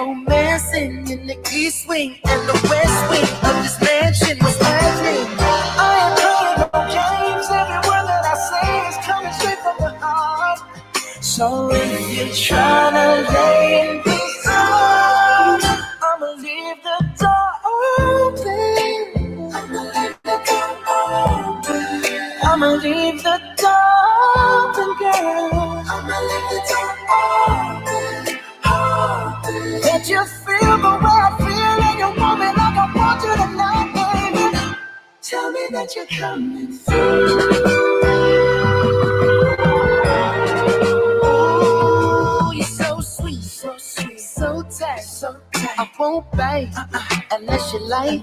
romancing in the east wing and the west wing of this mansion was happening. I ain't playing no games. Every word that I say is coming straight from the heart. So if you're trying to lay in these arms, I'ma leave the door open. I'ma leave the door open, girl. I'ma leave the door open. That you feel the way I feel and you want me like I want you tonight, baby. Tell me that you're coming through. Oh, you're so sweet, so sweet, so tight, so tight. I won't bite unless you like.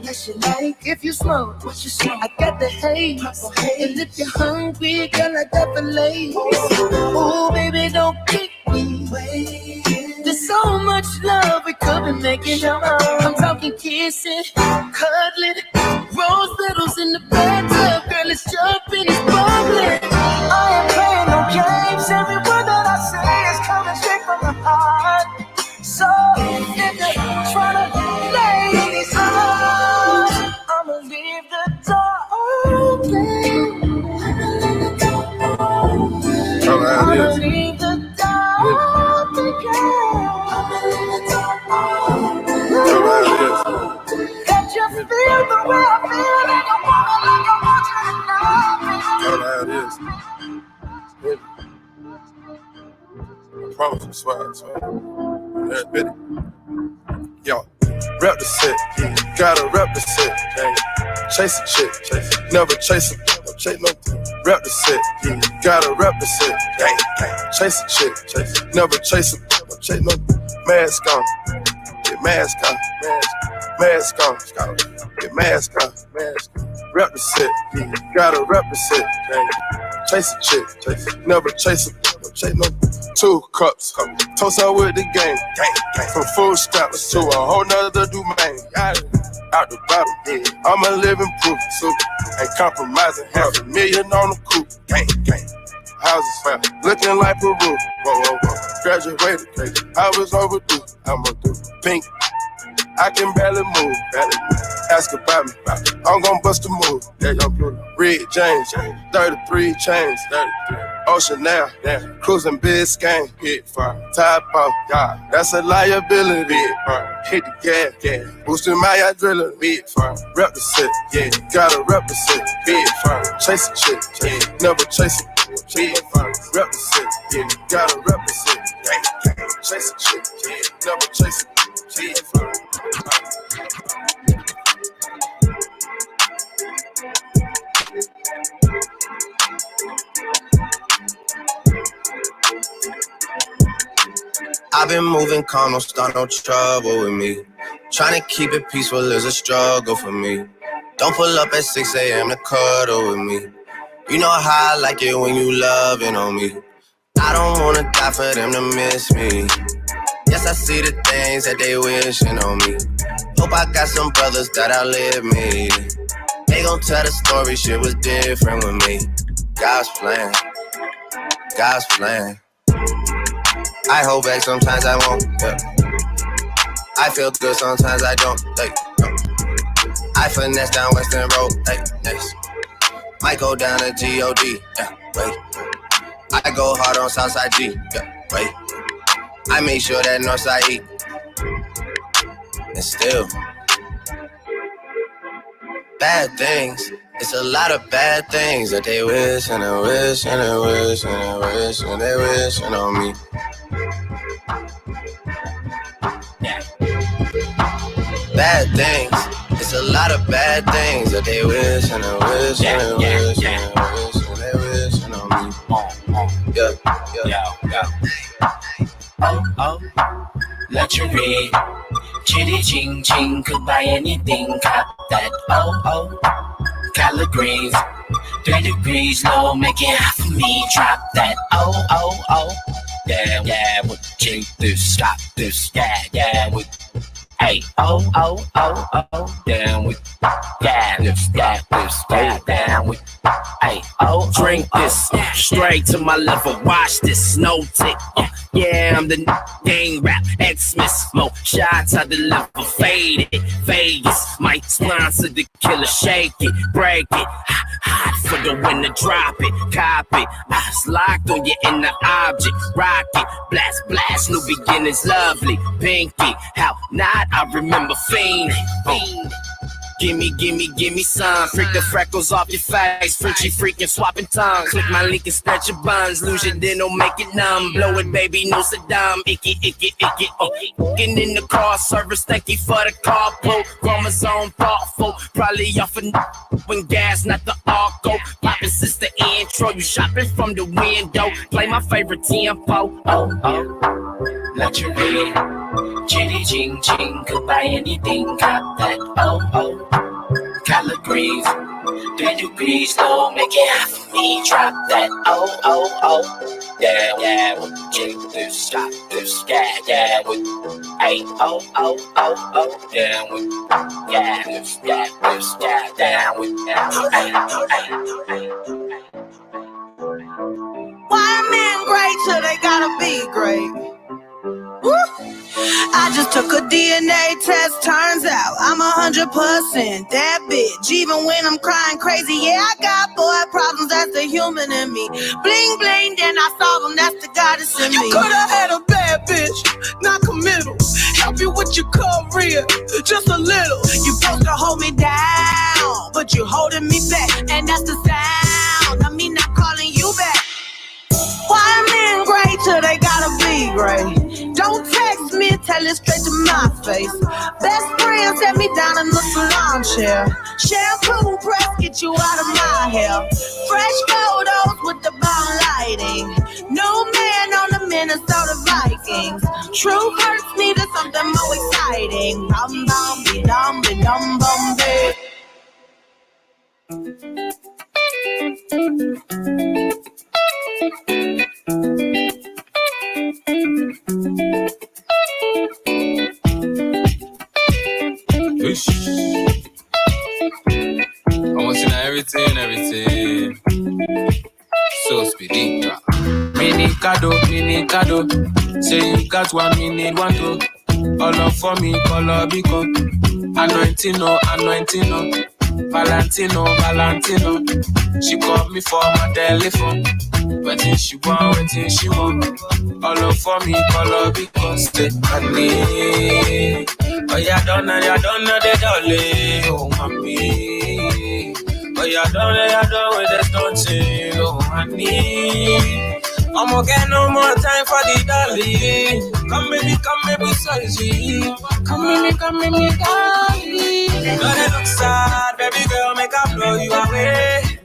If you smoke, what you smoke? I got the haze. And if you're hungry, girl, I got the lace. Oh, baby, don't keep me waiting. There's so much love we could be making. I'm talking kissing, cuddling, rose petals in the bathtub. Girl, it's jumping, it's bubbling. I ain't playing no games. Every word that I say is coming straight from the heart. So if you're trying to lay in these arms, I'ma leave the door open. I'ma leave the door open, girl. I'ma leave the door open. That you feel the way I feel, like I want you to know. I promise you, swear. Yo, rep the set, gotta rep the set. Chase a chick, never chase a chase no. Rep the set, gotta rep the set. Chase a chick, never chase a chase no. Mask on, get mask on, mask on, get mask on. Rep the set, gotta rep the set. Chase a chick, never chase a chase no. 2 cups, toast out with the game. From food stamps to a whole nother domain. Out the bottom, I'm a living proof. So ain't compromising, $500,000 on the coupe. Houses fat, looking like Peru. Whoa. Graduated, I was overdue. I'ma do pink. I can barely move. Ask about me, I'm gon' bust a move. Red James, 33 chains, Ocean now, cruising Biscayne, hit fire, top off, that's a liability. Hit the gas, boosting my adrenaline, big fire, rep the set, gotta rep the set, big fire, chase a chick, never chase a big fire, rep the set, gotta rep the set, chase a chick, never chase a big fire. I've been moving calm, don't start no trouble with me. Trying to keep it peaceful is a struggle for me. Don't pull up at 6 a.m. to cuddle with me. You know how I like it when you loving on me. I don't wanna die for them to miss me. Yes, I see the things that they wishing on me. Hope I got some brothers that outlive me. They gon' tell the story, shit was different with me. God's plan, God's plan. I hold back, sometimes I won't, I feel good, sometimes I don't, I finesse down Western Road, next. Might go down to G.O.D., I go hard on Southside G, I make sure that Northside E. And still, bad things. It's a lot of bad things that they wish and they wish and they wish and they wish and they wish on me. Bad things. It's a lot of bad things that they wish and they wish and they wish and they wish and they wish on me. Oh, luxury. Chitty ching ching, could buy anything, cop that. Oh, color greens. 3 degrees low, make it hot for me, drop that. Oh. Yeah, we change this, stop this, yeah, Hey, oh, oh, oh, oh, down with, yeah, lips, down with, hey, oh, drink this, straight to my level, watch this, no tick, yeah, I'm the gang rap, Xmas, more shots I deliver, faded, Vegas, might sponsor the killer, shake it, break it, hot for the winner, drop it, cop it, it's locked on your inner object, rock it, blast, new beginnings, lovely, pinky, how not, I remember fiend. Gimme some. Freak the freckles off your face. Freaky freaking swapping tongues. Click my link and stretch your buns. Lose your dental, make it numb. Blow it, baby, no Saddam. Icky. Getting in the car service. Thank you for the carpool. Chromosome thoughtful. Probably off when gas, not the arco. Poppin' since the intro. You shopping from the window. Play my favorite tempo. Oh. Luxury. Chitty ching ching, could buy anything, got that, oh. Calibration, 3 degrees low, make it hot for me, drop that, oh. Yeah, check this, stop this, yeah, with, hey, oh, down with, yeah, this, down with, hey. Why a man great till they gotta be great? Woo! I just took a DNA test, turns out I'm 100% that bitch. Even when I'm crying crazy, yeah, I got boy problems, that's the human in me. Bling bling, then I solve them, that's the goddess in me. You could've had a bad bitch, not committal. Help you with your career, just a little. You supposed to hold me down, but you holding me back, and that's the sound of me not calling you back. Why men great till they gotta be great? Don't text me, tell it straight to my face. Best friend set me down in the salon chair. Shampoo press, get you out of my hair. Fresh photos with the bomb lighting. New man on the Minnesota Vikings. Truth hurts me to something more exciting. Bum bum be dum be dum bum be. I want to know everything. So speedy drop. Mini cado. Say you got one, me need one too. All up for me, color biko. Anointing no. Valentino. She called me for my telephone. Waiting she want. All up for me, color biko. Stay honey. Oh, you don't know the dolly. Oh, mommy. Oh, you don't with the stunting. Oh, honey. I'm gonna get no more time for the dolly. Come baby, sorry. Come baby, dolly. Don't it look sad, baby girl, make I blow you away.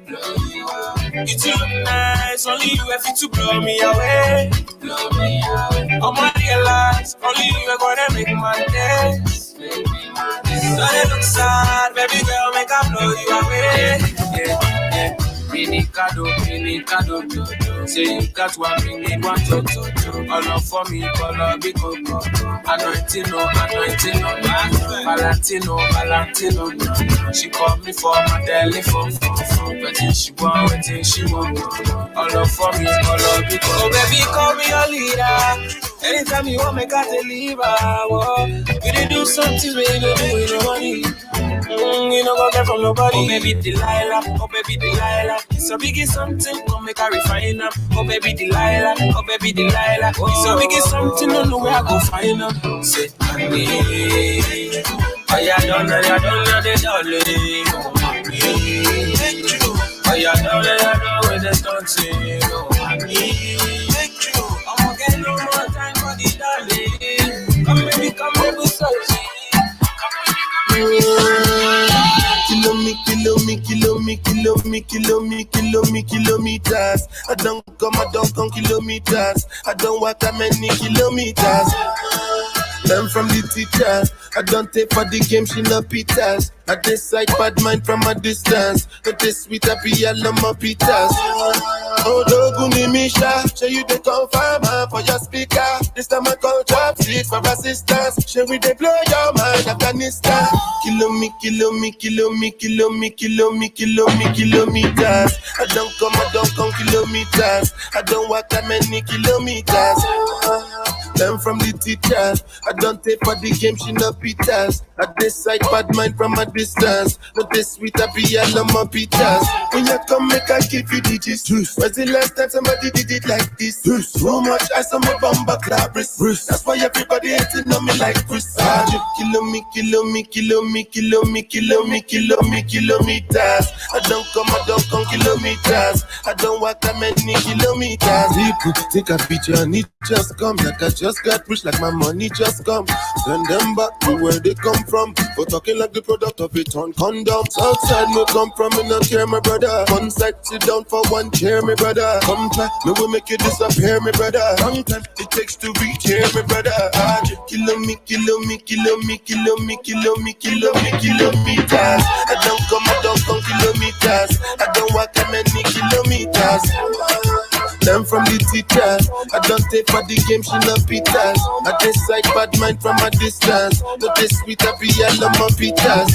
You too look nice, only you have to blow me away. I'ma realize, only you are gonna make my days. Don't it look sad, baby girl, make I blow you away. Yeah. Mini cado. Say you got one, me need one to. All up for me, color biko. Anointing no. Valentino. She called me for my telephone. Waiting she want. All up for me, color biko. Oh baby, call me your leader. Anytime you want me, got to leave. We did do something we don't do with no money. You know go get from nobody. Oh baby Delilah. It's a biggie something, come make a refine up. Oh baby Delilah. It's a biggie something, don't know where I go find her. Say honey. Oh you don't know the dolly. Oh mommy. Oh you don't know where the stunting. Oh honey. I'm gonna get no more time for the dolly. Come baby, sorry. Kilometers. I don't come kilometers. I don't walk that many kilometers. Learn from the teacher. I don't take for the game, she no pitas. I decide bad mind from a distance. But this sweet happy, I love my pitas. Oh, Doguni Misha, show you the confirm for your speaker. This time I call job seek for assistance. Show we they blow your mind, Afghanistan. Kilometers. I don't come kilometers. I don't walk that many kilometers. Learn from the teachers. I don't take for the game, she no pitas. I decide bad mind from a distance. Not this sweet, I be all on my pictures. When you come, make I give you digits. When's the last time somebody did it like this? Too much ice on my bumper clap wrist. That's why everybody hating on me like Chris. Kilometers. I don't come kilometers. I don't walk that many kilometers. People take a picture and it just come. Like I just got rich, like my money just come. Send them back to where they come from. For talking like the product of a torn condom. Outside me come from, me not care, my brother. One side, sit down for one chair, my brother. Come try, me will make you disappear, my brother. Sometimes it takes to reach here, my brother. Kilometers. I don't come kilometers. I don't walk that many kilometers. Learn from the teacher. I don't take for the game, she no pitas. I decide bad mind from a distance. Not this sweet, I be all on my pitas.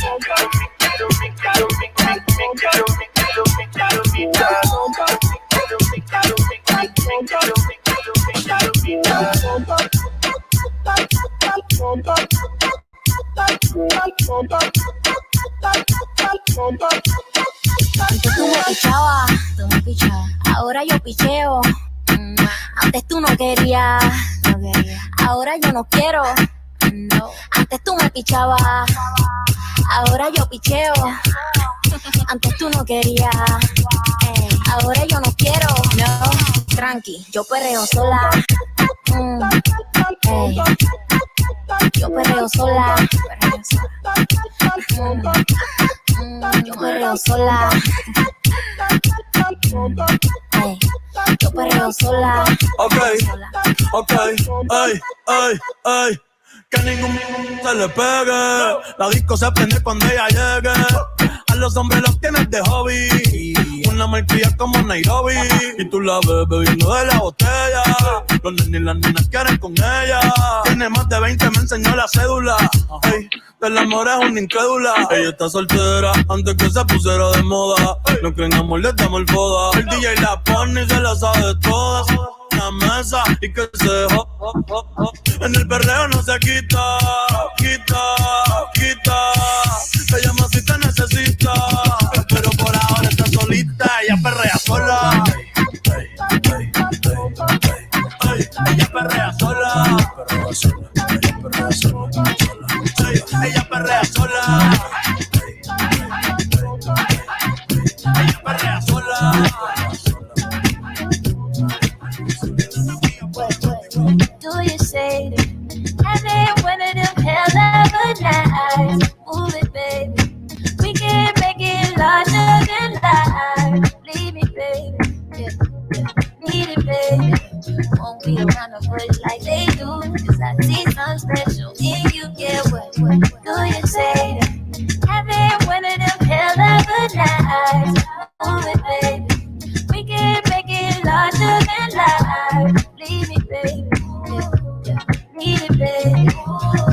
Antes tú me pichabas, ahora yo picheo. Antes tú no querías, ahora yo no quiero. Antes tú me pichabas, ahora yo picheo. Antes tú no querías, ahora yo no quiero. No, tranqui, yo perreo sola. Yo perreo sola. Yo perreo sola. Yo perreo sola. Ok, ay. Que ningún se le pegue. La disco se prende cuando ella llegue. A los hombres los tienes de hobby. Una marquilla como Nairobi. Y tú la ves bebiendo de la botella. Los nenes y las nenas quieren con ella. Tiene más de 20, me enseñó la cédula. Ey, del amor es una incrédula. Ella está soltera antes que se pusiera de moda. No creen amor, le damos el foda. El DJ la pone y se la sabe todas. La mesa y que se en el perreo no se quita. Se llama si te necesita, pero por ahora está solita. Ella perrea sola. Ella perrea sola. Ella perrea sola. Ella perrea sola. Do you say having one of them hell of a nights? Move it, baby. We can make it larger than life. Leave me, baby. Yeah. Need it, baby. Won't be around the bush like they do. Cause I see something special in you. Yeah, what do you say? Having one of them hell of a nights. Move it, baby. We can make it larger than life. Leave me, baby. Yeah. Need it, baby.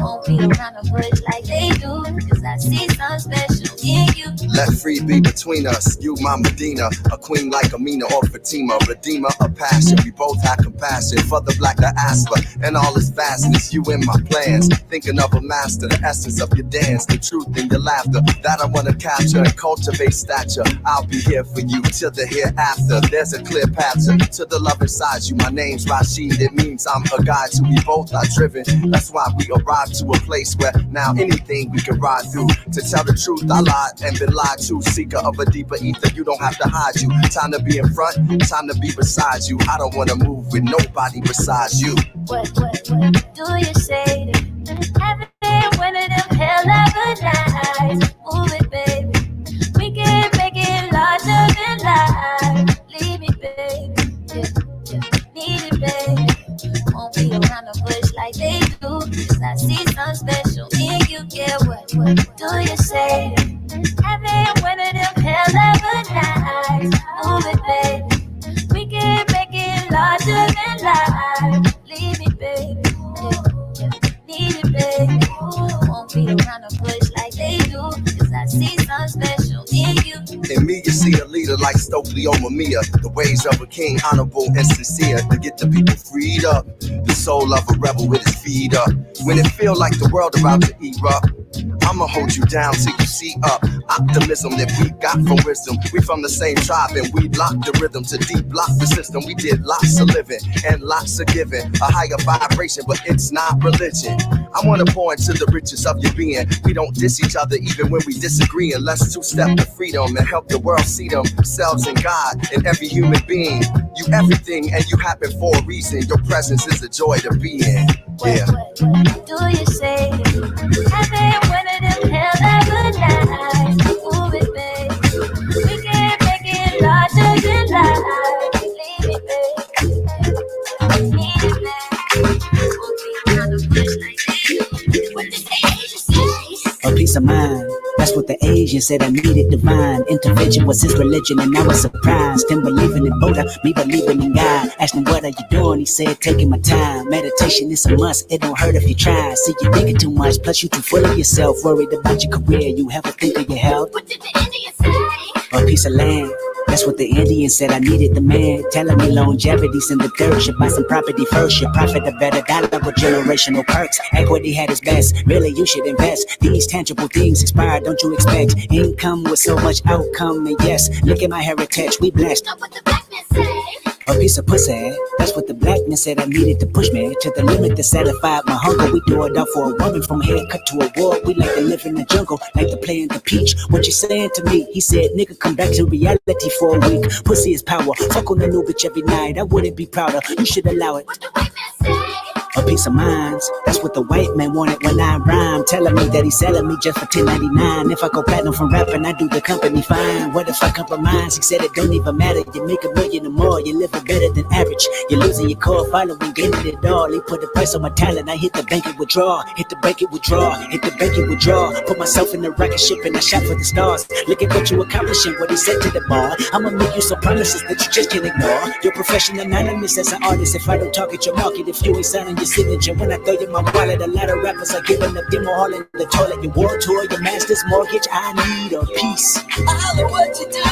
Won't be around the bush like they do. Cause I see something special in you. Let free be between us, you my Medina, a queen like Amina or Fatima, redeemer of passion. We both have compassion for the black diaspora and all its vastness. You in my plans, thinking of a master, the essence of your dance, the truth in your laughter that I wanna capture and cultivate stature. I'll be here for you till the hereafter. There's a clear path to the love inside you. My name's Rashid, it means I'm a guide to we both are driven. That's why we arrived to a place where now anything we can ride through. To tell the truth, I lied and been lied to. Seeker of a deeper ether, you don't have to hide you. Time to be in front, time to be beside you. I don't wanna move with nobody besides you. What do you say? Having one of them hell of a nights. Move it, baby. We can make it larger than life. Leave me, baby. Yeah. Need it, baby. Won't be around the bush like they do. Cause I see something special in you. Yeah, what do you say? Having one of them hell of a nights. Move it, baby. We like Stokely or Mamiya. The ways of a king, honorable and sincere. To get the people freed up. The soul of a rebel with his feet up. When it feel like the world about to erupt, I'ma hold you down till you see up. Optimism that we got from wisdom. We from the same tribe and we lock the rhythm to deep block the system. We did lots of living and lots of giving. A higher vibration, but it's not religion. I wanna pour into the riches of your being. We don't diss each other even when we disagree. And let's two-step to freedom and help the world see themselves in God and every human being. You everything and you happen for a reason. Your presence is a joy to be in. Yeah. What do you say? Having one of them hell ever nights. Move it, babe. We can make it larger than life. Leave it, babe. Need it, babe. Won't be kind of much like this. What did the Asian say? A peace of mind. That's what the Asian said. I needed divine intervention was his religion, and I was surprised. Him believing in Buddha, me believing in God. Asked him, what are you doing? He said, taking my time. Meditation is a must. It don't hurt if you try. See, you thinking too much. Plus, you too full of yourself. Worried about your career. You ever think of your health? What did the Indian say? A piece of land. That's what the Indian said. I needed the man telling me longevity's in the dirt. Should buy some property first. Should profit a better dollar with generational perks. Equity had its best. Really, you should invest. These tangible things expire. Don't you expect income with so much outcome? And yes, look at my heritage. We blessed. Know what the black man say? A piece of pussy. That's what the black man said. I needed to push me to the limit that satisfied my hunger. We do it all for a woman. From haircut to a war. We like to live in the jungle, like to play in the peach. What you saying to me? He said, nigga, come back to reality for a week. Pussy is power. Fuck on the new bitch every night. I wouldn't be prouder. You should allow it. What the white man say? A piece of minds. That's what the white man wanted when I rhyme. Telling me that he's selling me just for $10.99. If I go platinum from rapping, I do the company fine. What if I compromise? He said it don't even matter. You make $1 million or more. You living better than average. You're losing your core following, gaining it all. He put a price on my talent. I hit the bank and withdraw. Hit the bank and withdraw. Hit the bank and withdraw. Put myself in the rocket ship and I shot for the stars. Look at what you accomplishing. What he said to the bar. I'ma make you some promises that you just can't ignore. Your profession anonymous as an artist. If I don't talk at your market, if you ain't signing your signature, when I throw you my wallet, a lot of rappers are giving up demo hall in the toilet. Your war tour, your master's mortgage. I need a piece. I holler what you do,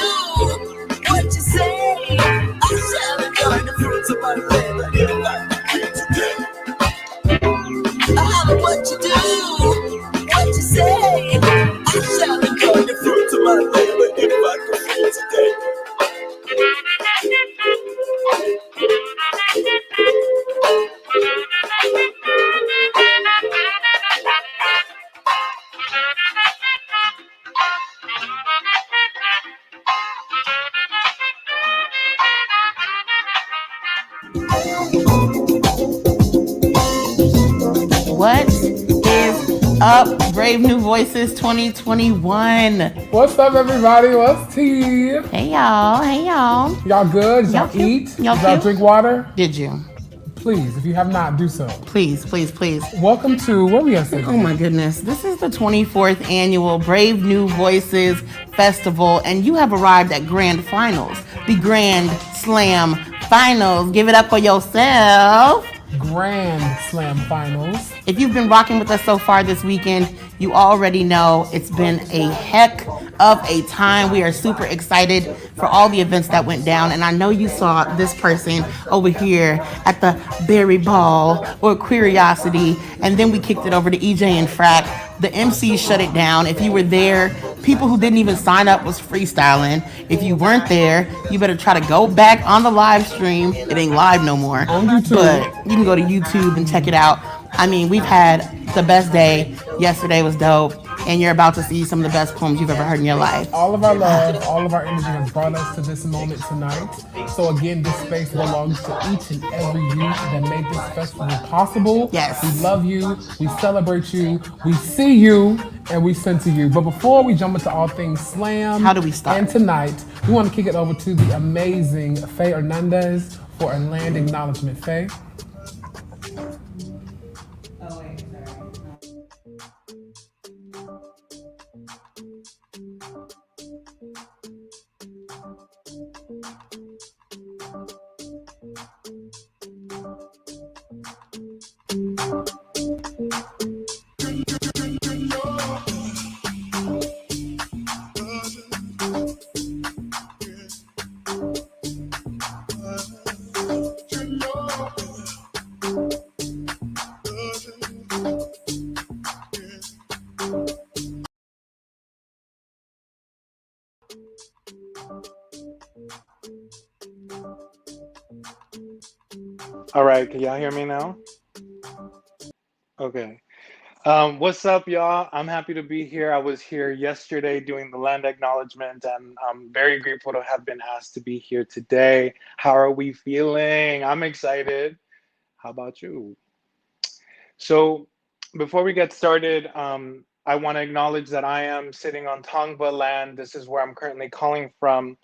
what you say. I shall enjoy the fruits of my labor in life today. I holler what you do, what you say. I shall enjoy the fruits of my labor in life today. What is up, Brave New Voices 2021? What's up, everybody? What's tea? Hey y'all, hey y'all. Y'all good? Did Y'all y'all cute? eat? Y'all Did y'all cute? drink water? Did you? Please, if you have not, do so. Please, please, please. Welcome to, where we at today? Oh my goodness. This is the 24th annual Brave New Voices Festival, and you have arrived at Grand Finals. The Grand Slam Finals. Give it up for yourself. Grand Slam Finals. If you've been rocking with us so far this weekend, you already know it's been a heck of a time. We are super excited for all the events that went down. And I know you saw this person over here at the Berry Ball or Curiosity. And then we kicked it over to EJ and Frack. The MC shut it down. If you were there, people who didn't even sign up was freestyling. If you weren't there, you better try to go back on the live stream. It ain't live no more. On YouTube. But you can go to YouTube and check it out. I mean, we've had the best day. Yesterday was dope. And you're about to see some of the best poems you've ever heard in your life. All of our love, all of our energy has brought us to this moment tonight. So again, this space belongs to each and every youth that made this festival possible. Yes. We love you, we celebrate you, we see you, and we send to you. But before we jump into all things slam, How do we start? And tonight, we want to kick it over to the amazing Faye Hernandez for a land acknowledgement. Faye. All right, can y'all hear me now? Okay. What's up, y'all? I'm happy to be here. I was here yesterday doing the land acknowledgement, and I'm very grateful to have been asked to be here today. How are we feeling? I'm excited. How about you? So, before we get started, I want to acknowledge that I am sitting on Tongva land. This is where I'm currently calling from.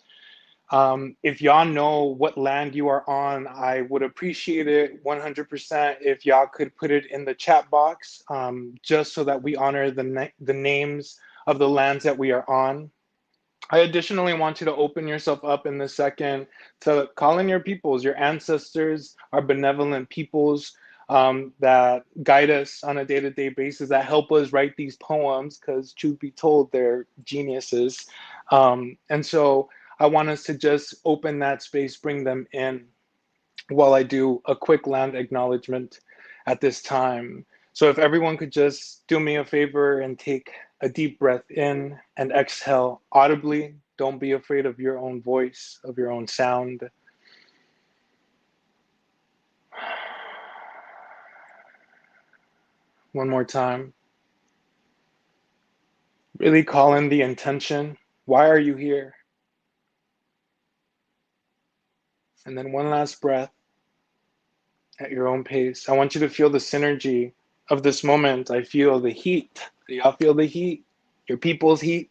If y'all know what land you are on, I would appreciate it 100% if y'all could put it in the chat box, just so that we honor the names of the lands that we are on. I additionally want you to open yourself up in this second to call in your peoples, your ancestors, our benevolent peoples, that guide us on a day-to-day basis, that help us write these poems, because truth be told, they're geniuses. And so I want us to just open that space, bring them in while I do a quick land acknowledgement at this time. So if everyone could just do me a favor and take a deep breath in and exhale audibly. Don't be afraid of your own voice, of your own sound. One more time. Really call in the intention. Why are you here? And then one last breath at your own pace. I want you to feel the synergy of this moment. I feel the heat. Do y'all feel the heat? Your people's heat?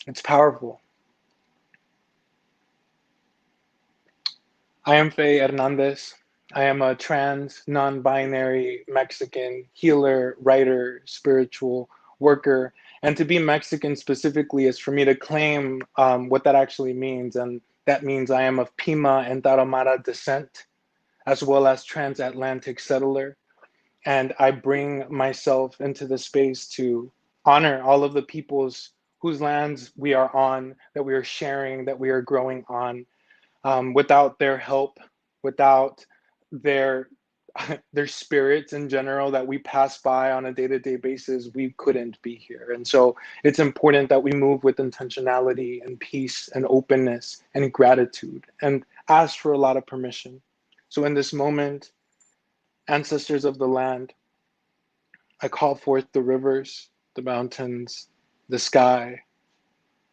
It's powerful. I am Faye Hernandez. I am a trans, non-binary Mexican healer, writer, spiritual worker. And to be Mexican specifically is for me to claim what that actually means. And that means I am of Pima and Tarahumara descent, as well as transatlantic settler. And I bring myself into the space to honor all of the peoples whose lands we are on, that we are sharing, that we are growing on. Without their help, without their their spirits in general that we pass by on a day-to-day basis, we couldn't be here. And so it's important that we move with intentionality and peace and openness and gratitude and ask for a lot of permission. So in this moment, ancestors of the land, I call forth the rivers, the mountains, the sky,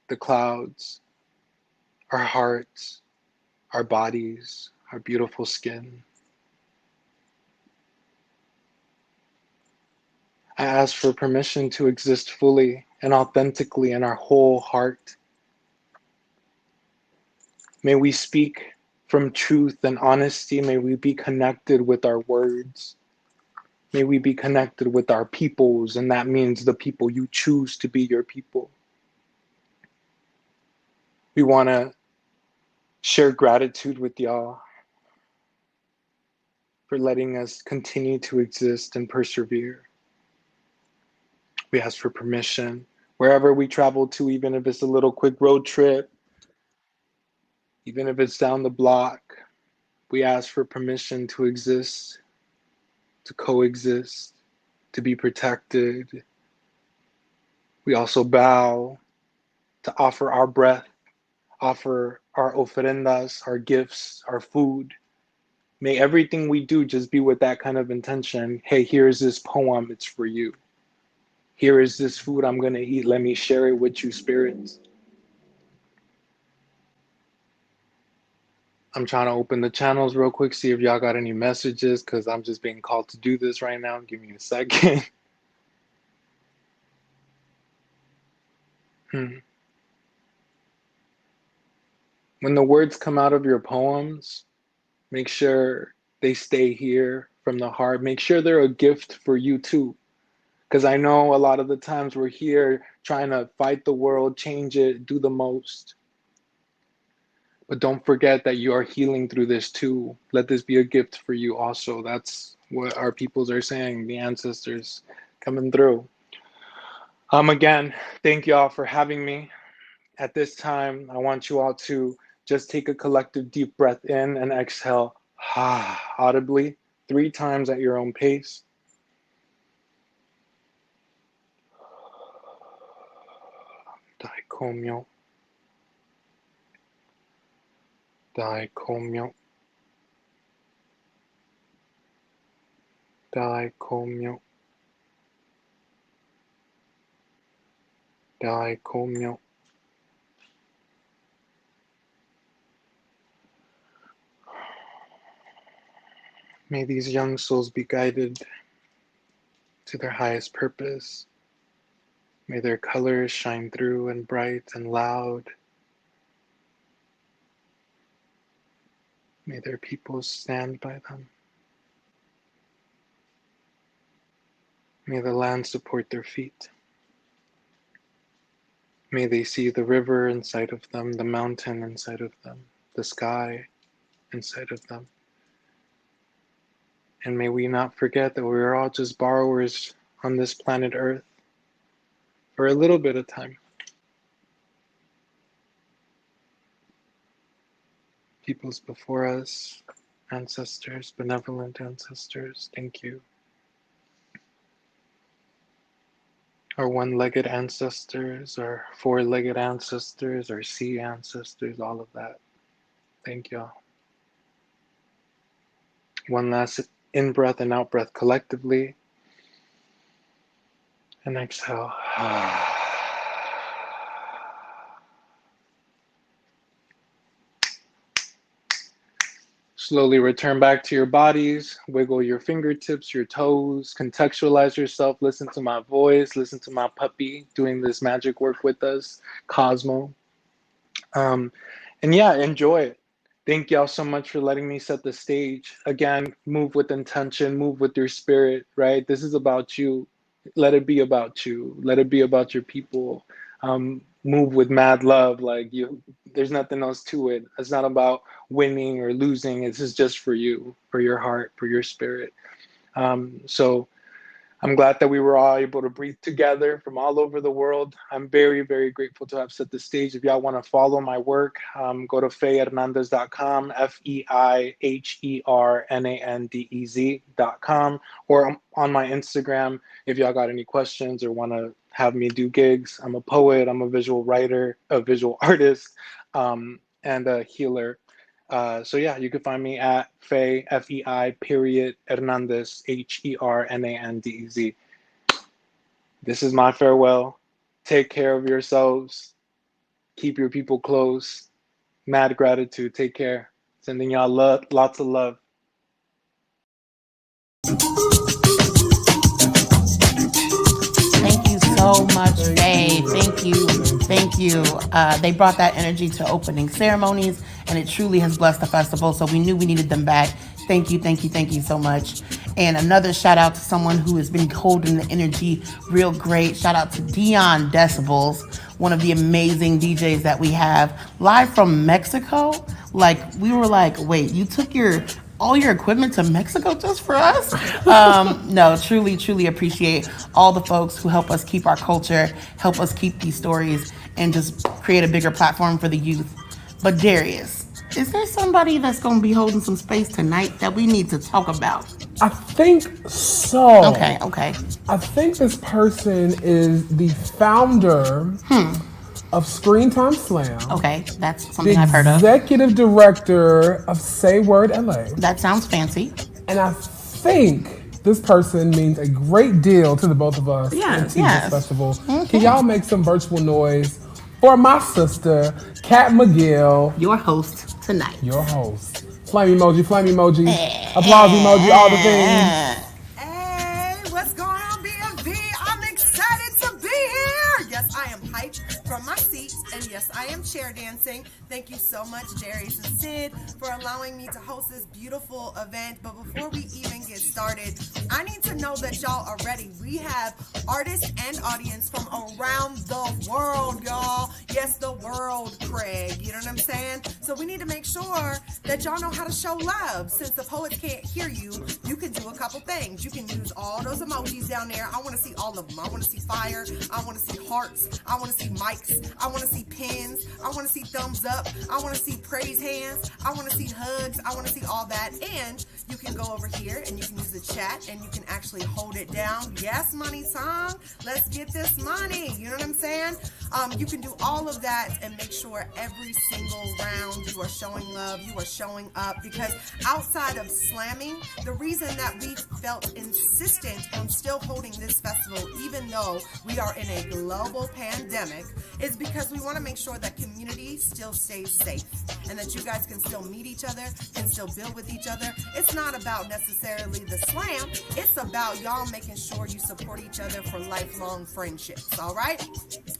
the clouds, our hearts, our bodies, our beautiful skin. I ask for permission to exist fully and authentically in our whole heart. May we speak from truth and honesty. May we be connected with our words. May we be connected with our peoples, and that means the people you choose to be your people. We want to share gratitude with y'all for letting us continue to exist and persevere. We ask for permission wherever we travel to, even if it's a little quick road trip, even if it's down the block. We ask for permission to exist, to coexist, to be protected. We also bow to offer our breath, offer our ofrendas, our gifts, our food. May everything we do just be with that kind of intention. Hey, here's this poem, it's for you. Here is this food I'm gonna eat, let me share it with you, spirits. I'm trying to open the channels real quick, see if y'all got any messages, because I'm just being called to do this right now. Give me a second. When the words come out of your poems, make sure they stay here from the heart. Make sure they're a gift for you too. Because I know a lot of the times we're here trying to fight the world, change it, do the most. But don't forget that you are healing through this too. Let this be a gift for you also. That's what our peoples are saying, the ancestors coming through. Again, thank y'all for having me. At this time, I want you all to just take a collective deep breath in and exhale audibly 3 times at your own pace. Daikomyo. Daikomyo. Daikomyo. Daikomyo. May these young souls be guided to their highest purpose. May their colors shine through and bright and loud. May their people stand by them. May the land support their feet. May they see the river inside of them, the mountain inside of them, the sky inside of them. And may we not forget that we are all just borrowers on this planet Earth for a little bit of time. Peoples before us, ancestors, benevolent ancestors, thank you. Our one-legged ancestors, our four-legged ancestors, our sea ancestors, all of that. Thank y'all. One last in-breath and out-breath collectively. And exhale. Slowly return back to your bodies. Wiggle your fingertips, your toes. Contextualize yourself. Listen to my voice. Listen to my puppy doing this magic work with us, Cosmo. And yeah, enjoy it. Thank y'all so much for letting me set the stage. Again, move with intention, move with your spirit, right? This is about you. Let it be about you. Let it be about your people. Move with mad love. Like you, there's nothing else to it. It's not about winning or losing. This is just for you, for your heart, for your spirit. So I'm glad that we were all able to breathe together from all over the world. I'm very, very grateful to have set the stage. If y'all want to follow my work, go to feyhernandez.com, FEIHERNANDEZ.com, or on my Instagram if y'all got any questions or want to have me do gigs. I'm a poet, I'm a visual writer, a visual artist, and a healer. So yeah, you can find me at Fey, Fei.Hernandez, HERNANDEZ. This is my farewell. Take care of yourselves. Keep your people close. Mad gratitude. Take care. Sending y'all love, lots of love. Thank you so much, Faye. Thank you. Thank you. They brought that energy to opening ceremonies, and it truly has blessed the festival, so we knew we needed them back. Thank you, thank you, thank you so much. And another shout out to someone who has been holding the energy real great. Shout out to Dion Decibels, one of the amazing DJs that we have live from Mexico. Like, we were like, wait, you took all your equipment to Mexico just for us? No, truly appreciate all the folks who help us keep our culture, help us keep these stories, and just create a bigger platform for the youth. But Darius, is there somebody that's going to be holding some space tonight that we need to talk about? I think so. Okay. I think this person is the founder of Screen Time Slam. Okay, that's something I've heard of. Executive director of Say Word LA. That sounds fancy. And I think this person means a great deal to the both of us in this festival. Mm-hmm. Can y'all make some virtual noise for my sister, Kat McGill? Your host tonight. Your host. Flame emoji, applause emoji, all the things. Hey, what's going on, BFB? I'm excited to be here. Yes, I am hyped from my seat, and yes, I am chair dancing. Thank you so much, Darius and Sid, for allowing me to host this beautiful event. But before we even get started, I need to know that y'all are ready. We have artists and audience from around the world, y'all. Yes, the world, Craig. You know what I'm saying? So we need to make sure that y'all know how to show love. Since the poets can't hear you, you can do a couple things. You can use all those emojis down there. I want to see all of them. I want to see fire. I want to see hearts. I want to see mics. I want to see pins. I want to see thumbs up. I want to see praise hands. I want to see hugs. I want to see all that. And you can go over here and you can use the chat and you can actually hold it down. Yes, money song. Let's get this money. You know what I'm saying? You can do all of that and make sure every single round you are showing love, you are showing up, because outside of slamming, the reason that we felt insistent on still holding this festival, even though we are in a global pandemic, is because we want to make sure that community still stays safe and that you guys can still meet each other, can still build with each other. It's not about necessarily the slam. It's about y'all making sure you support each other for lifelong friendships, all right?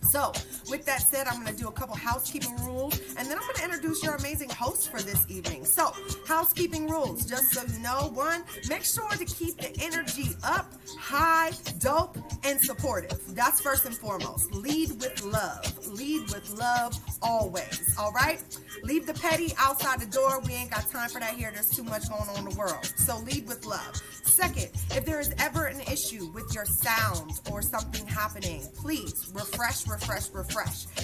So, with that said, I'm going to do a couple housekeeping rules, and then I'm going to introduce your amazing host for this evening. So, housekeeping rules, just so you know. One, make sure to keep the energy up, high, dope, and supportive. That's first and foremost. Lead with love. Lead with love always, all right? Leave the petty outside the door. We ain't got time for that here. There's too much going on in the world. So lead with love. Second, if there is ever an issue with your sound or something happening, please refresh.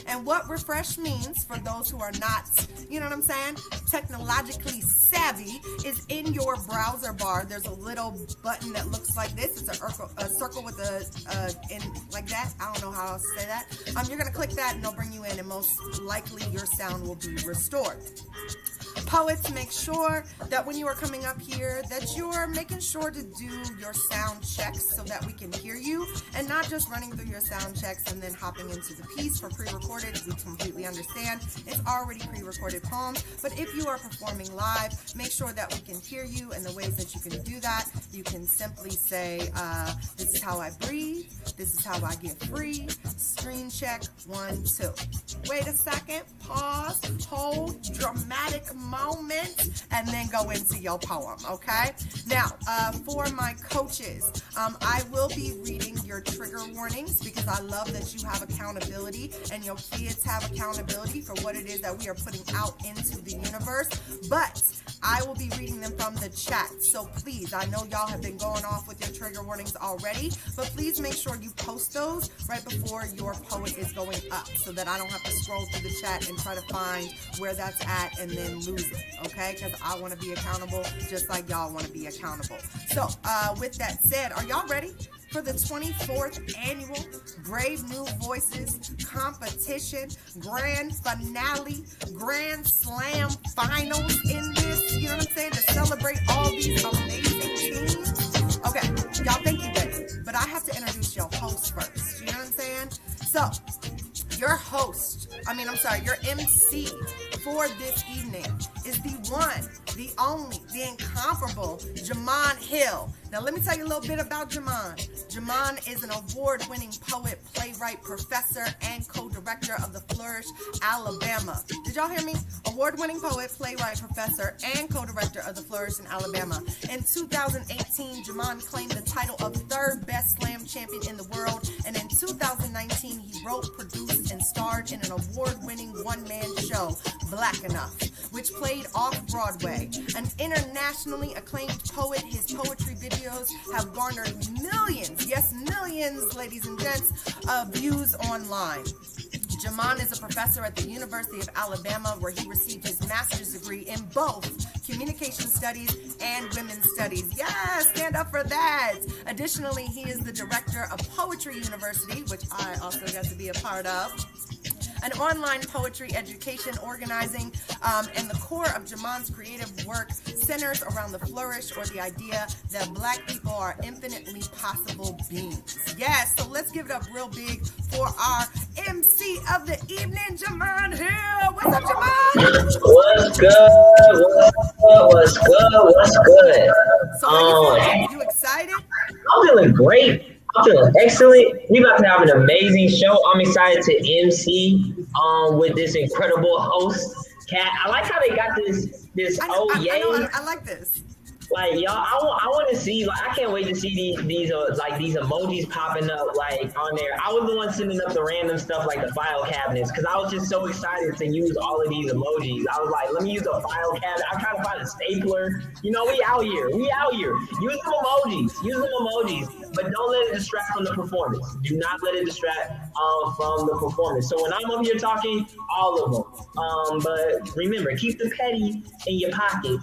And what refresh means, for those who are not, you know what I'm saying, technologically savvy, is in your browser bar. There's a little button that looks like this. It's a circle with in like that. I don't know how else to say that. You're going to click that and it'll bring you in, and most likely your sound will be restored. Poets, make sure that when you are coming up here that you're making sure to do your sound checks so that we can hear you, and not just running through your sound checks and then hopping into the piece for pre-recorded. We completely understand it's already pre-recorded poems, but if you are performing live, make sure that we can hear you, and the ways that you can do that, you can simply say, this is how I breathe, this is how I get free, screen check, 1, 2. Wait a second, pause, hold, dramatic moment, and then go into your poem, okay? Now, for my coaches, I will be reading your trigger warnings, because I love that you have accountability and your kids have accountability for what it is that we are putting out into the universe, but I will be reading them from the chat. So please, I know y'all have been going off with your trigger warnings already, but please make sure you post those right before your poet is going up, so that I don't have to scroll through the chat and try to find where that's at and then lose it, okay? Because I want to be accountable just like y'all want to be accountable. So with that said, are y'all ready for the 24th annual Brave New Voices competition grand finale, grand slam finals in this, you know what I'm saying, to celebrate all these amazing teams? Okay, y'all think you ready, but I have to introduce your host first, you know what I'm saying? So, your your MC for this evening is the one, the only, the incomparable Jamon Hill. Now, let me tell you a little bit about Jamon. Jamon is an award-winning poet, playwright, professor, and co-director of the Flourish, Alabama. Did y'all hear me? Award-winning poet, playwright, professor, and co-director of the Flourish in Alabama. In 2018, Jamon claimed the title of third best slam champion in the world, and in 2019, he wrote, produced, and starred in an award-winning one-man show, Black Enough, which played off-Broadway. An internationally acclaimed poet, his poetry videos have garnered millions, yes, millions, ladies and gents, of views online. Jamon is a professor at the University of Alabama, where he received his master's degree in both communication studies and women's studies. Yes, stand up for that. Additionally, he is the director of Poetry University, which I also got to be a part of, an online poetry education organizing, and the core of Jamon's creative work centers around the flourish, or the idea that Black people are infinitely possible beings. Yes, so let's give it up real big for our MC of the evening, Jamon Hill. What's up, Jamon? What's good? What's good? So are you excited? I'm feeling great. I'm feeling excellent. We about to have an amazing show. I'm excited to MC with this incredible host, Kat. I like how they got this I like this. Like, y'all, I want to see, like, I can't wait to see these emojis popping up, like, on there. I was the one sending up the random stuff, like the file cabinets, because I was just so excited to use all of these emojis. I was like, let me use a file cabinet. I'm trying to find a stapler. You know, we out here. Use them emojis, but don't let it distract from the performance. Do not let it distract from the performance. So when I'm up here talking, all of them. But remember, keep the petty in your pocket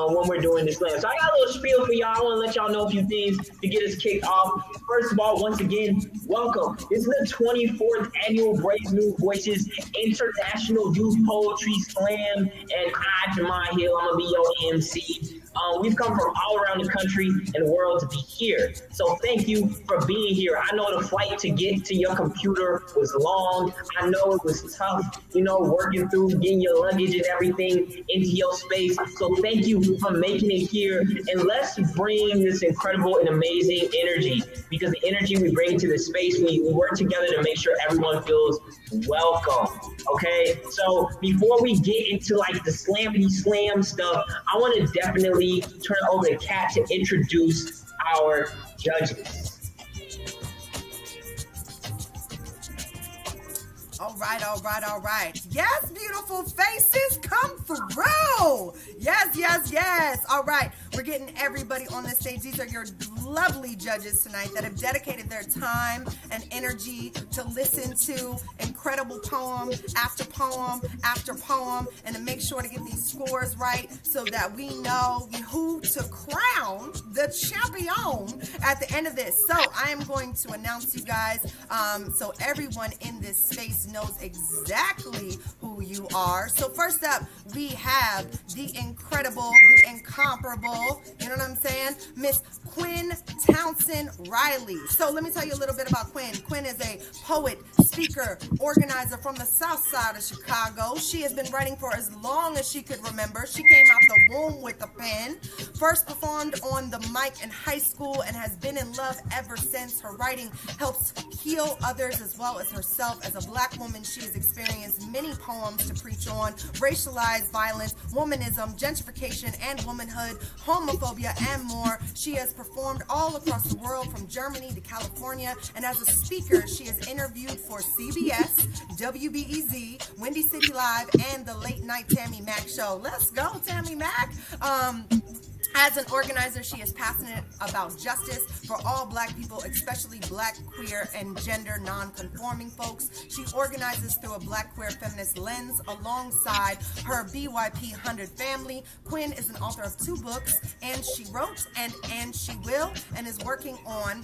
when we're doing this slam. So So I got a little spiel for y'all. I want to let y'all know a few things to get us kicked off. First of all, once again, welcome. This is the 24th annual Brave New Voices International Youth Poetry Slam, and I, Jamon Hill, I'm gonna be your MC. We've come from all around the country and the world to be here. So thank you for being here. I know the flight to get to your computer was long. I know it was tough, working through getting your luggage and everything into your space. So thank you for making it here. And let's bring this incredible and amazing energy, because the energy we bring to the space, we work together to make sure everyone feels welcome. Okay, so before we get into like the slammity slam stuff, I want to definitely turn it over to Kat to introduce our judges. All right. Yes, beautiful faces, come through. Yes. All right, we're getting everybody on the stage. These are your lovely judges tonight that have dedicated their time and energy to listen to incredible poem after poem after poem, and to make sure to get these scores right so that we know who to crown the champion at the end of this. So I am going to announce you guys so everyone in this space knows exactly who you are. So first up, we have the incredible, the incomparable, you know what I'm saying, Miss Quinn Townsend Riley. So let me tell you a little bit about Quinn. Quinn is a poet, speaker, organizer from the south side of Chicago. She has been writing for as long as she could remember. She came out the womb with a pen, first performed on the mic in high school, and has been in love ever since. Her writing helps heal others as well as herself. As a Black woman, she has experienced many poems to preach on racialized violence, womanism, gentrification and womanhood, homophobia, and more. She has performed all across the world, from Germany to California, and as a speaker, she has interviewed for CBS, WBEZ, Windy City Live, and the Late Night Tammy Mack Show. Let's go, Tammy Mack. As an organizer, she is passionate about justice for all Black people, especially Black, queer, and gender non-conforming folks. She organizes through a Black queer feminist lens alongside her BYP 100 family. Quinn is an author of 2 books, And She Wrote and She Will, and is working on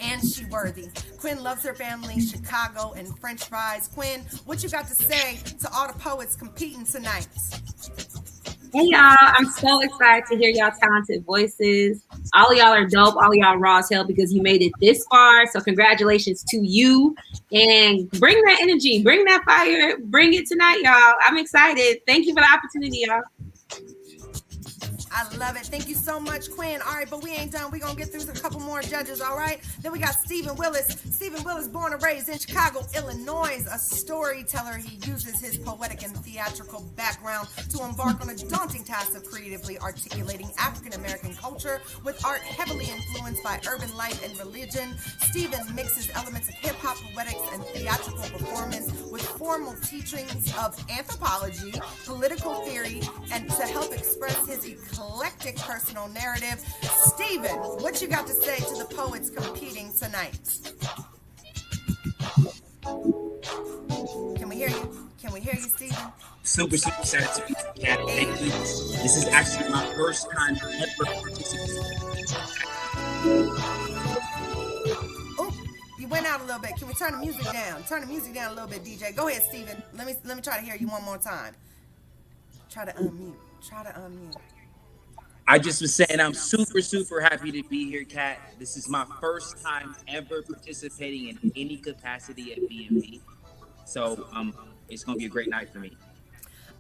And She Worthy. Quinn loves her family, Chicago, and French fries. Quinn, what you got to say to all the poets competing tonight? Hey y'all, I'm so excited to hear y'all talented voices. All of y'all are dope. All of y'all raw as hell because you made it this far. So congratulations to you. And bring that energy, bring that fire, bring it tonight, y'all. I'm excited. Thank you for the opportunity, y'all. I love it. Thank you so much, Quinn. All right, but we ain't done. We're going to get through a couple more judges, all right? Then we got Stephen Willis. Stephen Willis, born and raised in Chicago, Illinois, a storyteller. He uses his poetic and theatrical background to embark on a daunting task of creatively articulating African-American culture with art heavily influenced by urban life and religion. Stephen mixes elements of hip-hop, poetics, and theatrical performance with formal teachings of anthropology, political theory, and to help express his eclectic personal narrative. Stephen, what you got to say to the poets competing tonight? Can we hear you? Can we hear you, Stephen? Super excited to be here. Thank you. This is actually my first time ever participating. Oh, you went out a little bit. Can we turn the music down? Turn the music down a little bit, DJ. Go ahead, Stephen. Let me try to hear you one more time. Try to unmute. I just was saying I'm super happy to be here, Kat. This is my first time ever participating in any capacity at BNB. So it's going to be a great night for me.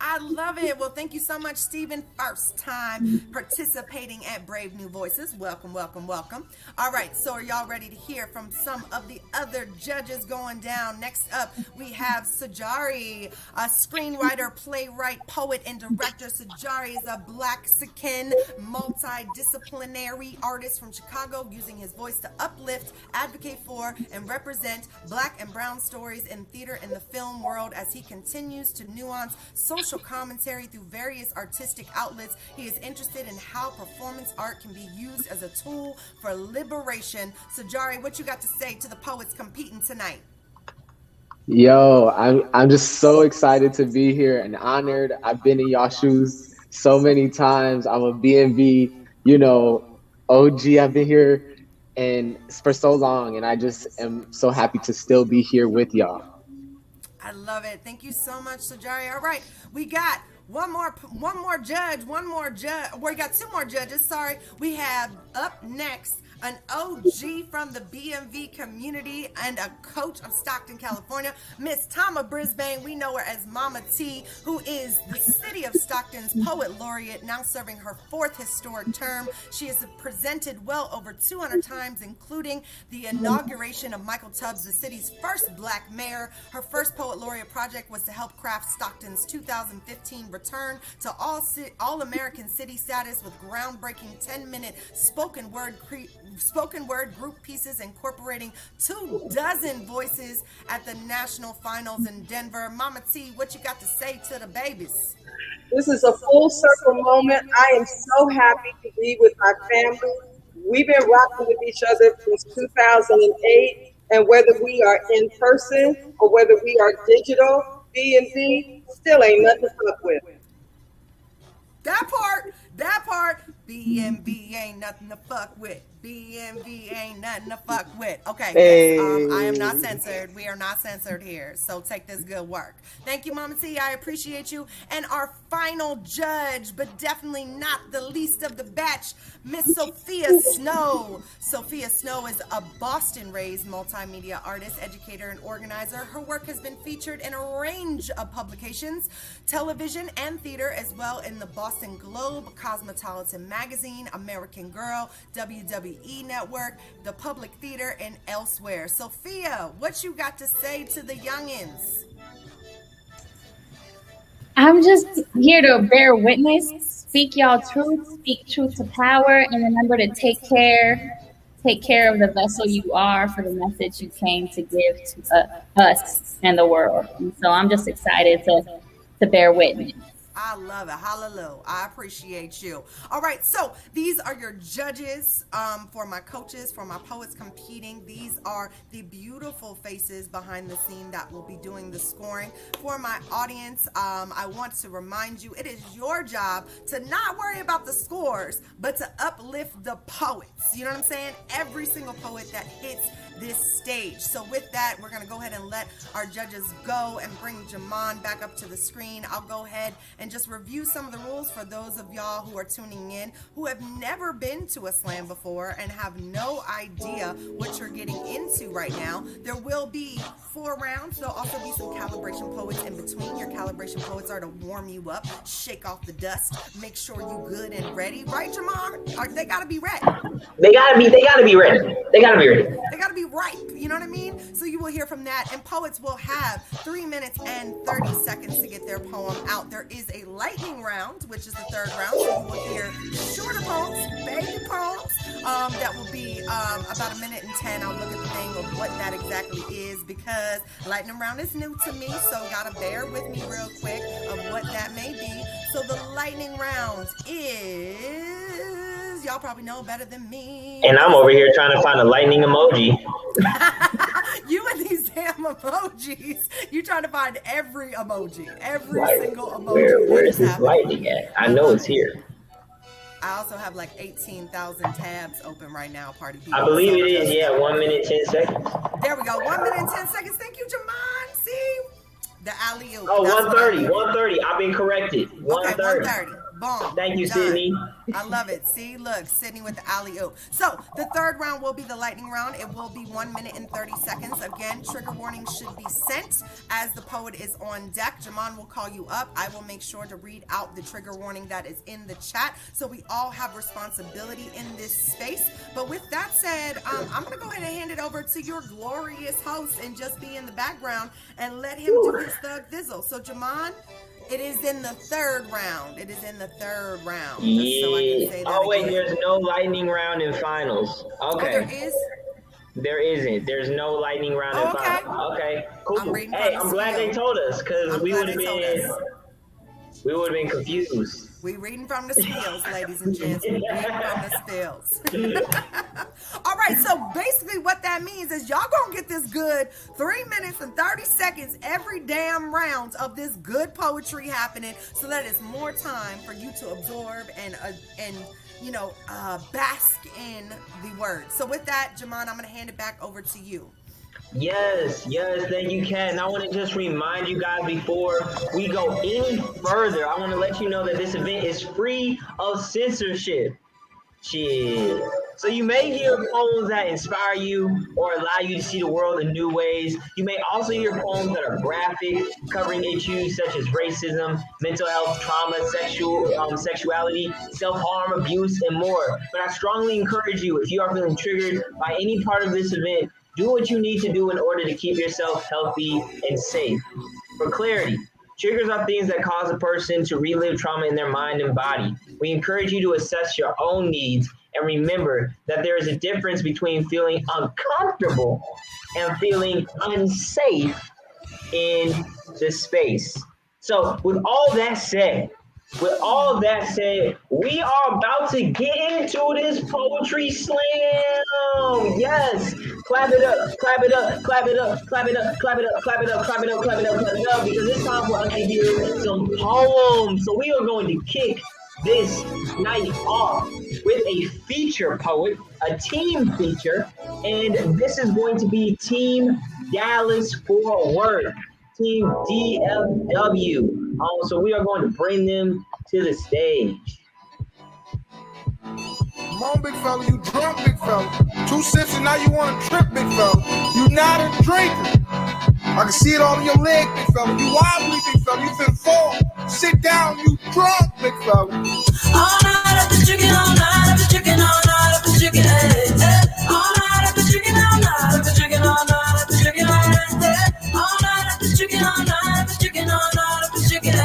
I love it. Well, thank you so much, Stephen. First time participating at Brave New Voices. Welcome. All right, so are y'all ready to hear from some of the other judges going down? Next up, we have Sajari, a screenwriter, playwright, poet, and director. Sajari is a Blaxican, multidisciplinary artist from Chicago, using his voice to uplift, advocate for, and represent Black and brown stories in theater and the film world as he continues to nuance social commentary through various artistic outlets. He is interested in how performance art can be used as a tool for liberation. So Jari, what you got to say to the poets competing tonight? Yo, I'm just so excited to be here and honored. I've been in y'all shoes so many times. I'm a BNB you know, OG. I've been here and for so long, and I just am so happy to still be here with y'all. I love it. Thank you so much, Sajari. All right, we got one more judge. We got two more judges. Sorry, we have up next an OG from the BMV community and a coach of Stockton, California, Miss Tama Brisbane. We know her as Mama T, who is the city of Stockton's poet laureate, now serving her 4th historic term. She has presented well over 200 times, including the inauguration of Michael Tubbs, the city's first black mayor. Her first poet laureate project was to help craft Stockton's 2015 return to all-American city status with groundbreaking 10-minute spoken word group pieces incorporating 24 voices at the national finals in Denver. Mama T, what you got to say to the babies? This is a full circle moment. I am so happy to be with my family. We've been rocking with each other since 2008, and whether we are in person or whether we are digital, B&B still ain't nothing to fuck with. That part, BMB ain't nothing to fuck with. BMV ain't nothing to fuck with. Okay, hey. Yes, I am not censored. We are not censored here, so take this good work. Thank you, Mama T. I appreciate you. And our final judge, but definitely not the least of the batch, Miss Sophia Snow. Sophia Snow is a Boston-raised multimedia artist, educator, and organizer. Her work has been featured in a range of publications, television, and theater, as well in the Boston Globe, Cosmopolitan Magazine, American Girl, WWE Network, the Public Theater, and elsewhere. Sophia, what you got to say to the youngins? I'm just here to bear witness, speak y'all truth, speak truth to power, and remember to take care of the vessel you are for the message you came to give to us and the world. And so I'm just excited to bear witness. I love it. Hallelujah. I appreciate you. All right. So these are your judges for my coaches, for my poets competing. These are the beautiful faces behind the scene that will be doing the scoring. For my audience, I want to remind you, it is your job to not worry about the scores, but to uplift the poets. You know what I'm saying? Every single poet that hits this stage. So with that, we're going to go ahead and let our judges go and bring Jamon back up to the screen. I'll go ahead and just review some of the rules for those of y'all who are tuning in who have never been to a slam before and have no idea what you're getting into right now. There will be 4 rounds. There'll also be some calibration poets in between. Your calibration poets are to warm you up, shake off the dust, make sure you good and ready. Right, Jamon? They got to be ready. They gotta be ready. They gotta be ripe, you know what I mean? So you will hear from that, and poets will have 3 minutes and 30 seconds to get their poem out. There is a lightning round, which is the 3rd round, so you will hear shorter poems, baby poems, that will be about 1 minute and 10. I'll look at the thing of what that exactly is, because lightning round is new to me, so gotta bear with me real quick of what that may be. So the lightning round is, y'all probably know better than me. And I'm over here trying to find a lightning emoji. You and these damn emojis. You trying to find every emoji. Every single emoji. Where's this lightning at? I know it's here. I also have like 18,000 tabs open right now, party people. I believe it is, yeah, 1 minute, 10 seconds. There we go, 1 minute and 10 seconds. Thank you, Jamon. See? The alley-oop. Oh, 1:30. I've been corrected. 1:30. Okay, 1:30. Boom. Thank you, Done. Sydney. I love it. See, look, Sydney with the alley-oop. So the 3rd round will be the lightning round. It will be 1 minute and 30 seconds. Again, trigger warnings should be sent as the poet is on deck. Jamon will call you up. I will make sure to read out the trigger warning that is in the chat. So we all have responsibility in this space. But with that said, I'm going to go ahead and hand it over to your glorious host and just be in the background and let him do his thug thizzle. So Jamon, it is in the 3rd round. Just so I can say that wait, again. there's no lightning round in finals. Okay. Oh, there is? There isn't. There's no lightning round in finals. Okay, cool. Hey, I'm glad they told us, because we would have been confused. We reading from the spills, ladies and gents. We reading from the spills. All right, so basically what that means is y'all gonna get this good 3 minutes and 30 seconds every damn round of this good poetry happening, so that it's more time for you to absorb and bask in the word. So with that, Jamon, I'm going to hand it back over to you. Yes, thank you, Kat. And I want to just remind you guys before we go any further, I want to let you know that this event is free of censorship. Shit. So you may hear poems that inspire you or allow you to see the world in new ways. You may also hear poems that are graphic, covering issues such as racism, mental health, trauma, sexuality, self-harm, abuse, and more. But I strongly encourage you, if you are feeling triggered by any part of this event, do what you need to do in order to keep yourself healthy and safe. For clarity, triggers are things that cause a person to relive trauma in their mind and body. We encourage you to assess your own needs and remember that there is a difference between feeling uncomfortable and feeling unsafe in the space. So with all that said, we are about to get into this poetry slam. Yes. Clap it up, clap it up, clap it up, clap it up, clap it up, clap it up, clap it up, clap it up, clap it up, because it's time for us to hear some poems. So we are going to kick this night off with a feature poet, a team feature, and this is going to be Team Dallas Fort Worth, Team DFW. So we are going to bring them to the stage. Come on, big fella, you drunk, big fella. 2 sips and now you want to trip, big fella. You not a drinker. I can see it all in your leg, big fella. You wobbly, big fella. You finna fall. Sit down, you drunk, big fella. All night I've been drinking, all night I've been drinking, all night I've been drinking, hey, hey. All night I've been drinking, all night I've been drinking, all night I've been drinking, all night, hey. All night I've been drinking, all night I've been drinking, all night I've been drinking,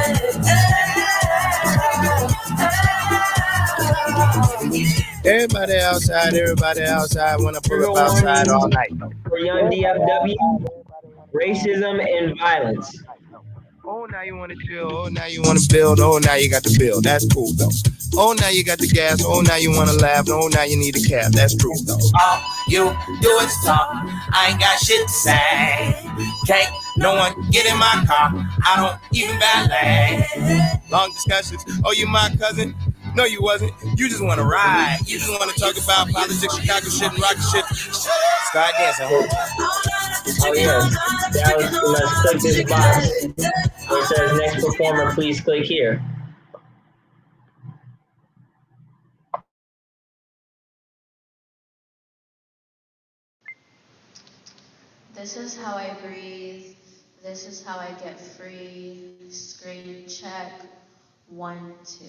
Everybody outside when I pull up outside all night. For young DFW, racism and violence. Oh, now you want to chill. Oh, now you want to build. Oh, now you got the bill. That's cool, though. Oh, now you got the gas. Oh, now you want to laugh. Oh, now you need a cab. That's true, though. All you do is talk. I ain't got shit to say. Can't no one get in my car. I don't even valet. Long discussions. Oh, you my cousin? No, you wasn't. You just want to ride. You just want to talk about politics, Chicago shit, and rocket shit. Start dancing, ho. Oh, yes. Let's click this box where it says next performer, please click here. This is how I breathe. This is how I get free. Screen check. 1, 2.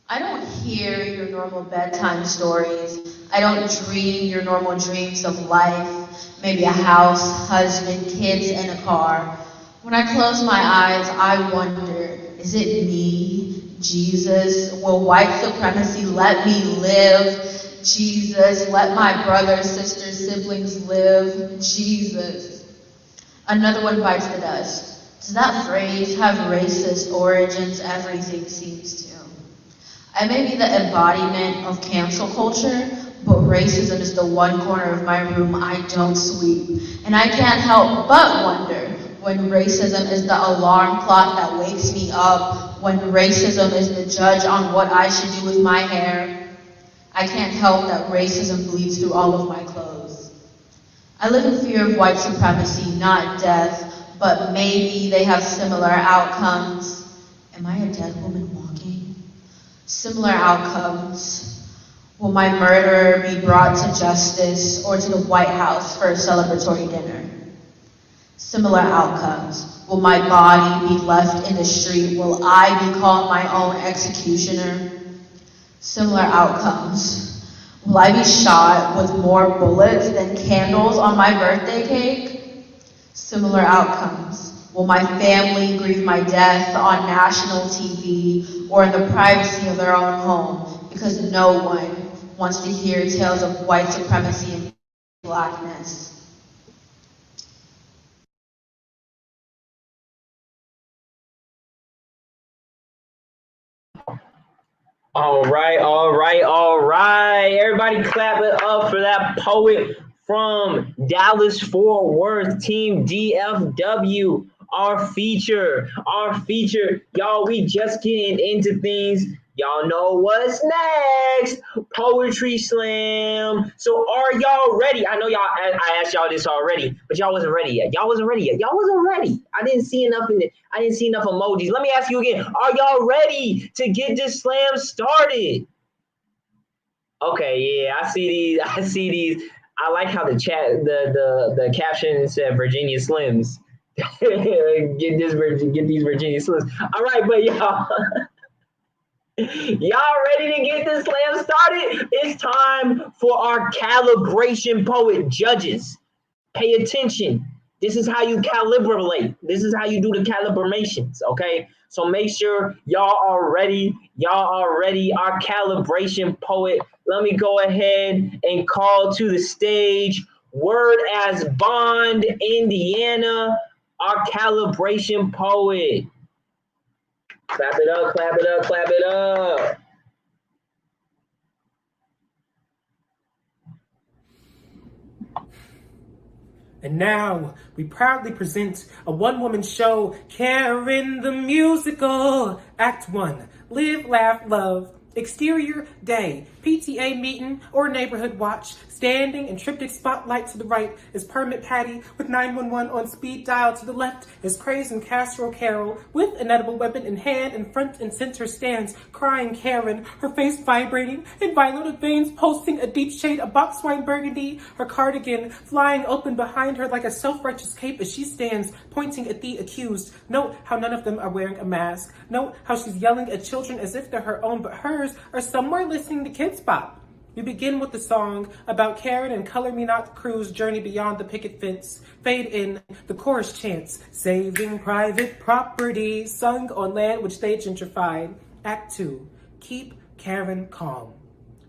I don't hear your normal bedtime stories. I don't dream your normal dreams of life. Maybe a house, husband, kids, and a car. When I close my eyes, I wonder, is it me, Jesus? Will white supremacy let me live? Jesus, let my brothers, sisters, siblings live. Jesus. Another one bites the dust. Does that phrase have racist origins? Everything seems to. I may be the embodiment of cancel culture, but racism is the one corner of my room I don't sweep. And I can't help but wonder when racism is the alarm clock that wakes me up, when racism is the judge on what I should do with my hair. I can't help that racism bleeds through all of my clothes. I live in fear of white supremacy, not death, but maybe they have similar outcomes. Am I a dead woman walking? Similar outcomes. Will my murderer be brought to justice or to the White House for a celebratory dinner? Similar outcomes. Will my body be left in the street? Will I be called my own executioner? Similar outcomes. Will I be shot with more bullets than candles on my birthday cake? Similar outcomes. Will my family grieve my death on national TV or in the privacy of their own home because no one wants to hear tales of white supremacy and blackness? All right. Everybody clap it up for that poet from Dallas Fort Worth, Team DFW. our feature. Y'all, we just getting into things. Y'all know what's next. Poetry Slam. So are y'all ready? I know y'all, I asked y'all this already, but y'all wasn't ready yet. Y'all wasn't ready. I didn't see enough emojis. Let me ask you again. Are y'all ready to get this slam started? Okay, yeah, I see these. I like how the chat, the caption said Virginia Slims. get these Virginia Slims. All right, but y'all, y'all ready to get this slam started? It's time for our calibration poet judges. Pay attention. This is how you calibrate. This is how you do the calibrations, okay? So make sure y'all are ready. Our calibration poet. Let me go ahead and call to the stage Word as Bond, Indiana, our calibration poet. Clap it up, clap it up, clap it up. And now we proudly present a one-woman show, Karen the Musical. Act 1, Live, Laugh, Love. Exterior, day, PTA meeting or neighborhood watch. Standing in triptych spotlight to the right is Permit Patty with 911 on speed dial. To the left is Craze and Casserole Carol with an edible weapon in hand, and front and center stands crying Karen, her face vibrating in violet veins, posting a deep shade of boxwine burgundy, her cardigan flying open behind her like a self-righteous cape as she stands pointing at the accused. Note how none of them are wearing a mask. Note how she's yelling at children as if they're her own, but hers are somewhere listening to Kids Bop. We begin with the song about Karen and Color Me Not crew's journey beyond the picket fence. Fade in, the chorus chants, saving private property, sung on land which they gentrified. Act 2, keep Karen calm.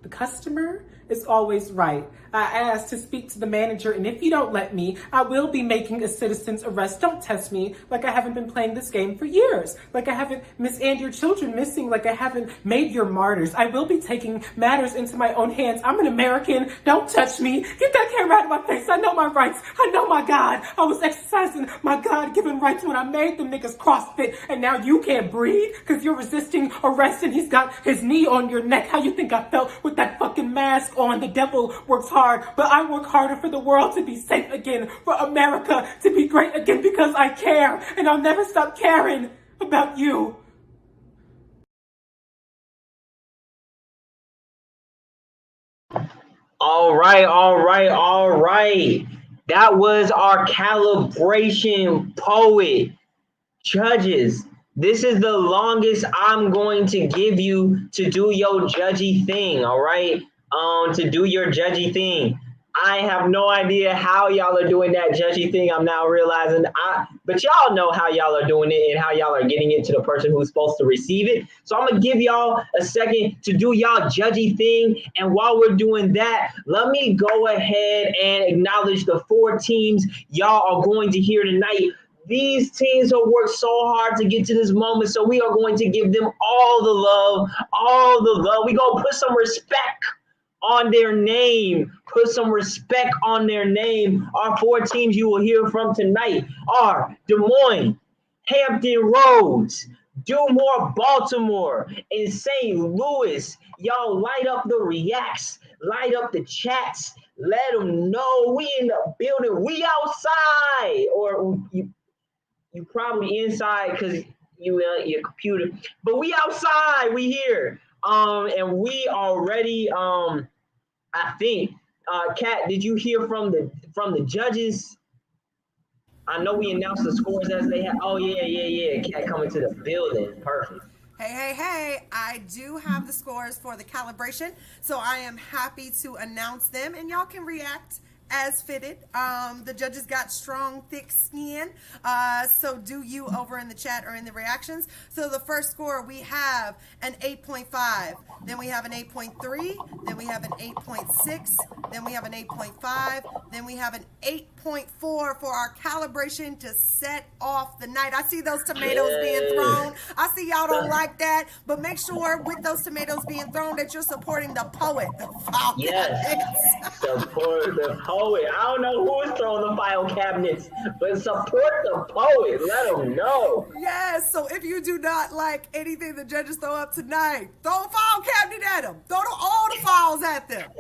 The customer is always right. I asked to speak to the manager, and if you don't let me, I will be making a citizen's arrest. Don't test me like I haven't been playing this game for years, like I haven't misanded your children missing, like I haven't made your martyrs. I will be taking matters into my own hands. I'm an American. Don't touch me. Get that camera out of my face. I know my rights. I know my God. I was exercising my God-given rights when I made them niggas CrossFit, and now you can't breathe because you're resisting arrest, and he's got his knee on your neck. How you think I felt with that fucking mask on? The devil works hard, but I work harder for the world to be safe again, for America to be great again, because I care, and I'll never stop caring about you. All right. That was our calibration poet. Judges, this is the longest I'm going to give you to do your judgy thing, all right? To do your judgy thing. I have no idea how y'all are doing that judgy thing. I'm now realizing, but y'all know how y'all are doing it and how y'all are getting it to the person who's supposed to receive it. So I'm gonna give y'all a second to do y'all judgy thing. And while we're doing that, let me go ahead and acknowledge the 4 teams y'all are going to hear tonight. These teams have worked so hard to get to this moment, so we are going to give them all the love, We're gonna put some respect on their name. Our 4 teams you will hear from tonight are Des Moines, Hampton Roads, Dulmore, Baltimore, and St. Louis. Y'all light up the reacts, light up the chats, let them know we in the building, we outside, or you probably inside because you your computer, but we outside, we here, and we already, I think, Kat, did you hear from the judges? I know we announced the scores as they have. Oh yeah, Kat coming to the building, perfect. Hey, I do have the scores for the calibration, so I am happy to announce them, and y'all can react as fitted. The judges got strong, thick skin, so do you over in the chat or in the reactions. So the first score, we have an 8.5, then we have an 8.3, then we have an 8.6, then we have an 8.5, then we have an 8.4 for our calibration to set off the night. I see those tomatoes being thrown. I see y'all don't like that, but make sure with those tomatoes being thrown that you're supporting the poet. Yes, support the poet. poet. I don't know who is throwing the file cabinets, but support the poet. Let them know. Yes, so if you do not like anything the judges throw up tonight, throw a file cabinet at them. Throw all the files at them.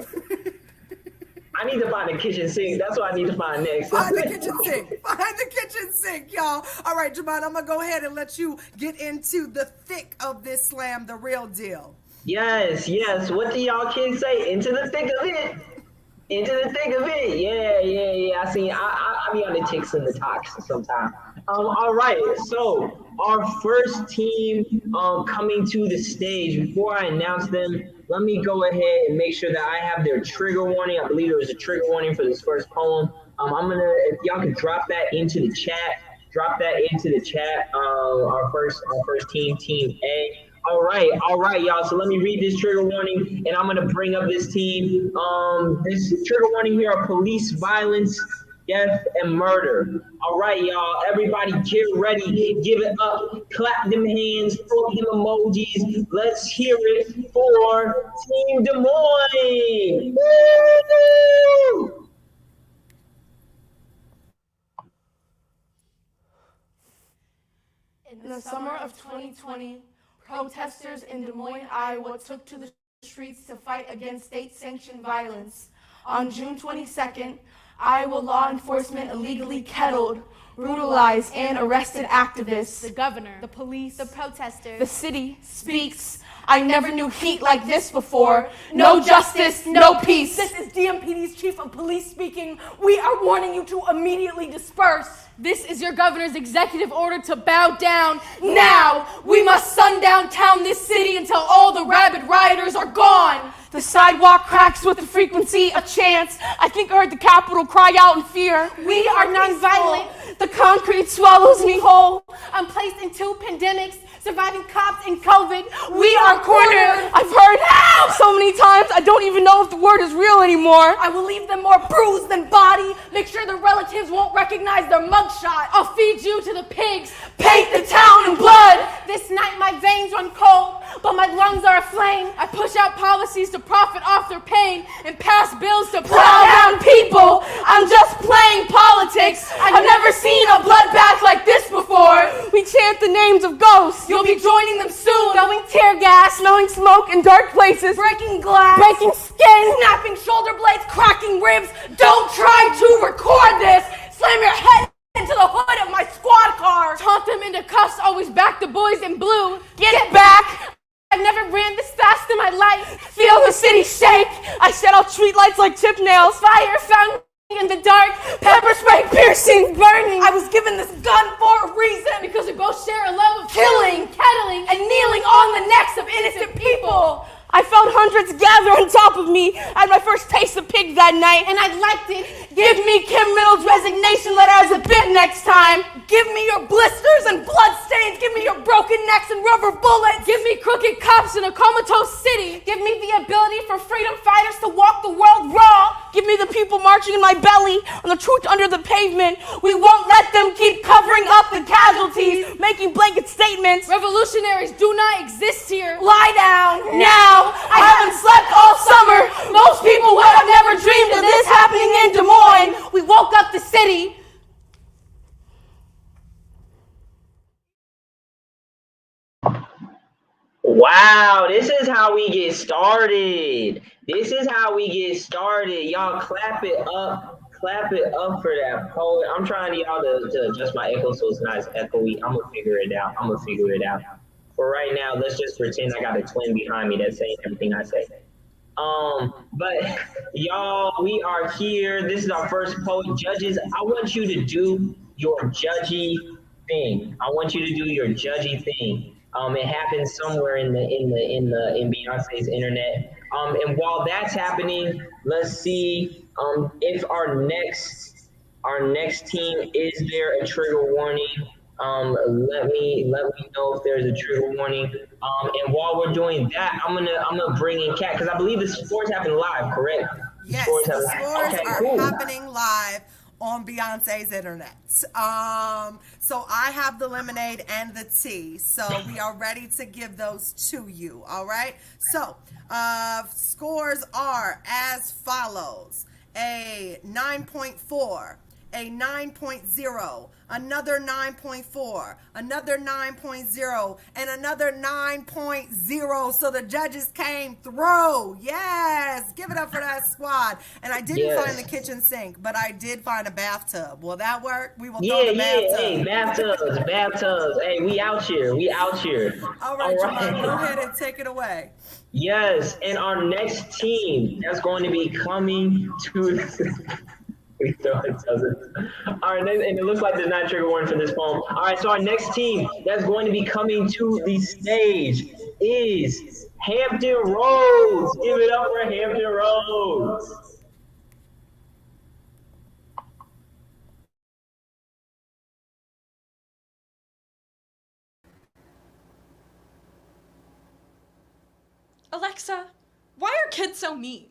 I need to find the kitchen sink. That's what I need to find next. Find the kitchen sink. Find the kitchen sink, y'all. All right, Jamon, I'm going to go ahead and let you get into the thick of this slam, the real deal. Yes. What do y'all kids say? Into the thick of it. Into the thick of it. Yeah. I be on the ticks and the talks sometimes. All right. So our first team coming to the stage. Before I announce them, let me go ahead and make sure that I have their trigger warning. I believe there was a trigger warning for this first poem. If y'all could drop that into the chat. Our first team, Team A. All right, y'all. So let me read this trigger warning, and I'm gonna bring up this team. This trigger warning here are police violence, death, and murder. All right, y'all. Everybody, get ready. Give it up. Clap them hands. Throw them emojis. Let's hear it for Team Des Moines. Woo! In the summer of 2020, protesters in Des Moines, Iowa took to the streets to fight against state-sanctioned violence. On June 22nd, Iowa law enforcement illegally kettled, brutalized, and arrested activists. The governor, the police, the protesters. The city speaks. I never knew heat like this before. No justice, no peace. This is DMPD's chief of police speaking. We are warning you to immediately disperse. This is your governor's executive order to bow down. Now, we must sundown town this city until all the rabid rioters are gone. The sidewalk cracks with the frequency of chants. I think I heard the Capitol cry out in fear. We are nonviolent. The concrete swallows me whole. I'm placed in 2 pandemics, surviving cops and COVID. We are cornered. I've heard help so many times, I don't even know if the word is real anymore. I will leave them more bruised than body. Make sure their relatives won't recognize their mugshot. I'll feed you to the pigs. Paint the town in blood. This night my veins run cold, but my lungs are aflame. I push out policies to profit off their pain and pass bills to plow down people. I'm just playing politics. I've never seen a bloodbath like this before. We chant the names of ghosts. You'll be joining them soon. Throwing tear gas, smelling smoke in dark places, breaking glass, breaking skin, snapping shoulder blades, cracking ribs. Don't try to record this. Slam your head into the hood of my squad car. Taunt them into cuffs, always back the boys in blue. Get back. I've never ran this fast in my life. Feel the city shake. I set out street lights like tip nails. Fire found me in the dark. Pepper spray piercing, burning. I was given this gun for a reason. Because we both share a love of killing, kettling, and kneeling on the necks of innocent people. I felt hundreds gather on top of me. I had my first taste of pig that night, and I liked it. Give me Kim Middle's resignation letter as a bid next time. Give me your blisters and blood stains. Give me your broken necks and rubber bullets. Give me crooked cops in a comatose city. Give me the ability for freedom fighters to walk the world raw. Give me the people marching in my belly on the truth under the pavement. We won't let them keep covering up the casualties, making blanket statements. Revolutionaries do not exist here. Lie down now. I haven't slept all summer. Most people would have never dreamed of this happening in Des Moines. We woke up the city. Wow, this is how we get started. Y'all clap it up for that poet. I'm trying to y'all to adjust my echo so it's not as echoey. I'm gonna figure it out. For right now, let's just pretend I got a twin behind me that's saying everything I say. But y'all, we are here. This is our first poet. Judges, I want you to do your judgy thing. It happens somewhere in Beyonce's internet. And while that's happening, let's see if our next team, is there a trigger warning? Let me know if there's a trigger warning. And while we're doing that, I'm gonna bring in Kat because I believe the scores happen live, correct? Yes, the scores are happening live on Beyonce's internet. So I have the lemonade and the tea. So we are ready to give those to you. All right. So scores are as follows. a 9.4, a 9.0, another 9.4, another 9.0, and another 9.0. So the judges came through. Yes, give it up for that squad. And I didn't find the kitchen sink, but I did find a bathtub. Will that work? We will throw the bathtub. Hey, bathtubs. Hey, we out here. All right, Jamon, go ahead and take it away. Yes, and our next team that's going to be coming to. Our next, and it looks like there's not a trigger warning for this poem. All right, so our next team that's going to be coming to the stage is Hampton Roads. Give it up for Hampton Roads. Alexa, why are kids so mean?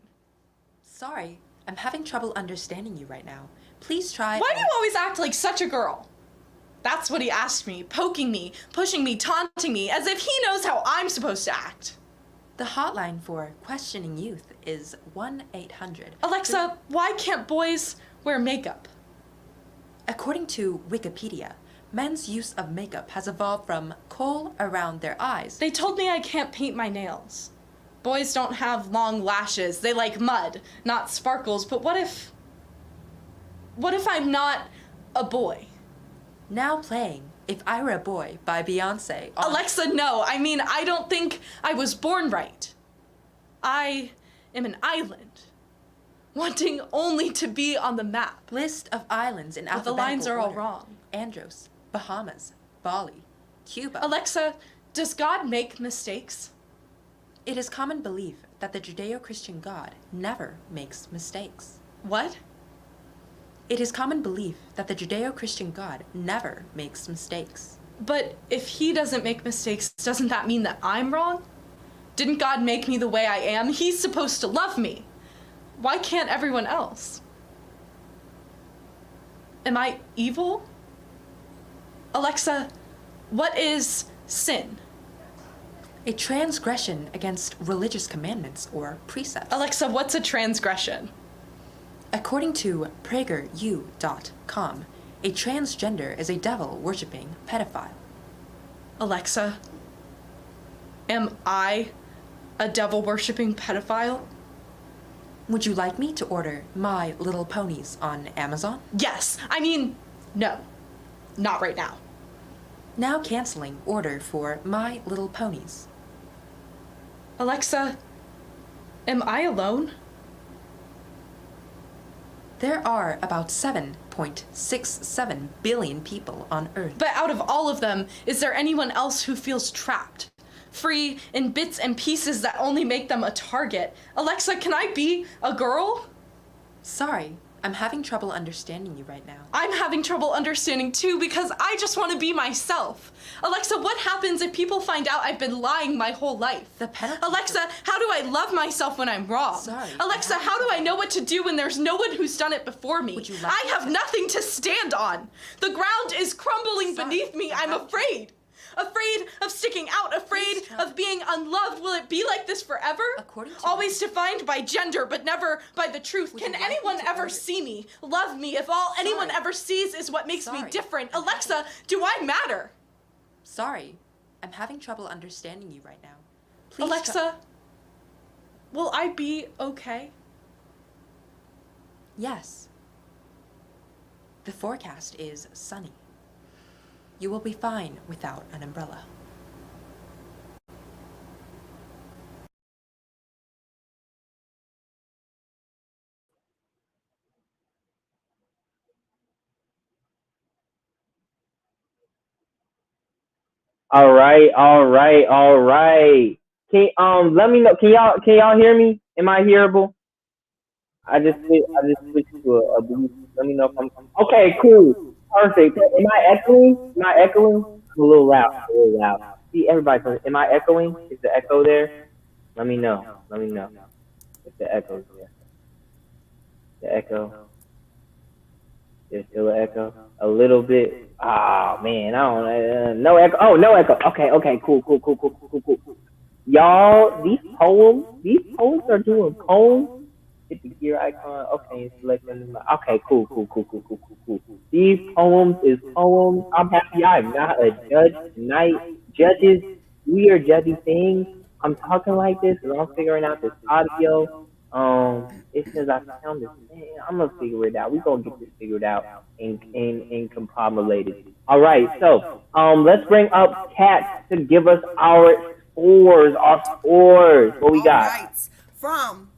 Sorry, I'm having trouble understanding you right now. Please try. Why do you always act like such a girl? That's what he asked me, poking me, pushing me, taunting me, as if he knows how I'm supposed to act. The hotline for questioning youth is 1-800. Alexa, why can't boys wear makeup? According to Wikipedia, men's use of makeup has evolved from kohl around their eyes. They told me I can't paint my nails. Boys don't have long lashes. They like mud, not sparkles. But what if I'm not a boy? Now playing If I Were a Boy by Beyonce. Alexa, no. I mean, I don't think I was born right. I am an island, wanting only to be on the map. List of islands in alphabetical order. The lines are all wrong. Andros, Bahamas, Bali, Cuba. Alexa, does God make mistakes? It is common belief that the Judeo-Christian God never makes mistakes. What? It is common belief that the Judeo-Christian God never makes mistakes. But if he doesn't make mistakes, doesn't that mean that I'm wrong? Didn't God make me the way I am? He's supposed to love me. Why can't everyone else? Am I evil? Alexa, what is sin? A transgression against religious commandments or precepts. Alexa, what's a transgression? According to PragerU.com, a transgender is a devil-worshipping pedophile. Alexa, am I a devil-worshipping pedophile? Would you like me to order My Little Ponies on Amazon? Yes. I mean, no. Not right now. Now canceling order for My Little Ponies. Alexa, am I alone? There are about 7.67 billion people on Earth. But out of all of them, is there anyone else who feels trapped? Free in bits and pieces that only make them a target? Alexa, can I be a girl? Sorry, I'm having trouble understanding you right now. I'm having trouble understanding too because I just want to be myself. Alexa, what happens if people find out I've been lying my whole life? Alexa, how do I love myself when I'm wrong? Sorry. Alexa, how do I know what to do when there's no one who's done it before me? I have nothing to stand on. The ground is crumbling beneath me. I'm afraid. Afraid of sticking out, afraid of being unloved. Will it be like this forever? Always defined by gender, but never by the truth. Can anyone ever see me, love me, if all anyone ever sees is what makes me different? Alexa, do I matter? Sorry, I'm having trouble understanding you right now. Please Alexa, will I be okay? Yes. The forecast is sunny. You will be fine without an umbrella. All right. Let me know. Can y'all hear me? Am I hearable? I just switched to a booth. Let me know if I'm okay. Cool, perfect. Am I echoing? I'm a little loud. See, everybody, am I echoing? Is the echo there? Let me know if the echo's there. The echo. There's still an echo. A little bit. Ah, man, I don't no echo. Oh, no echo. Okay, cool. Y'all, these poets are doing poems hit the gear icon. Okay, and select them. Okay, cool. These poems is poems. I'm happy I'm not a judge tonight. Judges, we are judging things. I'm talking like this because I'm figuring out this audio. It says I sound the same. I'm gonna figure it out. We're gonna get this figured out and compomulated. All right, so let's bring up Kat to give us our scores. What we got? All right. From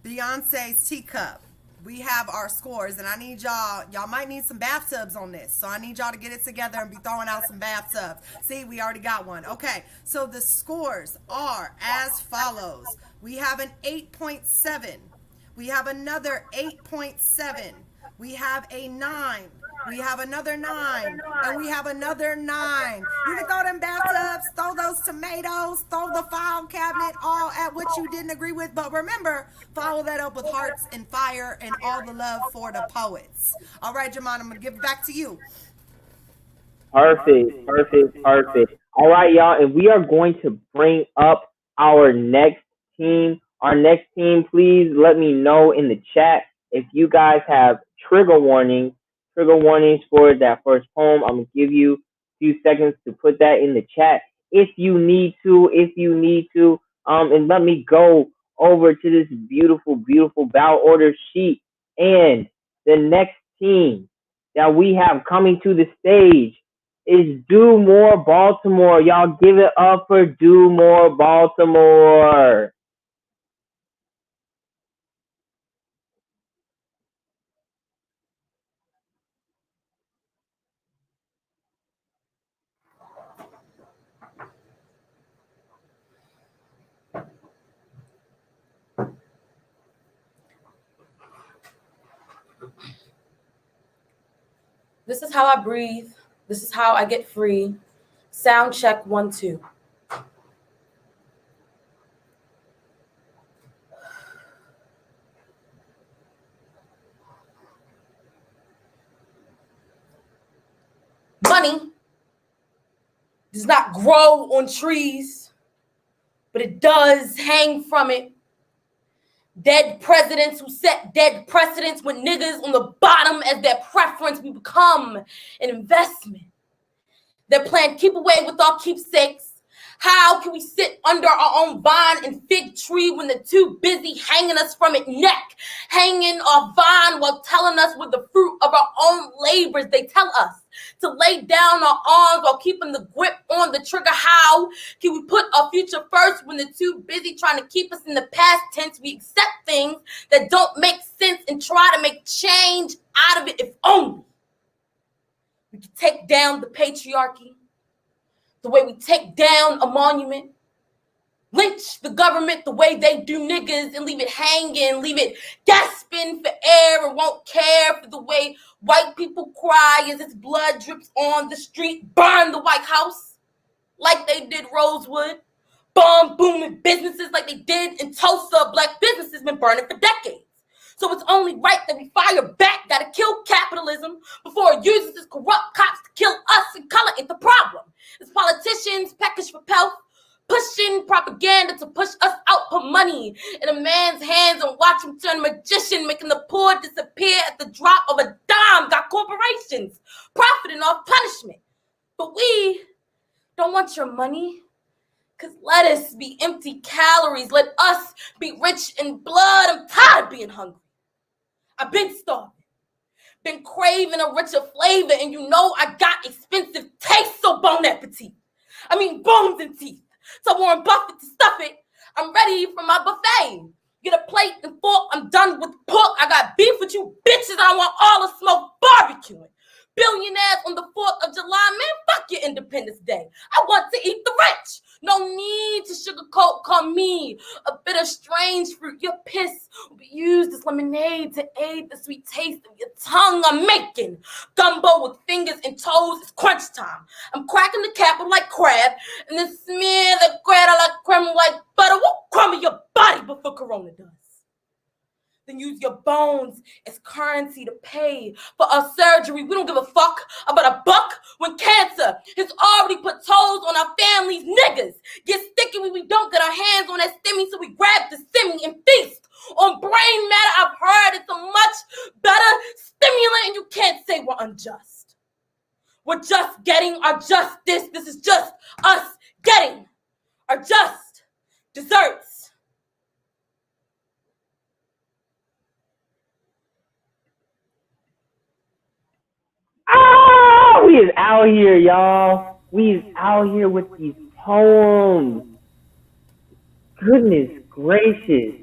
Beyonce's Teacup, we have our scores, and I need y'all might need some bathtubs on this, so I need y'all to get it together and be throwing out some bathtubs. See, we already got one. Okay, so the scores are as follows. We have an 8.7. We have another 8.7. We have a 9. We have another 9. And we have another 9. You can throw them bathtubs, throw those tomatoes, throw the file cabinet, all at what you didn't agree with. But remember, follow that up with hearts and fire and all the love for the poets. All right, Jamon, I'm going to give it back to you. Perfect. All right, y'all, and we are going to bring up our next team. Our next team, please let me know in the chat if you guys have trigger warnings for that first poem. I'm gonna give you a few seconds to put that in the chat if you need to. And let me go over to this beautiful bow order sheet. And the next team that we have coming to the stage is Do More Baltimore. Y'all give it up for Do More Baltimore. This is how I breathe. This is how I get free. Sound check 1, 2. Money does not grow on trees, but it does hang from it. Dead presidents who set dead precedents with niggas on the bottom as their preference. We become an investment. Their plan, keep away with our keepsakes. How can we sit under our own vine and fig tree when they're too busy hanging us from it neck, hanging our vine while telling us we're the fruit of our own labors? They tell us to lay down our arms while keeping the grip on the trigger. How can we put our future first when they're too busy trying to keep us in the past tense? We accept things that don't make sense and try to make change out of it. If only we could take down the patriarchy the way we take down a monument, lynch the government the way they do niggas and leave it hanging, leave it gasping for air and won't care for the way white people cry as its blood drips on the street, burn the White House like they did Rosewood, bomb booming businesses like they did in Tulsa. Black businesses been burning for decades. So it's only right that we fire back, gotta kill capitalism before it uses its corrupt cops to kill us, and color ain't the problem. It's politicians peckish for pelf, pushing propaganda to push us out for money in a man's hands and watch him turn magician, making the poor disappear at the drop of a dime. Got corporations profiting off punishment. But we don't want your money. Cause let us be empty calories. Let us be rich in blood. I'm tired of being hungry. I've been starving, been craving a richer flavor, and you know I got expensive taste, so bon appetit. I mean bones and teeth. So Warren Buffett to stuff it, I'm ready for my buffet. Get a plate and fork, I'm done with pork. I got beef with you bitches, I want all the smoke barbecuing. Billionaires on the 4th of July, man, fuck your Independence Day. I want to eat the rich. No need to sugarcoat, call me a bit of strange fruit. Your piss will be used as lemonade to aid the sweet taste of your tongue. I'm making gumbo with fingers and toes. It's crunch time. I'm cracking the cap like crab and then smear the greta like creme like butter. We'll crumble your body before Corona does. Then use your bones as currency to pay for our surgery. We don't give a fuck about a buck when cancer has already put tolls on our families. Niggas get sticky when we don't get our hands on that stimmy, so we grab the stimmy and feast On brain matter, I've heard it's a much better stimulant, and you can't say we're unjust. We're just getting our justice. This is just us getting our just desserts. Ah, we is out here, y'all. We is out here with these poems. Goodness gracious.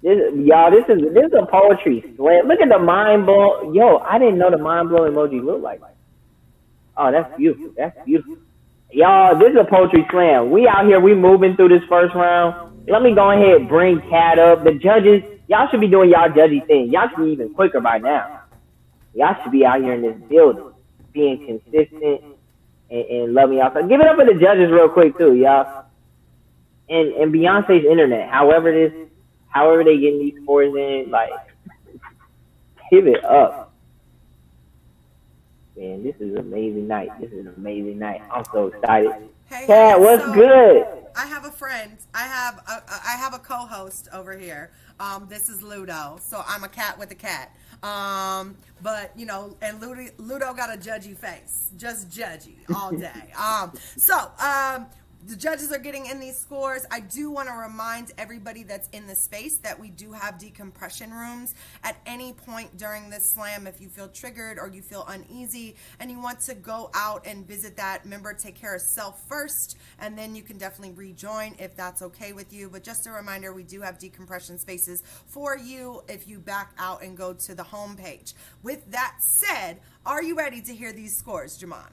This is a poetry slam. Look at the mind blow. Yo, I didn't know the mind blow emoji looked like. Oh, that's beautiful. That's beautiful. Y'all, this is a poetry slam. We out here, we moving through this first round. Let me go ahead and bring Kat up. The judges, y'all should be doing y'all judgy thing. Y'all should be even quicker by now. Y'all should be out here in this building, being consistent and loving y'all. So give it up for the judges real quick too, y'all. And Beyonce's internet, however they getting these scores in, like, give it up. Man, this is an amazing night. This is an amazing night. I'm so excited. Kat, what's good? I have a friend. I have a co-host over here. This is Ludo. So I'm a cat with a cat. But you know, and Ludo got a judgy face, just judgy all day. The judges are getting in these scores. I do want to remind everybody that's in the space that we do have decompression rooms at any point during this slam. If you feel triggered or you feel uneasy and you want to go out and visit that, remember, take care of self first, and then you can definitely rejoin if that's okay with you. But just a reminder, we do have decompression spaces for you if you back out and go to the homepage. With that said, are you ready to hear these scores, Jamon?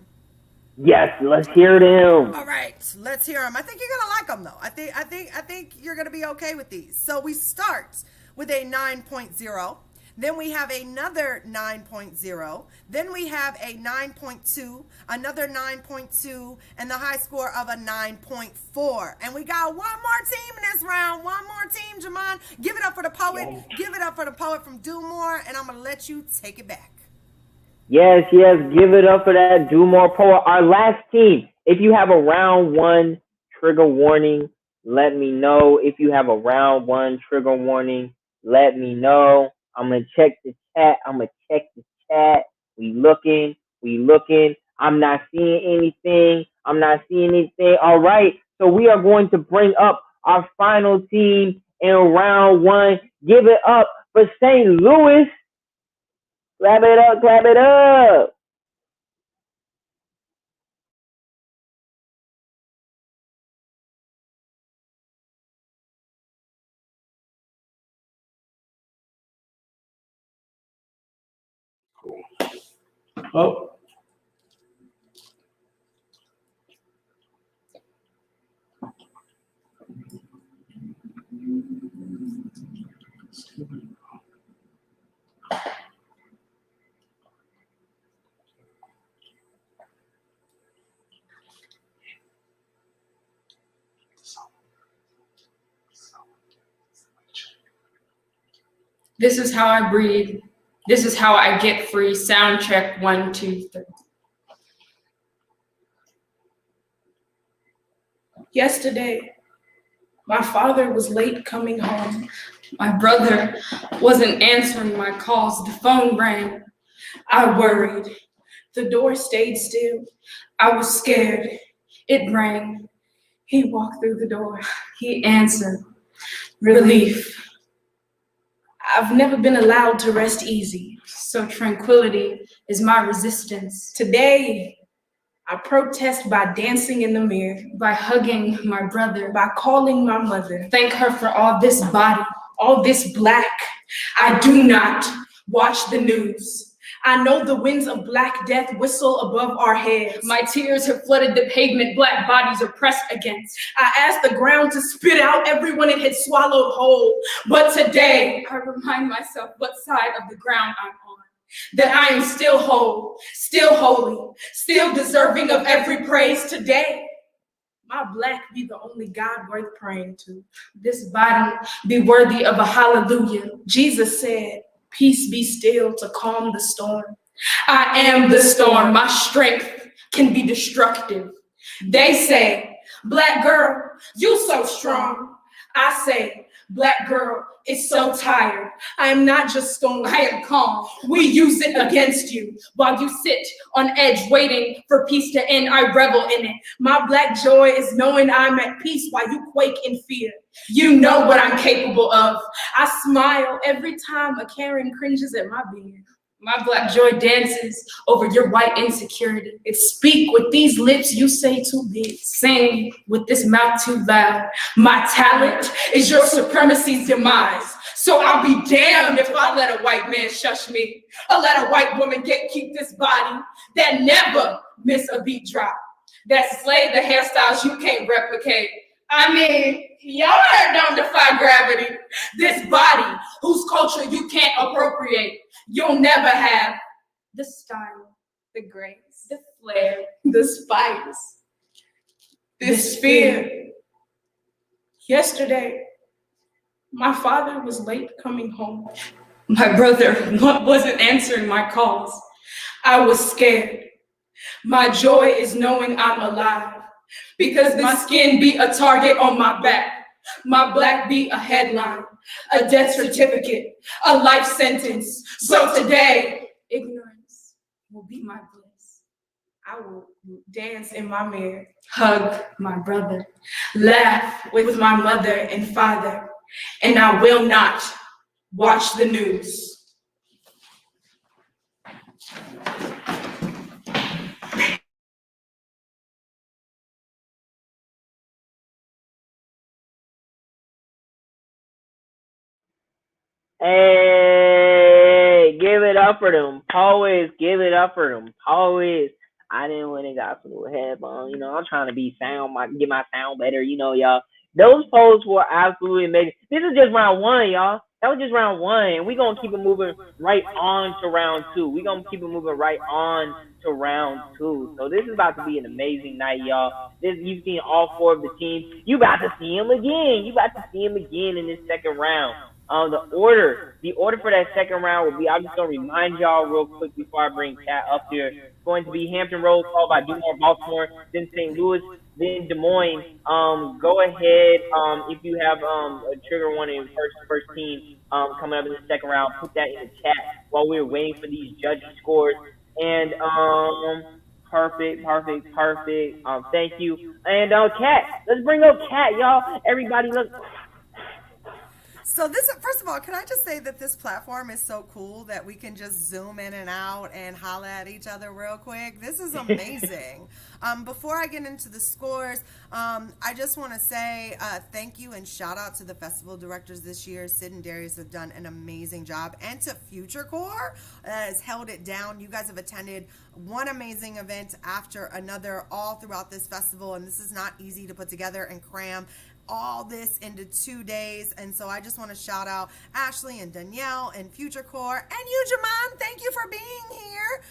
Yes, let's hear them. All right, let's hear them. I think you're gonna like them though. I think you're gonna be okay with these. So we start with a 9.0. Then we have another 9.0. Then we have a 9.2, another 9.2, and the high score of a 9.4. And we got one more team in this round. One more team, Jamon. Give it up for the poet. Give it up for the poet from Dumore, and I'm gonna let you take it back. Yes, give it up for that Do More Poet. Our last team. If you have a round one trigger warning, let me know. If you have a round one trigger warning, let me know. I'm going to check the chat. We looking. I'm not seeing anything. All right. So we are going to bring up our final team in round one. Give it up for St. Louis. Clap it up. Cool. Oh. This is how I breathe. This is how I get free. Sound check 1, 2, 3. Yesterday, my father was late coming home. My brother wasn't answering my calls. The phone rang. I worried. The door stayed still. I was scared. It rang. He walked through the door. He answered. Relief. I've never been allowed to rest easy, so tranquility is my resistance. Today, I protest by dancing in the mirror, by hugging my brother, by calling my mother. Thank her for all this body, all this black. I do not watch the news. I know the winds of black death whistle above our heads. My tears have flooded the pavement black bodies are pressed against. I asked the ground to spit out everyone it had swallowed whole. But today, I remind myself what side of the ground I'm on. That I am still whole, still holy, still deserving of every praise today. My black be the only God worth praying to. This body be worthy of a hallelujah. Jesus said, peace be still to calm the storm. I am the storm. My strength can be destructive. They say, black girl, you so strong. I say, Black girl is so tired. I am not just stone, I am calm. We use it against you. While you sit on edge waiting for peace to end, I revel in it. My black joy is knowing I'm at peace while you quake in fear. You know what I'm capable of. I smile every time a Karen cringes at my being. My black joy dances over your white insecurity. It speak with these lips you say too big. Sing with this mouth too loud. My talent is your supremacy's demise. So I'll be damned if I let a white man shush me. Or let a white woman keep this body that never miss a beat drop. That slay the hairstyles you can't replicate. I mean, y'all don't defy gravity. This body whose culture you can't appropriate. You'll never have the style, the grace, the flair, the spice, this fear. Yesterday, my father was late coming home. My brother wasn't answering my calls. I was scared. My joy is knowing I'm alive because my skin be a target on my back. My black be a headline, a death certificate, a life sentence. So today, ignorance will be my bliss. I will dance in my mirror, hug my brother, laugh with my mother and father, and I will not watch the news. Hey, give it up for them poets. Give it up for them poets. I didn't win and got some little headphones. You know, I'm trying to be get my sound better. You know, y'all. Those posts were absolutely amazing. This is just round one, y'all. That was just round one. And we're going to keep it moving right on to round two. We're going to keep it moving right on to round two. So this is about to be an amazing night, y'all. You've seen all four of the teams. You about to see them again. You about to see them again in this second round. The order for that second round will be, I'm just going to remind y'all real quick before I bring Kat up here. It's going to be Hampton Roads, followed by Dumont, Baltimore, then St. Louis, then Des Moines. Go ahead, if you have a trigger one in first team coming up in the second round, put that in the chat while we're waiting for these judges' scores. And perfect. Thank you. And Kat, let's bring up Kat, y'all. Everybody, look. So this, first of all, can I just say that this platform is so cool that we can just zoom in and out and holla at each other real quick. This is amazing. Before I get into the scores, I just want to say thank you and shout out to the festival directors this year. Sid and Darius have done an amazing job, and to Future Core has held it down. You guys have attended one amazing event after another all throughout this festival, and this is not easy to put together and cram all this into 2 days. And so I just want to shout out Ashley and Danielle and Future Core and you, Jamon. Thank you for being here.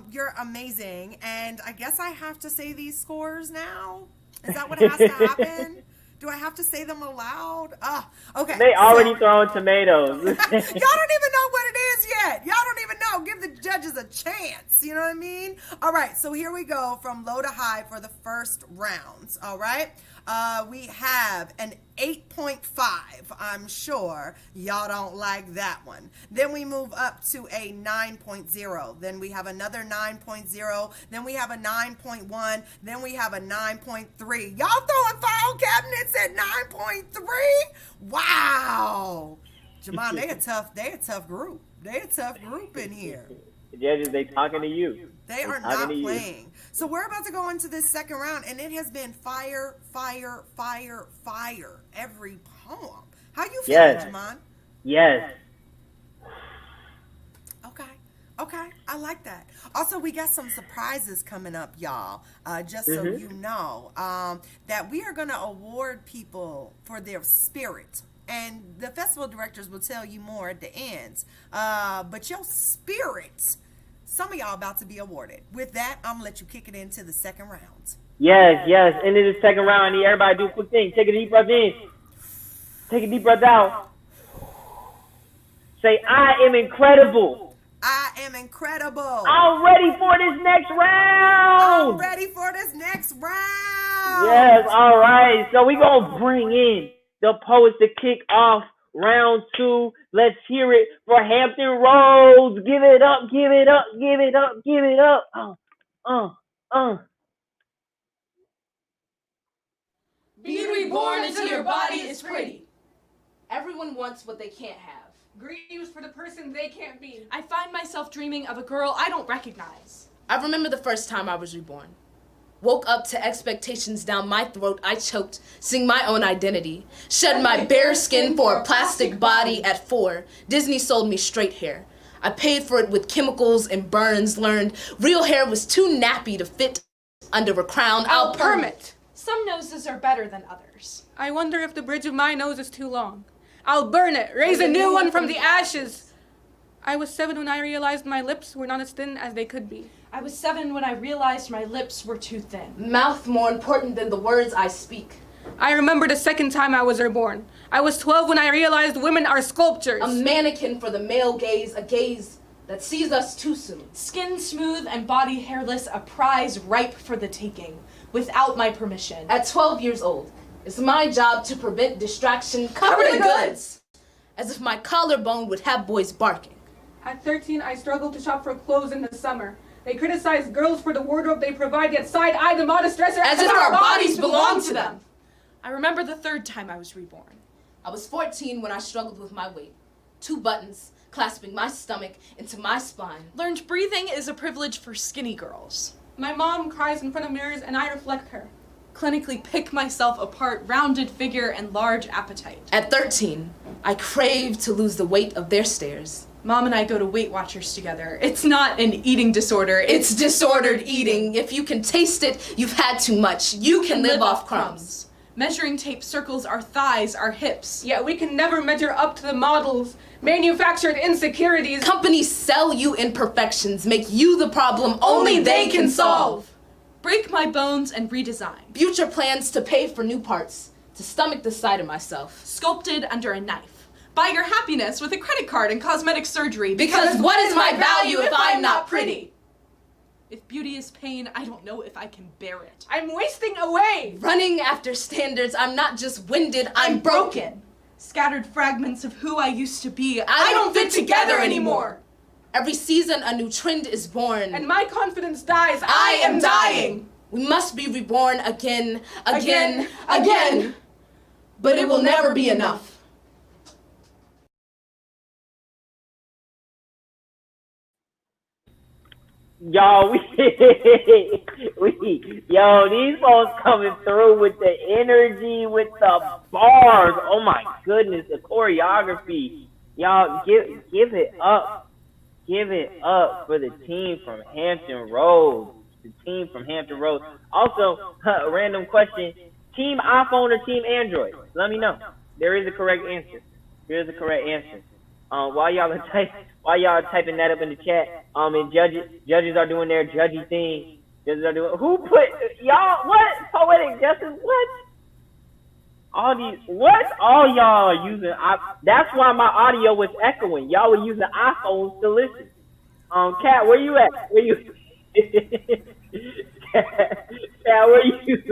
You're amazing. And I guess I have to say these scores now. Is that what has to happen? Do I have to say them aloud? Okay. They already throwing tomatoes. Y'all don't even know what it is yet. Y'all don't even know. Give the judges a chance. You know what I mean? All right. So here we go from low to high for the first rounds. All right. We have an 8.5. I'm sure y'all don't like that one. Then we move up to a 9.0. Then we have another 9.0. Then we have a 9.1. Then we have a 9.3. Y'all throwing file cabinets at 9.3? Wow. Jamon, they a tough group. They a tough group in here. The judges, they talking to you. They are not playing. So we're about to go into this second round, and it has been fire, fire, fire, fire. Every poem. How you feeling, Jamon? Yes. Okay, I like that. Also, we got some surprises coming up, y'all. Just so you know, that we are going to award people for their spirit. And the festival directors will tell you more at the end. But your spirit, some of y'all about to be awarded. With that, I'm going to let you kick it into the second round. Yes. Into the second round. I need everybody to do a quick thing. Take a deep breath in. Take a deep breath out. Say, I am incredible. I am incredible. I'm ready for this next round. I'm ready for this next round. Yes, all right. So we're going to bring in the poets to kick off round two. Let's hear it for Hampton Roads. Give it up, give it up, give it up, give it up. Being reborn into your body is pretty. Everyone wants what they can't have. Grieves for the person they can't be. I find myself dreaming of a girl I don't recognize. I remember the first time I was reborn. Woke up to expectations down my throat, I choked, sing my own identity. Shed my bare skin for a plastic body at 4. Disney sold me straight hair. I paid for it with chemicals and burns, learned real hair was too nappy to fit under a crown. I'll perm it. Some noses are better than others. I wonder if the bridge of my nose is too long. I'll burn it, raise a new one from the ashes. I was 7 when I realized my lips were not as thin as they could be. I was 7 when I realized my lips were too thin. Mouth more important than the words I speak. I remember the second time I was reborn. I was 12 when I realized women are sculptures. A mannequin for the male gaze, a gaze that sees us too soon. Skin smooth and body hairless, a prize ripe for the taking, without my permission. At 12 years old, it's my job to prevent distraction, cover the goods, as if my collarbone would have boys barking. At 13, I struggled to shop for clothes in the summer. They criticize girls for the wardrobe they provide, yet side-eye the modest dresser as if our bodies belong to them. I remember the third time I was reborn. I was 14 when I struggled with my weight. 2 buttons clasping my stomach into my spine. Learned breathing is a privilege for skinny girls. My mom cries in front of mirrors and I reflect her. Clinically pick myself apart, rounded figure and large appetite. At 13, I craved to lose the weight of their stares. Mom and I go to Weight Watchers together. It's not an eating disorder, it's disordered eating. If you can taste it, you've had too much. You can live off crumbs. Measuring tape circles our thighs, our hips. Yet we can never measure up to the models. Manufactured insecurities. Companies sell you imperfections, make you the problem only they can solve. Break my bones and redesign. Future plans to pay for new parts, to stomach the sight of myself. Sculpted under a knife. Buy your happiness with a credit card and cosmetic surgery. Because what is my value if I'm not pretty? If beauty is pain, I don't know if I can bear it. I'm wasting away. Running after standards, I'm not just winded, I'm broken. Scattered fragments of who I used to be. I don't fit together anymore. Every season, a new trend is born. And my confidence dies. I am dying. We must be reborn again. But it will never be enough. Yo, these folks coming through with the energy, with the bars. Oh my goodness, the choreography. Y'all, give it up. Give it up for the team from Hampton Roads. The team from Hampton Roads. Also, a random question. Team iPhone or team Android? Let me know. There is a correct answer. While y'all are typing that up in the chat, and judges are doing their judgy thing. Who put y'all? What poetic justice? What? All y'all are using. That's why my audio was echoing. Y'all were using iPhones to listen. Kat, where you at? Kat, where you?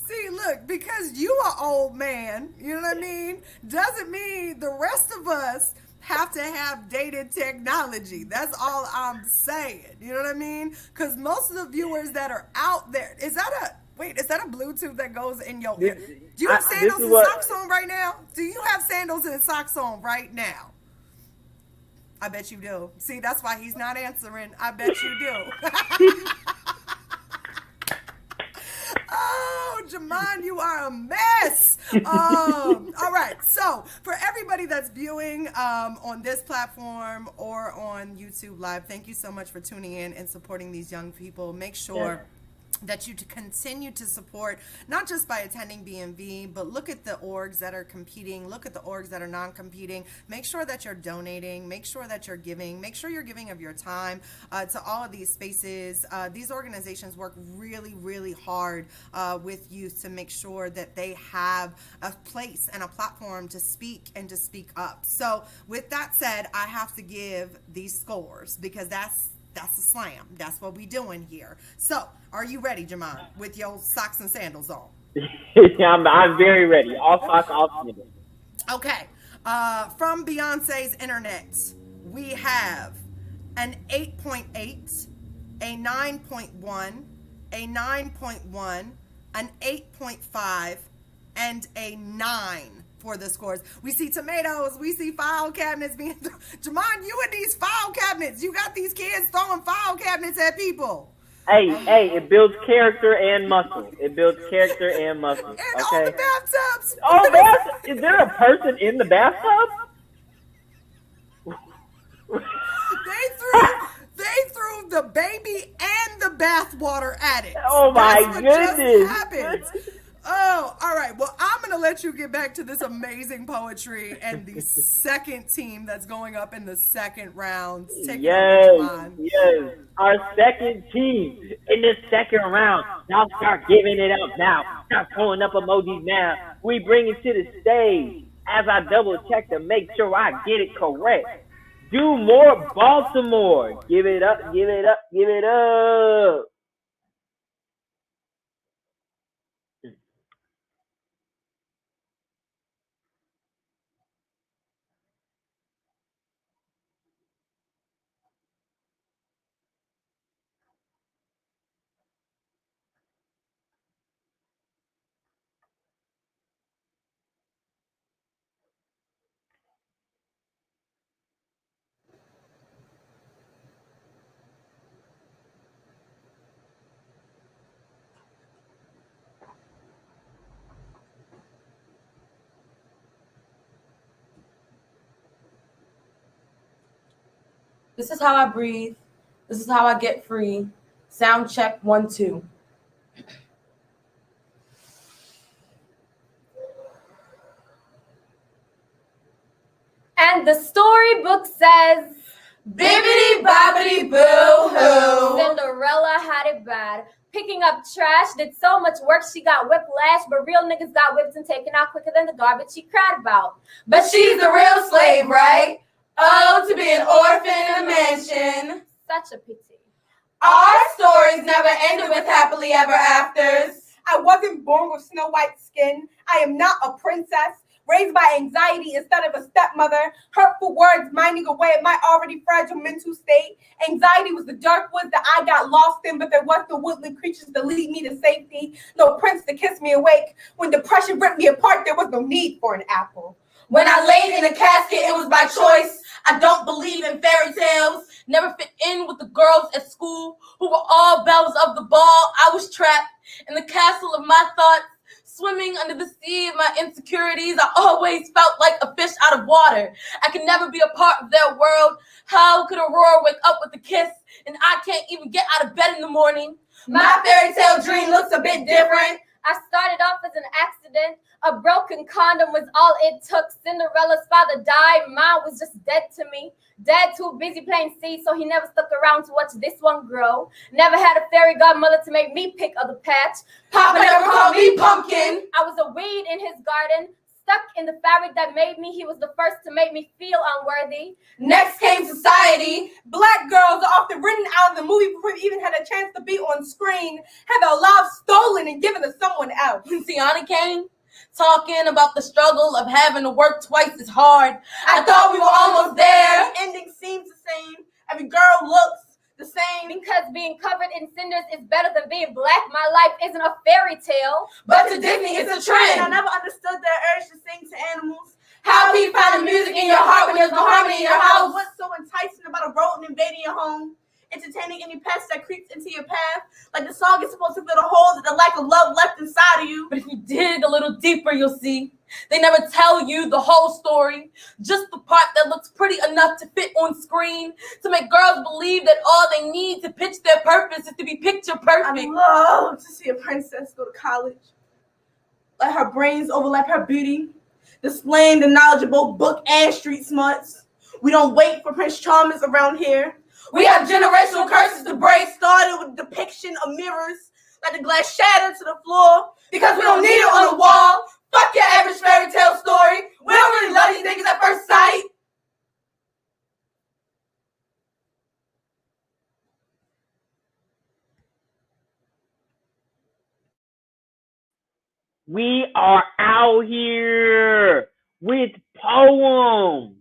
See, look, because you are old man, you know what I mean, doesn't mean the rest of us have to have dated technology. That's all I'm saying. You know what I mean? Because most of the viewers that are out there, is that a Bluetooth that goes in your ear? Do you have sandals and socks on right now? Do you have sandals and socks on right now? I bet you do. See, that's why he's not answering. I bet you do. Oh, Jamon, you are a mess. All right. So for everybody that's viewing on this platform or on YouTube Live, thank you so much for tuning in and supporting these young people. Make sure that you continue to support, not just by attending BMV, but look at the orgs that are competing, look at the orgs that are non-competing. Make sure that you're donating, make sure that you're giving, make sure you're giving of your time to all of these spaces. These organizations work really, really hard with youth to make sure that they have a place and a platform to speak and to speak up. So with that said, I have to give these scores because that's a slam. That's what we doing here. So, are you ready, Jamon, with your socks and sandals on? I'm very ready. All talk, all snippet. Okay. From Beyonce's internet, we have an 8.8, a 9.1, a 9.1, an 8.5, and a 9 for the scores. We see tomatoes. We see file cabinets being Jamon, you and these file cabinets. You got these kids throwing file cabinets at people. Hey, it builds character and muscle. It builds character and muscle. And okay. all the bathtubs. Oh, is there a person in the bathtub? They threw the baby and the bathwater at it. Oh my That's what goodness. just happened. Oh, all right. Well, I'm going to let you get back to this amazing poetry and the second team that's going up in the second round. Yes. Our second team in the second round. Now start giving it up now. Start throwing up emojis now. We bring it to the stage as I double check to make sure I get it correct. Do more Baltimore. Give it up, give it up, give it up. This is how I breathe. This is how I get free. Sound check 1, 2. And the storybook says, bibbidi bobbidi boo hoo. Cinderella had it bad. Picking up trash, did so much work she got whiplash, but real niggas got whipped and taken out quicker than the garbage she cried about. But she's the real slave, right? Oh, to be an orphan in a mansion. Such a pity. Our stories never ended with happily ever afters. I wasn't born with snow white skin. I am not a princess. Raised by anxiety instead of a stepmother, hurtful words minding away at my already fragile mental state. Anxiety was the dark woods that I got lost in, but there was no woodland creatures to lead me to safety, no prince to kiss me awake. When depression ripped me apart, there was no need for an apple. When I laid in a casket, it was by choice. I don't believe in fairy tales. Never fit in with the girls at school who were all belles of the ball. I was trapped in the castle of my thoughts. Swimming under the sea of my insecurities, I always felt like a fish out of water. I could never be a part of their world. How could Aurora wake up with a kiss and I can't even get out of bed in the morning? My fairy tale dream looks a bit different. I started off as an accident. A broken condom was all it took. Cinderella's father died. Mom was just dead to me. Dad too busy playing seed, so he never stuck around to watch this one grow. Never had a fairy godmother to make me pick of the patch. Papa never called me pumpkin. I was a weed in his garden, stuck in the fabric that made me. He was the first to make me feel unworthy. Next came society. Black girls are often written out of the movie before we even had a chance to be on screen, have their lives stolen and given to someone else. When Tiana came, talking about the struggle of having to work twice as hard, I thought we were almost there. The ending seems the same. Every girl looks the same. Because being covered in cinders is better than being black. My life isn't a fairy tale. But to Disney, it's a trend. And I never understood their urge to sing to animals. How can you find the music in your heart when there's no harmony in your house? What's so enticing about a rodent invading your home? Entertaining any pest that creeps into your path? Like the song is supposed to fill the hole that the lack of love left inside of you. But if you dig a little deeper, you'll see they never tell you the whole story. Just the part that looks pretty enough to fit on screen, to make girls believe that all they need to pitch their purpose is to be picture perfect. I love to see a princess go to college. Let her brains overlap her beauty, displaying the knowledgeable book and street smarts. We don't wait for Prince Charmers around here. We have generational curses to break. Started with depiction of mirrors, let the glass shatter to the floor. Because we don't need it on the wall. Fuck your average fairy tale story. We don't really love these niggas at first sight. We are out here with poems.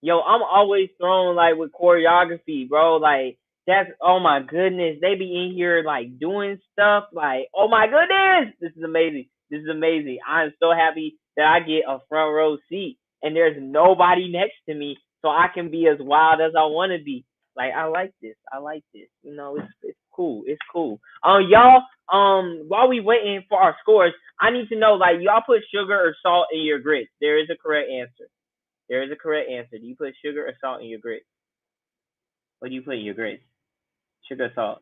Yo, I'm always thrown like with choreography, bro. Like that's oh my goodness. They be in here like doing stuff like oh my goodness. This is amazing. This is amazing. I'm so happy that I get a front row seat and there's nobody next to me so I can be as wild as I want to be. Like I like this. I like this. You know, it's cool. It's cool. Y'all, while we waiting for our scores, I need to know like y'all put sugar or salt in your grits. There is a correct answer. There is a correct answer. Do you put sugar or salt in your grits? What do you put in your grits? Sugar or salt?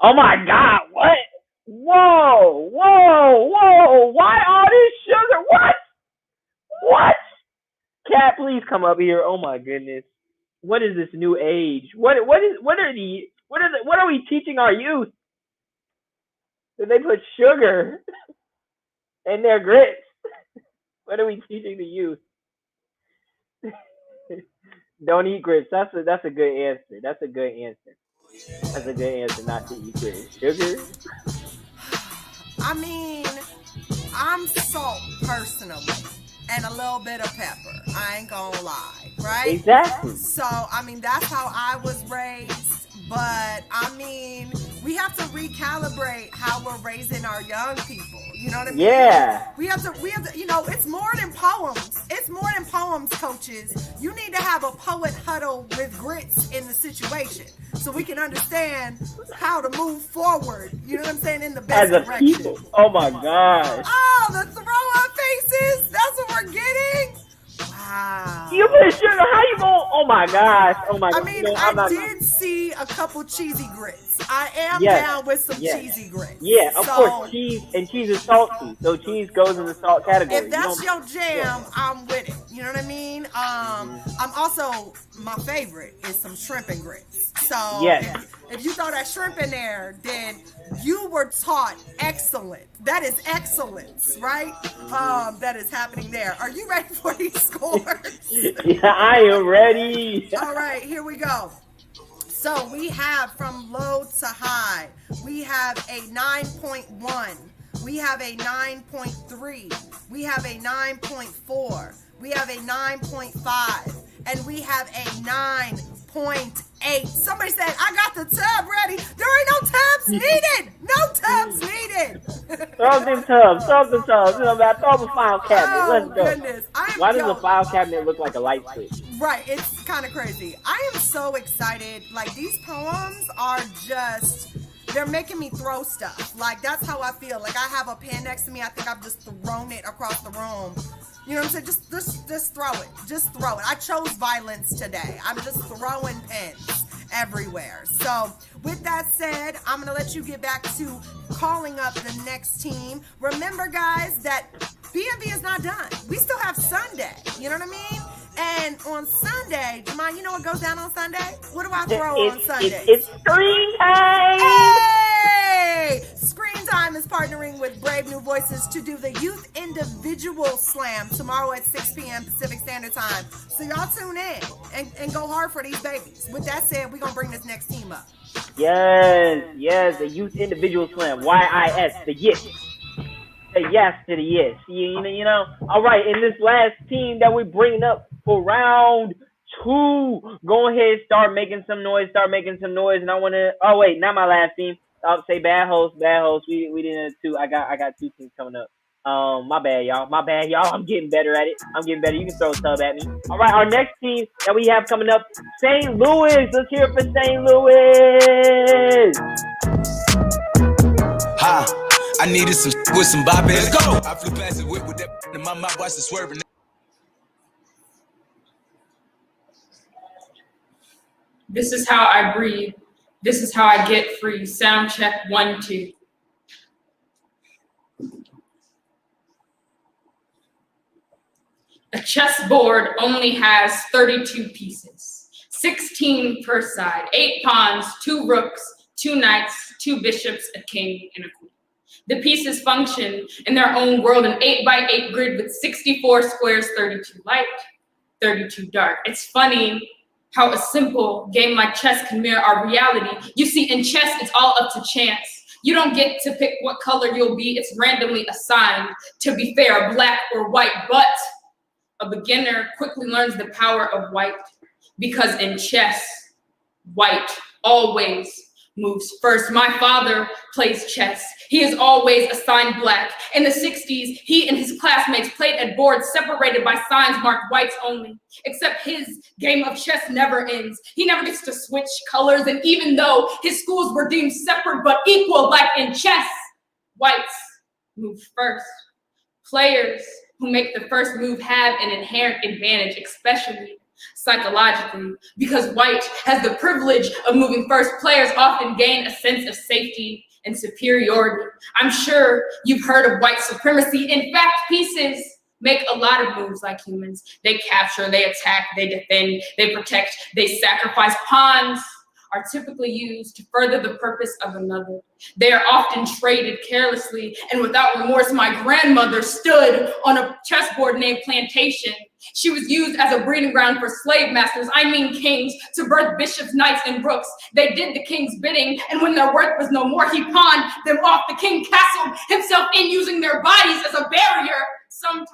Oh my God! What? Whoa! Whoa! Whoa! Why all this sugar? What? What? Cat, please come up here. Oh my goodness! What is this new age? What are we teaching our youth? That they put sugar in their grits? What are we teaching the youth? Don't eat grits. That's a good answer. That's a good answer. That's a good answer. Not to eat grits. Sugar. I mean, I'm salt personally, and a little bit of pepper. I ain't gonna lie, right? Exactly. So I mean, that's how I was raised. But I mean, we have to recalibrate how we're raising our young people. You know what I mean? Yeah. We have to, you know, it's more than poems. It's more than poems, coaches. You need to have a poet huddle with grits in the situation so we can understand how to move forward. You know what I'm saying? In the best direction. People. Oh my gosh. Oh, the throw up faces. That's what we're getting. Wow. You put sugar. How you going? Oh my gosh. Oh my gosh. I mean, I did see a couple cheesy grits. I am down with some cheesy grits. Yeah, of course. Cheese is salty, so cheese goes in the salt category. If that's your jam, I'm with it. You know what I mean? I'm also, my favorite is some shrimp and grits. So if you throw that shrimp in there, then you were taught excellent. That is excellence, right? That is happening there. Are you ready for these scores? Yeah, I am ready. All right, here we go. So we have from low to high, we have a 9.1, we have a 9.3, we have a 9.4, we have a 9.5, and we have a 9.8. Somebody said, I got the tub ready. There ain't no tubs needed. No tubs needed. Throw them tubs. Throw the tubs. You know, throw the file cabinet. Let's go. Goodness. Why does the file cabinet look like a light switch? Right. It's kind of crazy. I am so excited. Like, these poems are just... They're making me throw stuff. Like, that's how I feel. Like, I have a pen next to me. I think I've just thrown it across the room. You know what I'm saying? Just throw it. Just throw it. I chose violence today. I'm just throwing pens everywhere. So, with that said, I'm going to let you get back to calling up the next team. Remember, guys, that B&B is not done. We still have Sunday. You know what I mean? And on Sunday, Jamon, you know what goes down on Sunday? What do I throw on Sunday? It's screen time! Hey! Screen Time is partnering with Brave New Voices to do the Youth Individual Slam tomorrow at 6 p.m. Pacific Standard Time. So y'all tune in and go hard for these babies. With that said, we're going to bring this next team up. Yes, the Youth Individual Slam. YIS, the YIS. Say yes to the yes. You know. All right, in this last team that we're bringing up for round 2, go ahead, start making some noise. And I want to. Oh wait, not my last team. I'll say bad host. We did 2. I got 2 teams coming up. My bad, y'all. I'm getting better at it. You can throw a sub at me. All right, our next team that we have coming up, St. Louis. Let's hear it for St. Louis. Ha. I needed some with some bop. Let's go. I flew past the whip with that in my mouth, watch the swerving. This is how I breathe. This is how I get free. Sound check 1, 2. A chessboard only has 32 pieces, 16 per side, 8 pawns, 2 rooks, 2 knights, 2 bishops, a king, and a queen. The pieces function in their own world, an 8x8 grid with 64 squares, 32 light, 32 dark. It's funny how a simple game like chess can mirror our reality. You see, in chess, it's all up to chance. You don't get to pick what color you'll be. It's randomly assigned. To be fair, black or white, but a beginner quickly learns the power of white because in chess, white always moves first. My father plays chess. He is always assigned black. In the 60s, he and his classmates played at boards separated by signs marked whites only. Except his game of chess never ends. He never gets to switch colors, and even though his schools were deemed separate but equal, like in chess, whites move first. Players who make the first move have an inherent advantage, especially psychologically, because white has the privilege of moving first. Players often gain a sense of safety and superiority. I'm sure you've heard of white supremacy. In fact, pieces make a lot of moves like humans. They capture, they attack, they defend, they protect, they sacrifice. Pawns are typically used to further the purpose of another. They are often traded carelessly and without remorse. My grandmother stood on a chessboard named Plantation. She was used as a breeding ground for slave masters, I mean kings, to birth bishops, knights, and rooks. They did the king's bidding, and when their worth was no more, he pawned them off. The king castled himself in, using their bodies as a barrier. Sometimes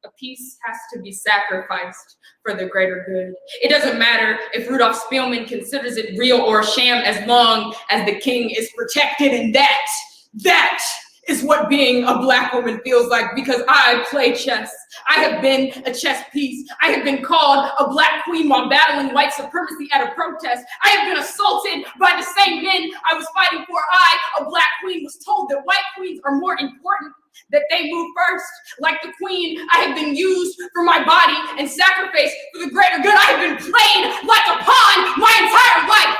a piece has to be sacrificed for the greater good. It doesn't matter if Rudolph Spielman considers it real or a sham, as long as the king is protected, and that is what being a black woman feels like, because I play chess. I have been a chess piece. I have been called a black queen while battling white supremacy at a protest. I have been assaulted by the same men I was fighting for. I, a black queen, was told that white queens are more important, that they move first. Like the queen, I have been used for my body and sacrificed for the greater good. I have been played like a pawn my entire life.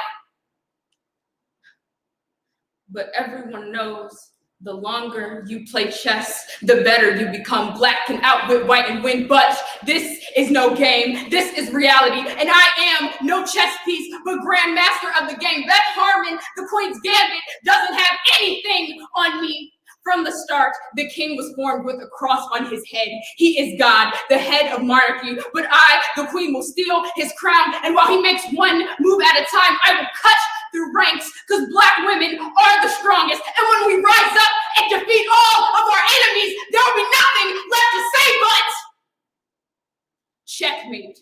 But everyone knows the longer you play chess, the better you become. Black can outwit white and win, but this is no game. This is reality, and I am no chess piece, but grandmaster of the game. Beth Harmon, the Queen's Gambit, doesn't have anything on me. From the start, the king was formed with a cross on his head. He is God, the head of monarchy, but I, the queen, will steal his crown, and while he makes one move at a time, I will cut through ranks, because black women are the strongest, and when we rise up and defeat all of our enemies, there will be nothing left to say but checkmate.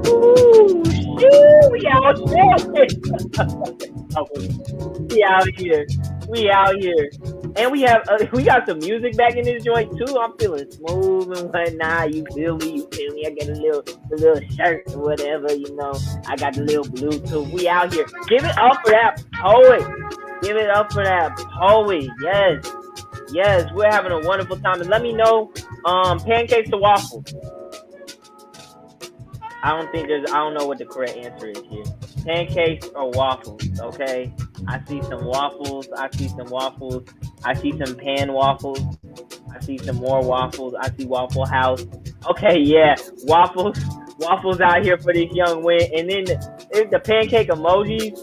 Ooh, shit, we out here. We out here. We out here. And we got some music back in this joint too. I'm feeling smooth and whatnot. You feel me? You feel me? I got a little shirt or whatever, you know. I got the little Bluetooth. We out here. Give it up for that poet. Give it up for that poet. Yes. Yes, we're having a wonderful time. And let me know, pancakes or waffles? I don't know what the correct answer is here. Pancakes or waffles, okay? I see some waffles. I see some pan waffles. I see some more waffles. I see Waffle House. Okay, yeah, waffles. Waffles out here for this young win. And then the pancake emojis,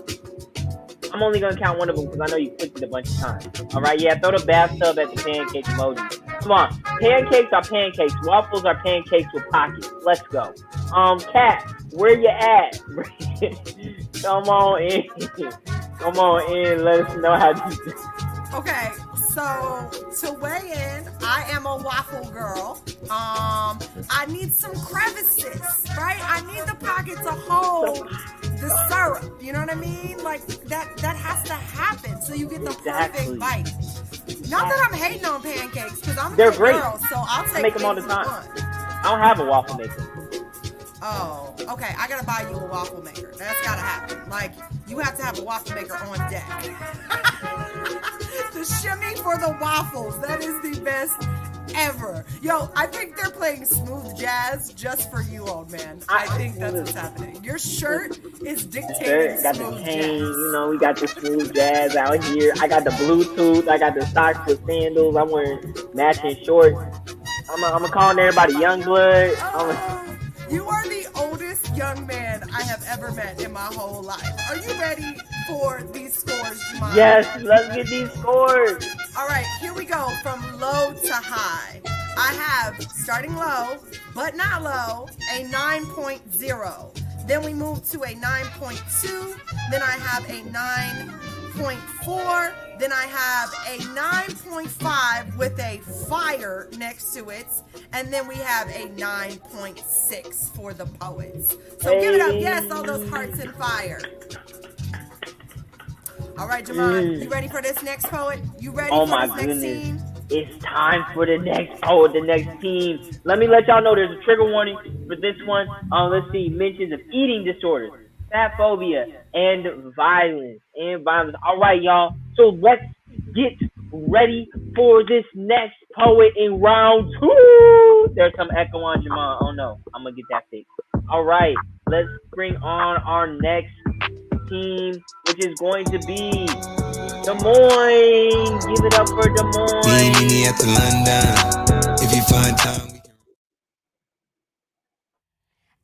I'm only going to count one of them because I know you clicked it a bunch of times. All right, yeah, throw the bathtub at the pancake emoji. Come on, pancakes are pancakes. Waffles are pancakes with pockets. Let's go. Kat, where you at? Come on in. Come on in. Let us know how you do. Okay, so to weigh in, I am a waffle girl. I need some crevices, right? I need the pocket to hold the syrup. You know what I mean? Like that has to happen so you get the perfect bite. Not that I'm hating on pancakes, because I'm a They're good great. girl, so I'll take I make them all the time. I don't have a waffle maker. Oh, okay. I gotta buy you a waffle maker. That's gotta happen. Like, you have to have a waffle maker on deck. The shimmy for the waffles. That is the best ever. Yo, I think they're playing smooth jazz just for you, old man. I think that's what's happening. Your shirt is dictating Got smooth the chain, jazz. you know, we got the smooth jazz out here. I got the Bluetooth. I got the socks with sandals. I'm wearing matching shorts. I'm calling everybody young blood. You are the oldest young man I have ever met in my whole life. Are you ready for these scores, Jamon? Yes, let's get these scores. All right, here we go from low to high. I have, starting low, but not low, a 9.0. Then we move to a 9.2. Then I have a 9.4. Then I have a 9.5 with a fire next to it. And then we have a 9.6 for the poets. So give it up. Yes, all those hearts and fire. All right, Jamon, you ready for this next poet? You ready for this next team? It's time for the next poet, the next team. Let me let y'all know there's a trigger warning for this one. Let's see, mentions of eating disorders, fat phobia, and violence. All right, y'all. So let's get ready for this next poet in round 2. There's some echo on Jamon. Oh no, I'm gonna get that fixed. All right, let's bring on our next team, which is going to be Des Moines. Give it up for Des Moines. If you find time.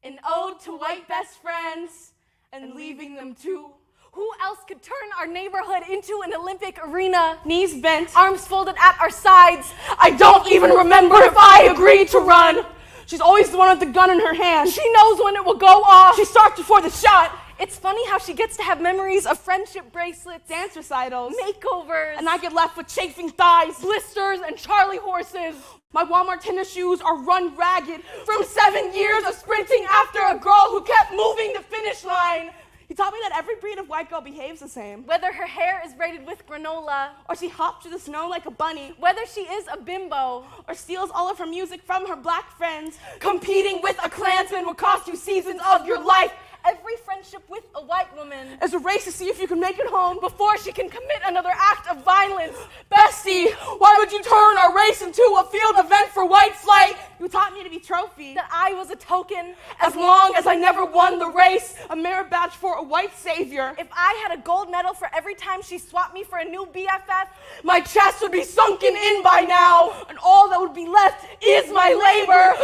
An ode to white best friends and leaving them too. Who else could turn our neighborhood into an Olympic arena? Knees bent, arms folded at our sides. I don't even remember if I agreed to run. She's always the one with the gun in her hand. She knows when it will go off. She starts before the shot. It's funny how she gets to have memories of friendship bracelets, dance recitals, makeovers, and I get left with chafing thighs, blisters, and Charlie horses. My Walmart tennis shoes are run ragged from 7 years of sprinting after a girl who kept moving the finish line. He taught me that every breed of white girl behaves the same. Whether her hair is braided with granola, or she hops through the snow like a bunny. Whether she is a bimbo, or steals all of her music from her black friends. Competing with a Klansman will cost you seasons of your life. Every friendship with a white woman is a race to see if you can make it home before she can commit another act of violence. Bestie, why would you turn our race into a field event for white flight? You taught me to be trophy, that I was a token, as long as I never won the race, a merit badge for a white savior. If I had a gold medal for every time she swapped me for a new BFF, my chest would be sunken in by now, and all that would be left is my labor.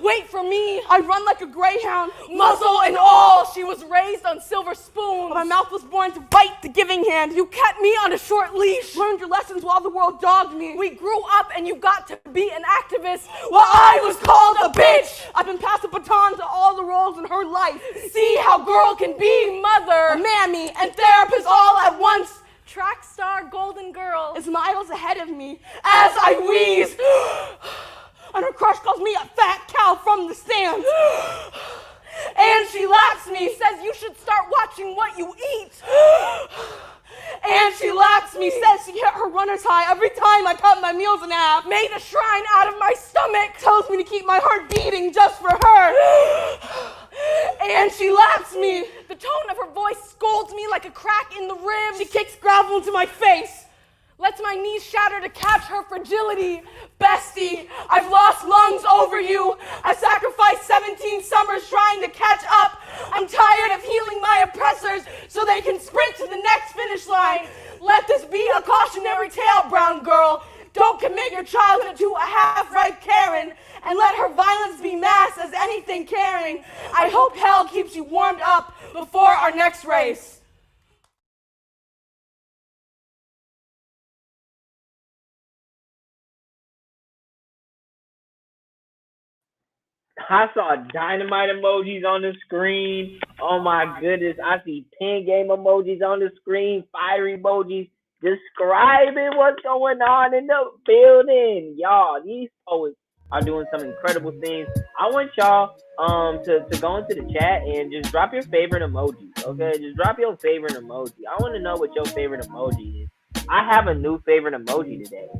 Wait for me, I run like a greyhound, muzzle and all. She was raised on silver spoons. My mouth was born to bite the giving hand. You kept me on a short leash, learned your lessons while the world dogged me. We grew up and you got to be an activist while I was called a bitch. I've been passed the baton to all the roles in her life. See how girl can be mother, mammy, and therapist all at once. Track star, golden girl is miles ahead of me as I wheeze. And her crush calls me a fat cow from the stands. And she laughs me, says you should start watching what you eat. And she laughs me, says she hit her runner's high every time I cut my meals in half. Made a shrine out of my stomach, tells me to keep my heart beating just for her. And she laughs me. The tone of her voice scolds me like a crack in the ribs. She kicks gravel into my face. Lets my knees shatter to catch her fragility. Bestie, I've lost lungs over you. I've sacrificed 17 summers trying to catch up. I'm tired of healing my oppressors so they can sprint to the next finish line. Let this be a cautionary tale, brown girl. Don't commit your childhood to a half-ripe Karen and let her violence be mass as anything caring. I hope hell keeps you warmed up before our next race. I saw dynamite emojis on the screen. Oh my goodness. I see pen game emojis on the screen, fire emojis describing what's going on in the building. Y'all, these poets are doing some incredible things. I want y'all to go into the chat and just drop your favorite emoji. Okay? Just drop your favorite emoji. I want to know what your favorite emoji is. I have a new favorite emoji today.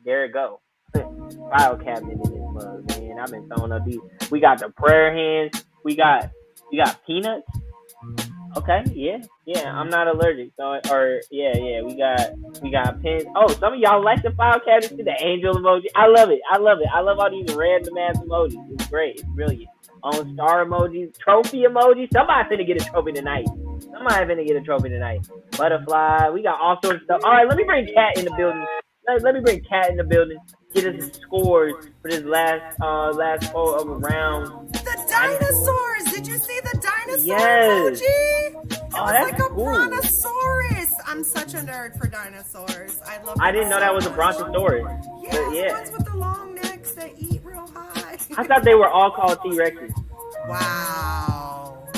There it go. File cabinet in this mug, man. I've been throwing up these. We got the prayer hands. We got peanuts. Okay, yeah. I'm not allergic. So, we got pins. Oh, some of y'all like the file cabinet to the angel emoji. I love it. I love all these random ass emojis. It's great. It's brilliant. Star emojis, trophy emojis. Somebody's finna get a trophy tonight. Butterfly. We got all sorts of stuff. All right, let me bring Kat in the building. Let me bring Kat in the building. Get us the scores for this last poll of a round. The dinosaurs! Did you see the dinosaur yes. emoji? It was that's like a cool. brontosaurus. I'm such a nerd for dinosaurs. I love. I didn't know that was a brontosaurus. Yeah, But the ones with the long necks that eat real high. I thought they were all called T-Rexes. Wow.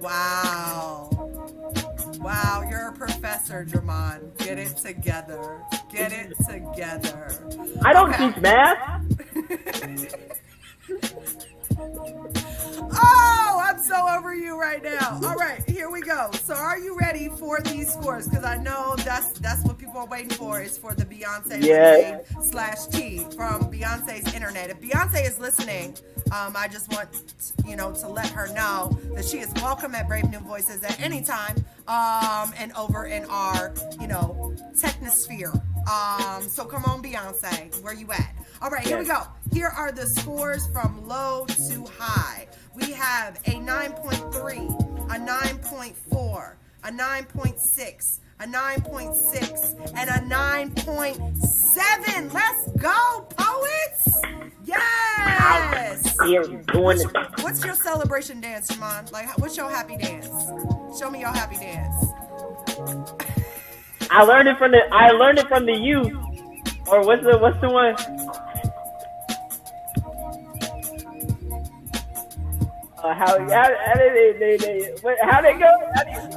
Wow. Wow, you're a professor, Jamon. Get it together. Get it together. I don't teach math. Oh, I'm so over you right now. All right, here we go. So are you ready for these scores? Because I know that's what people are waiting for, is for the Beyonce /T from Beyonce's internet. If Beyonce is listening, I just want to let her know that she is welcome at Brave New Voices at any time, and over in our technosphere. So come on, Beyonce, where you at? All right, here we go. Here are the scores from low to high. We have a 9.3, a 9.4, a 9.6, a 9.6, and a 9.7. Let's go, poets! Yes! What's your celebration dance, Jamon? Like, what's your happy dance? Show me your happy dance. I learned it from the youth. Or what's the one? How they go?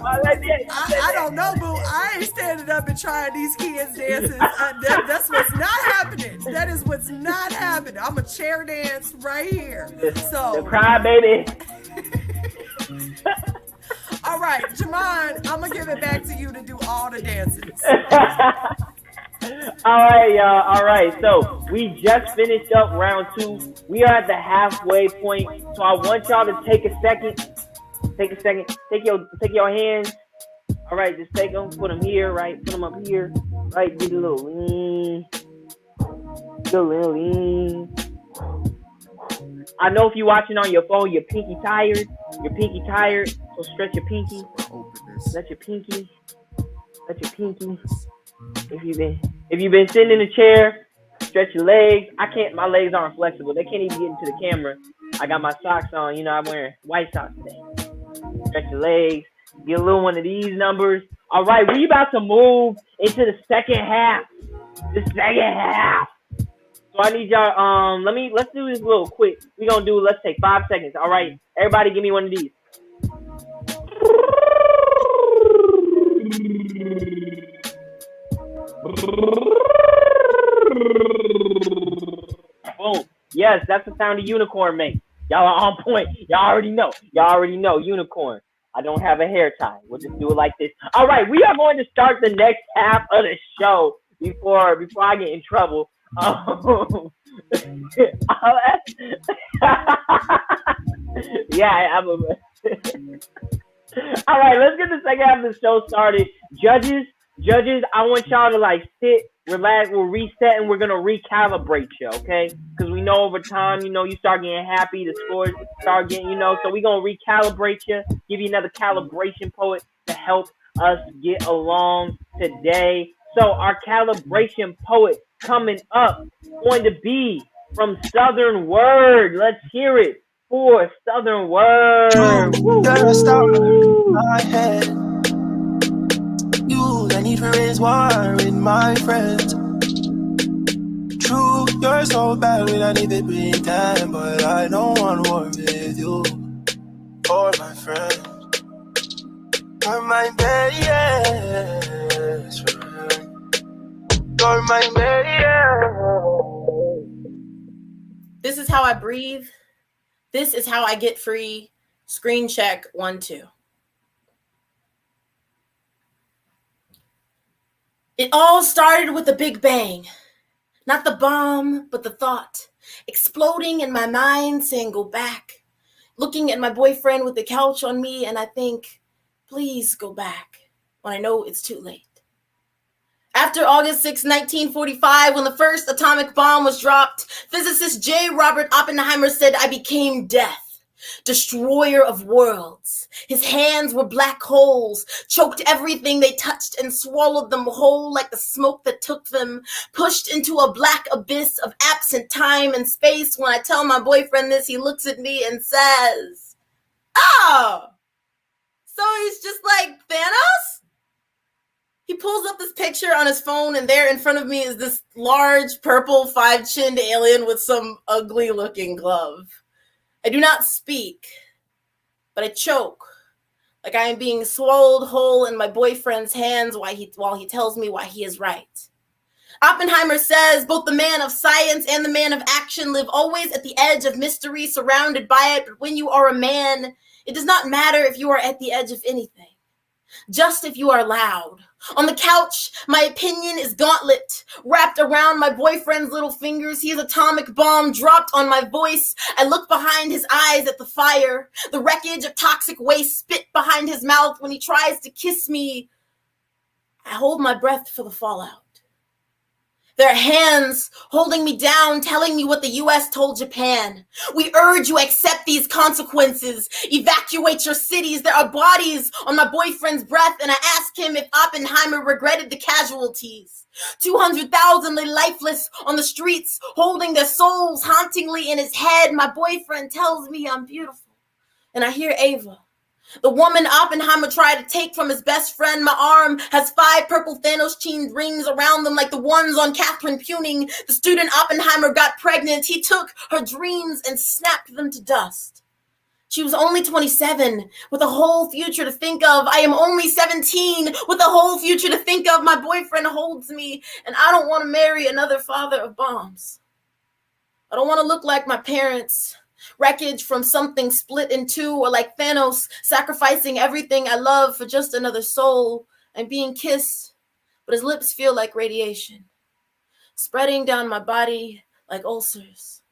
I don't know, boo. I ain't standing up and trying these kids' dances. That's what's not happening. That is what's not happening. I'm a chair dance right here. So the cry baby. All right, Jamon, I'm gonna give it back to you to do all the dances. All right, y'all. All right. So we just finished up round 2. We are at the halfway point. So I want y'all to take a second. Take your hands. All right, just take them. Put them here. Right. Put them up here. Right. Get a little lean. I know if you're watching on your phone, your pinky tired. So stretch your pinky. Let your pinky. If you've been sitting in a chair, stretch your legs. My legs aren't flexible. They can't even get into the camera. I got my socks on. I'm wearing white socks today. Stretch your legs. Get a little one of these numbers. All right, we about to move into the second half. So I need y'all. Let's do this real quick. Let's take 5 seconds. All right, everybody, give me one of these. Boom. Yes, that's the sound a unicorn makes. Y'all are on point. Y'all already know. Unicorn. I don't have a hair tie. We'll just do it like this. All right, we are going to start the next half of the show before I get in trouble. Yeah, all right, let's get the second half of the show started. Judges, I want y'all to sit, relax, we'll reset, and we're going to recalibrate you, okay? Because we know over time, you start getting happy, the scores start getting, so we're going to recalibrate you, give you another calibration poet to help us get along today. So our calibration poet coming up going to be from Southern Word. Let's hear it for Southern Word. Gotta stop my head. The need for raise war with my friends. True, you're so bad when I need to bring time, but I don't want war with you or my friends. You're my best friend. You're my best. This is how I breathe. This is how I get free. Screen check 1, 2. It all started with a big bang. Not the bomb, but the thought. Exploding in my mind, saying go back. Looking at my boyfriend with the couch on me, and I think, please go back, when I know it's too late. After August 6, 1945, when the first atomic bomb was dropped, physicist J. Robert Oppenheimer said, I became death. Destroyer of worlds. His hands were black holes, choked everything they touched and swallowed them whole like the smoke that took them, pushed into a black abyss of absent time and space. When I tell my boyfriend this, he looks at me and says, oh, so he's just like Thanos? He pulls up this picture on his phone, and there in front of me is this large purple five-chinned alien with some ugly-looking glove. I do not speak, but I choke, like I am being swallowed whole in my boyfriend's hands while he tells me why he is right. Oppenheimer says both the man of science and the man of action live always at the edge of mystery, surrounded by it, but when you are a man, it does not matter if you are at the edge of anything. Just if you are loud. On the couch, my opinion is gauntlet. Wrapped around my boyfriend's little fingers, he is atomic bomb dropped on my voice. I look behind his eyes at the fire. The wreckage of toxic waste spit behind his mouth when he tries to kiss me. I hold my breath for the fallout. Their hands holding me down, telling me what the U.S. told Japan. We urge you accept these consequences. Evacuate your cities. There are bodies on my boyfriend's breath, and I ask him if Oppenheimer regretted the casualties. 200,000 lay lifeless on the streets, holding their souls hauntingly in his head. My boyfriend tells me I'm beautiful, and I hear Ava. The woman Oppenheimer tried to take from his best friend. My arm has 5 purple Thanos-chained rings around them like the ones on Catherine Puning. The student Oppenheimer got pregnant. He took her dreams and snapped them to dust. She was only 27 with a whole future to think of. I am only 17 with a whole future to think of. My boyfriend holds me, and I don't want to marry another father of bombs. I don't want to look like my parents. Wreckage from something split in two, or like Thanos sacrificing everything I love for just another soul. I'm being kissed, but his lips feel like radiation, spreading down my body like ulcers.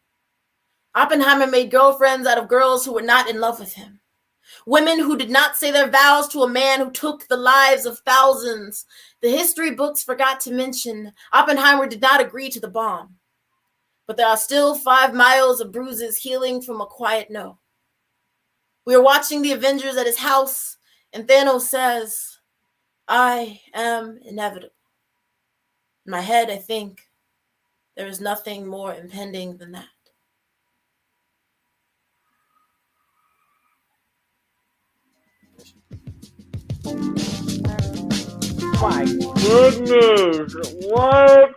Oppenheimer made girlfriends out of girls who were not in love with him. Women who did not say their vows to a man who took the lives of thousands. The history books forgot to mention Oppenheimer did not agree to the bomb. But there are still 5 miles of bruises healing from a quiet no. We are watching the Avengers at his house, and Thanos says, I am inevitable. In my head, I think there is nothing more impending than that. My goodness, what?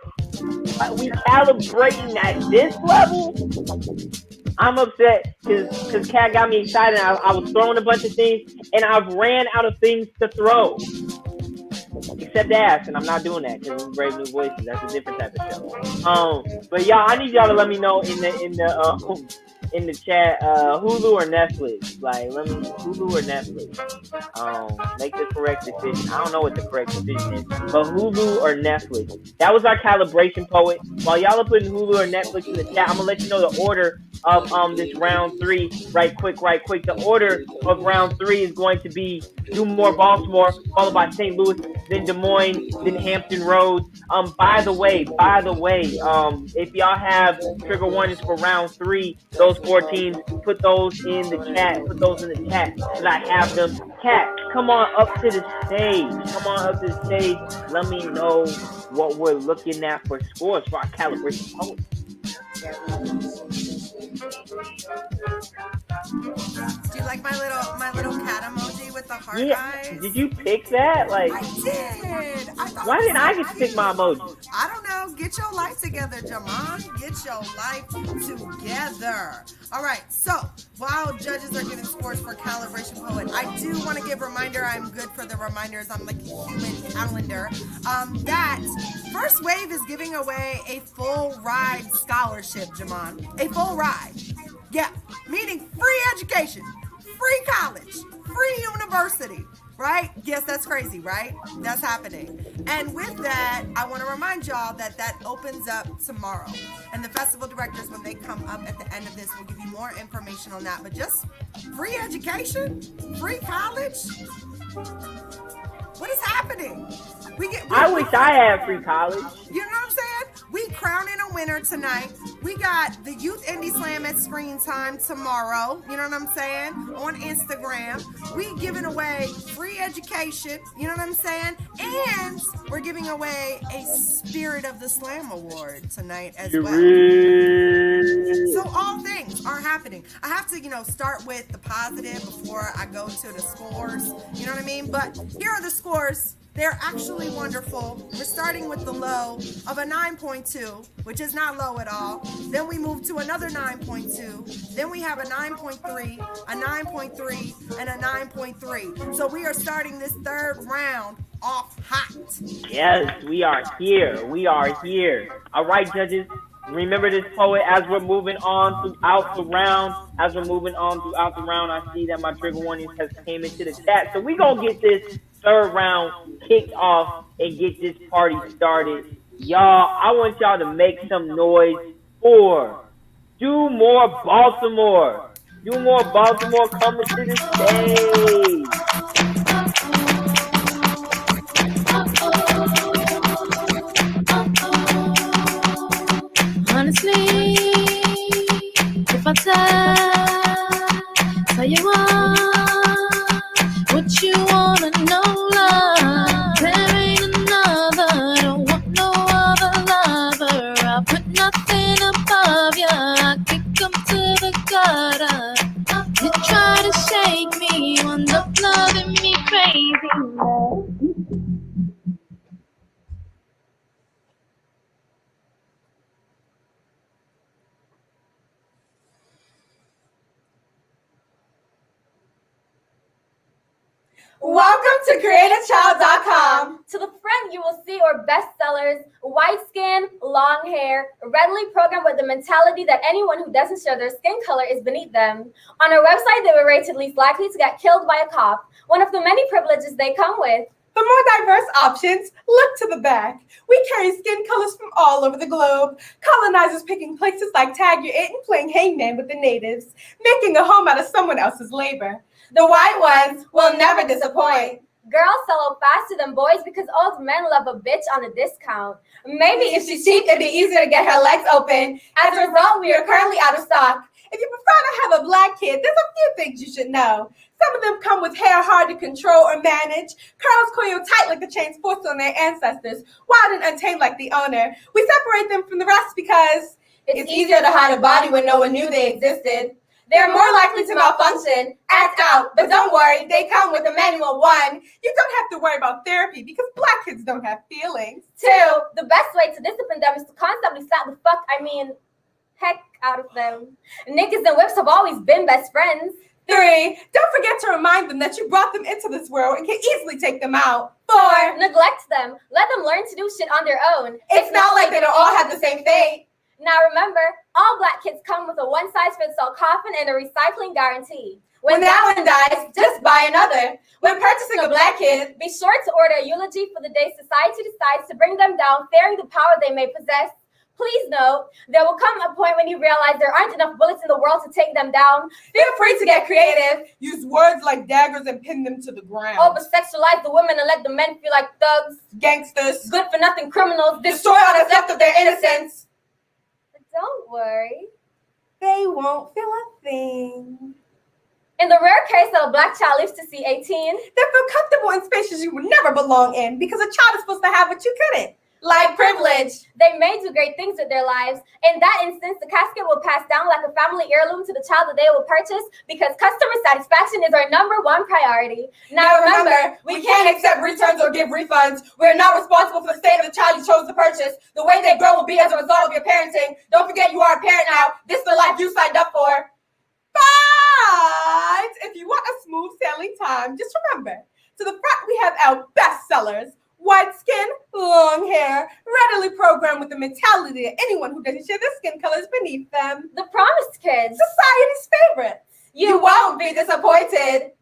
We calibrating at this level? I'm upset because Kat got me excited. I was throwing a bunch of things, and I've ran out of things to throw. Except ass, and I'm not doing that because it's Brave New Voices. That's a different type of show. But y'all, I need y'all to let me know in the chat, Hulu or Netflix. Like, let me Hulu or Netflix. Make the correct decision. I don't know what the correct decision is, but Hulu or Netflix. That was our calibration poet. While y'all are putting Hulu or Netflix in the chat, I'm gonna let you know the order of this round 3 right quick. The order of round 3 is going to be Do More Baltimore, followed by St. Louis, then Des Moines, then Hampton Roads. By the way, if y'all have trigger warnings for round 3, those 4 teams, put those in the chat. So I have them. Kat, come on up to the stage. Let me know what we're looking at for scores for our calibration poets. Do you like my little cat emoji with the heart eyes? Did you pick that? Like, I did. Why didn't I get to pick my emoji? I don't know. Get your life together, Jamon. Get your life together. All right. So while judges are giving scores for Calibration Poet, I do want to give a reminder. I'm good for the reminders. I'm like a human calendar. That First Wave is giving away a full ride scholarship, Jamon. A full ride. Yeah, meaning free education, free college, free university, right? Yes, that's crazy, right? That's happening. And with that, I want to remind y'all that opens up tomorrow. And the festival directors, when they come up at the end of this, will give you more information on that. But just free education, free college. What is happening? I wish I had free college. You know what I'm saying? We crowning a winner tonight. We got the Youth Indie Slam at Screen Time tomorrow. You know what I'm saying? On Instagram. We giving away free education. You know what I'm saying? And we're giving away a Spirit of the Slam award tonight as well. So all things are happening. I have to, start with the positive before I go to the scores. You know what I mean? But here are the scores They're actually wonderful. We're starting with the low of a 9.2, which is not low at all. Then we move to another 9.2. Then we have a 9.3, a 9.3, and a 9.3. So we are starting this third round off hot. Yes, we are here. We are here. All right, judges. Remember this poet as we're moving on throughout the round. As we're moving on throughout the round, I see that my trigger warnings has came into the chat. So we're going to get this third round kicked off and get this party started. Y'all, I want y'all to make some noise for Do More Baltimore. Do More Baltimore coming to the stage. Honestly, if I tell you what you wanna know, love, there ain't another, don't want no other lover. I put nothing above ya, I kick 'em to the gutter. You try to shake me, end up loving me crazy, love. Welcome to CreateAChild.com. To the front, you will see our bestsellers: white skin, long hair, readily programmed with the mentality that anyone who doesn't share their skin color is beneath them. On our website, they were rated least likely to get killed by a cop, one of the many privileges they come with. For more diverse options, look to the back. We carry skin colors from all over the globe. Colonizers picking places like Taggart and playing hangman with the natives, making a home out of someone else's labor. The white ones will never disappoint. Girls sell out faster than boys because old men love a bitch on a discount. Maybe if she's cheap, it'd be easier to get her legs open. As a result, we are currently out of stock. If you prefer to have a black kid, there's a few things you should know. Some of them come with hair hard to control or manage, curls coiled tight like the chains forced on their ancestors, wild and untamed like the owner. We separate them from the rest because it's easier to hide a body when no one knew they existed. They're more likely to malfunction, act out, but don't worry, they come with a manual 1. You don't have to worry about therapy because black kids don't have feelings. 2, the best way to discipline them is to constantly slap the heck out of them. Niggas and whips have always been best friends. 3, don't forget to remind them that you brought them into this world and can easily take them out. 4, neglect them. Let them learn to do shit on their own. It's not like they don't all have the same fate. Now remember, all black kids come with a one-size-fits-all coffin and a recycling guarantee. When that one dies, just buy another. When purchasing a black kid, be sure to order a eulogy for the day society decides to bring them down, fearing the power they may possess. Please note, there will come a point when you realize there aren't enough bullets in the world to take them down. Feel free to get creative. Use words like daggers and pin them to the ground. Over-sexualize the women and let the men feel like thugs. Gangsters. Good-for-nothing criminals. Destroy all that's left of their innocence. Don't worry. They won't feel a thing. In the rare case that a black child lives to see 18, they feel comfortable in spaces you would never belong in because a child is supposed to have what you couldn't. Like privilege. They may do great things with their lives. In that instance, the casket will pass down like a family heirloom to the child that they will purchase because customer satisfaction is our number 1 priority. Now remember, we can't accept returns or give refunds. We're not responsible for the state of the child you chose to purchase. The way they grow will be as a result of your parenting. Don't forget you are a parent now. This is the life you signed up for. But if you want a smooth sailing time, just remember, to the front we have our bestsellers. White skin, long hair, readily programmed with the mentality that anyone who doesn't share their skin color is beneath them. The Promised Kids. Society's favorites. You won't be disappointed.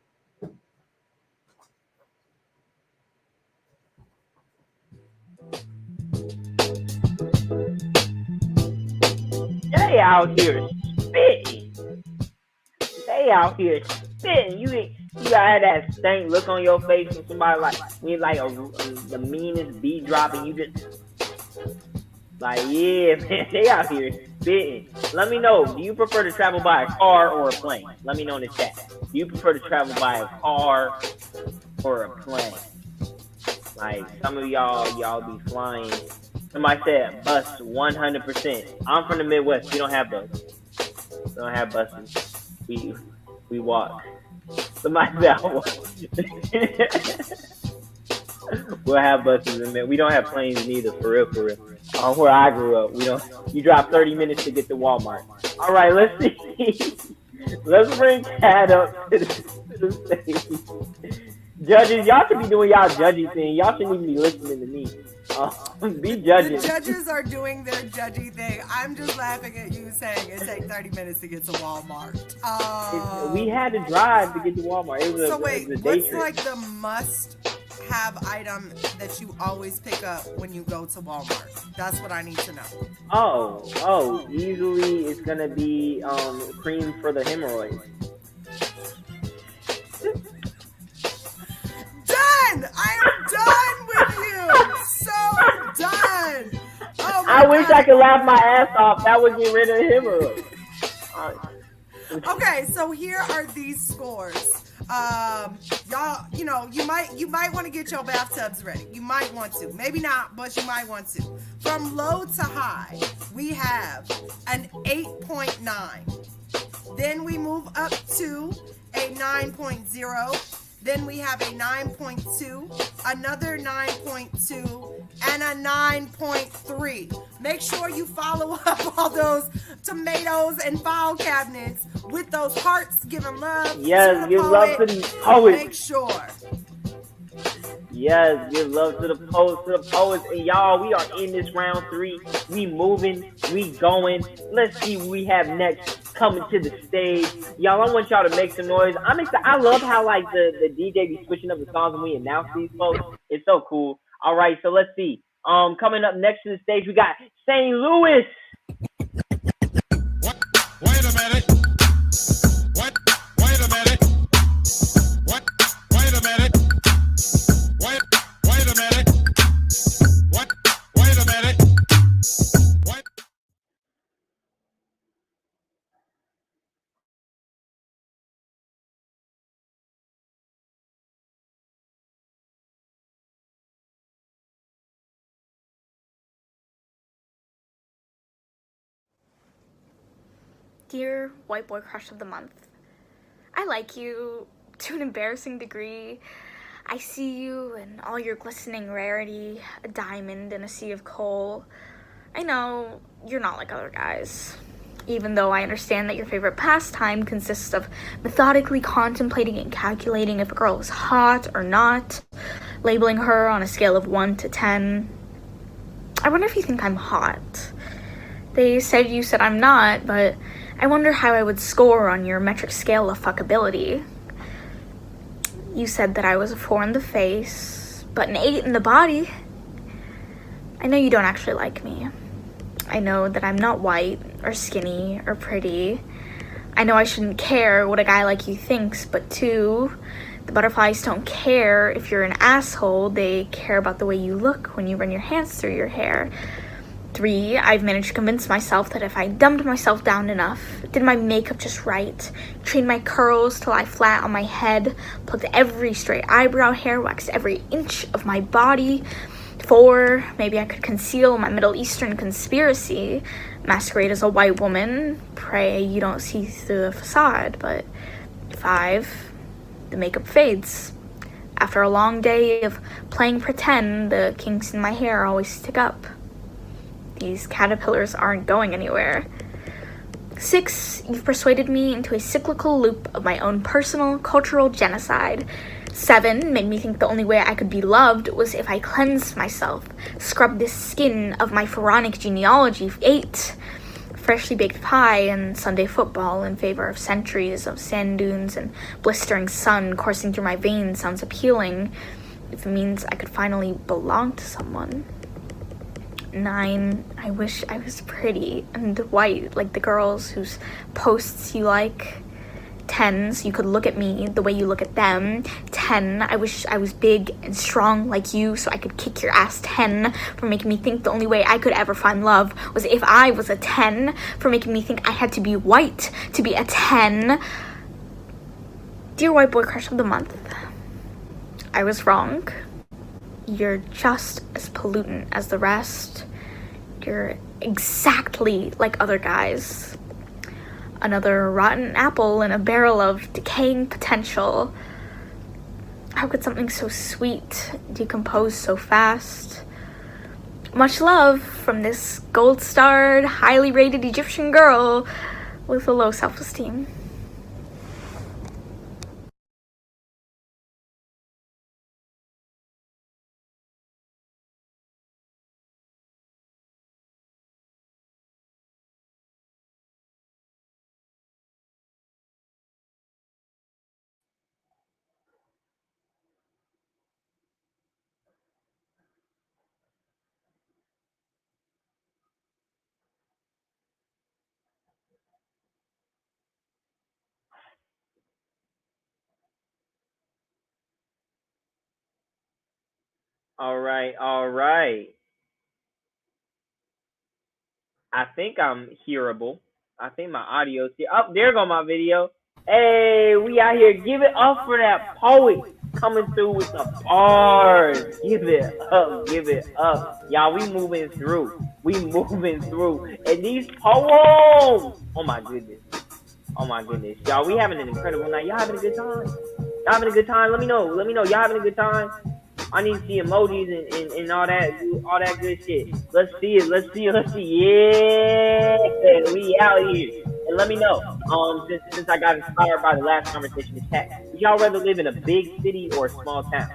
They out here spitting. They out here spitting. You gotta have that stank look on your face when somebody the meanest beat drop and you just yeah, man, they out here spitting. Let me know, do you prefer to travel by a car or a plane? Let me know in the chat. Do you prefer to travel by a car or a plane? Like some of y'all be flying. Somebody said bus 100%. I'm from the Midwest. We don't have buses. We don't have buses. We walk. Somebody said We'll have buses in there. We don't have planes neither, for real, for real. Where I grew up, we don't. You drive 30 minutes to get to Walmart. All right, let's see. Let's bring Kat up to the stage. Judges, y'all should be doing y'all judgy thing. Y'all shouldn't even be listening to me. Be judging. The judges are doing their judgy thing. I'm just laughing at you saying it takes 30 minutes to get to Walmart. We had to drive to get to Walmart. It was So a wait, day what's trip. like the must-have item that you always pick up when you go to Walmart? That's what I need to know. Oh, easily it's gonna be cream for the hemorrhoids. Done! I am done with you! So done! Oh my I wish God. I could laugh my ass off. That would get rid of the hemorrhoids. Okay, so here are these scores. Y'all, you might want to get your bathtubs ready. You might want to. Maybe not, but you might want to. From low to high, we have an 8.9. Then we move up to a 9.0. Then we have a 9.2, another 9.2, and a 9.3. Make sure you follow up all those tomatoes and file cabinets with those hearts. Give them love. Yes, to the give love poet. to the poets. Make sure. Yes, give love to the poets, and y'all, we are in this round 3. We moving, we going. Let's see what we have next coming to the stage. Y'all, I want y'all to make some noise. I'm excited. I love how like the DJ be switching up the songs when we announce these folks. It's so cool. All right, so let's see. Coming up next to the stage, we got St. Louis. Wait a minute. Wait a minute. Wait a minute. Wait a minute. Wait a minute. Dear White Boy Crush of the Month, I like you to an embarrassing degree. I see you in all your glistening rarity, a diamond in a sea of coal. I know you're not like other guys, even though I understand that your favorite pastime consists of methodically contemplating and calculating if a girl is hot or not, labeling her on a scale of 1 to 10. I wonder if you think I'm hot. You said I'm not, but I wonder how I would score on your metric scale of fuckability. You said that I was a 4 in the face, but an 8 in the body. I know you don't actually like me. I know that I'm not white or skinny or pretty. I know I shouldn't care what a guy like you thinks, but 2, the butterflies don't care if you're an asshole. They care about the way you look when you run your hands through your hair. 3, I've managed to convince myself that if I dumbed myself down enough, did my makeup just right, trained my curls to lie flat on my head, plucked every straight eyebrow hair, waxed every inch of my body. 4, maybe I could conceal my Middle Eastern conspiracy, masquerade as a white woman, pray you don't see through the facade. But 5, the makeup fades. After a long day of playing pretend, the kinks in my hair always stick up. These caterpillars aren't going anywhere. 6, you've persuaded me into a cyclical loop of my own personal cultural genocide. 7, made me think the only way I could be loved was if I cleansed myself, scrubbed the skin of my pharaonic genealogy. 8, freshly baked pie and Sunday football in favor of centuries of sand dunes and blistering sun coursing through my veins sounds appealing if it means I could finally belong to someone. 9, I wish I was pretty and white like the girls whose posts you like. 10, so you could look at me the way you look at them. 10, I wish I was big and strong like you so I could kick your ass. 10, for making me think the only way I could ever find love was if I was a 10, for making me think I had to be white to be a 10. Dear White Boy Crush of the Month, I was wrong. You're just as pollutant as the rest. You're exactly like other guys. Another rotten apple in a barrel of decaying potential. How could something so sweet decompose so fast? Much love from this gold-starred, highly rated Egyptian girl with a low self-esteem. All right, all right. I think I'm hearable. I think my audio's here. Oh, there go my video. Hey, we out here. Give it up for that poet coming through with the bars. Give it up. Give it up. Y'all, we moving through. We moving through. And these poems. Oh my goodness. Oh my goodness. Y'all, we having an incredible night. Y'all having a good time? Y'all having a good time? Let me know. Let me know. Y'all having a good time? I need to see emojis and all that good shit. Let's see it. Let's see it. Let's see. Yeah, we out here. And let me know. Since I got inspired by the last conversation in chat, would y'all rather live in a big city or a small town?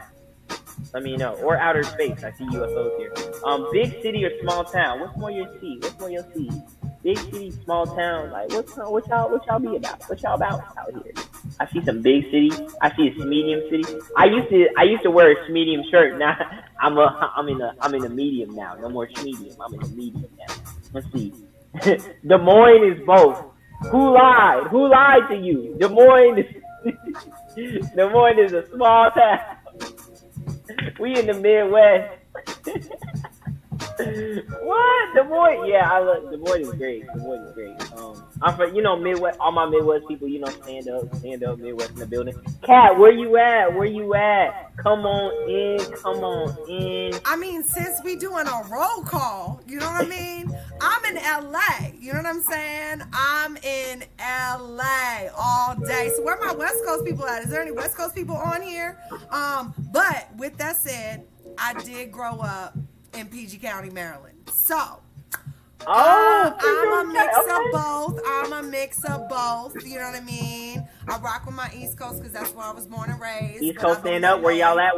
Let me know. Or outer space. I see UFOs here. Big city or small town? What's more your see? What's more your see? Big city, small town. Like what y'all be about? What y'all about out here? I see some big cities. I see a medium city. I used to wear a medium shirt. Now I'm in a medium now. No more medium. I'm in a medium now. Let's see. Des Moines is both. Who lied? Who lied to you? Des Moines is a small town. We in the Midwest. What? Des Moines? Yeah, I love Des Moines is great. Des Moines is great. I'm from, Midwest. All my Midwest people, stand up, Midwest in the building. Kat, where you at? Where you at? Come on in. I mean, since we doing a roll call, you know what I mean? I'm in LA. You know what I'm saying? I'm in LA all day. So where my West Coast people at? Is there any West Coast people on here? But with that said, I did grow up in PG County, Maryland. So I'm a mix of both. You know what I mean? I rock with my East Coast because that's where I was born and raised. East Coast, stand up. Where y'all at?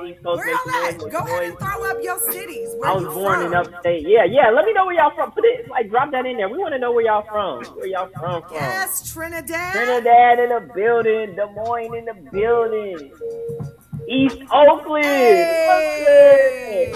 East Coast. Where y'all at? Go ahead and throw up your cities. I was born in upstate. Yeah. Let me know where y'all from. Put it, drop that in there. We want to know where y'all from. Where y'all from? Yes, Trinidad. Trinidad in the building. Des Moines in the building. East Oakland. Hey.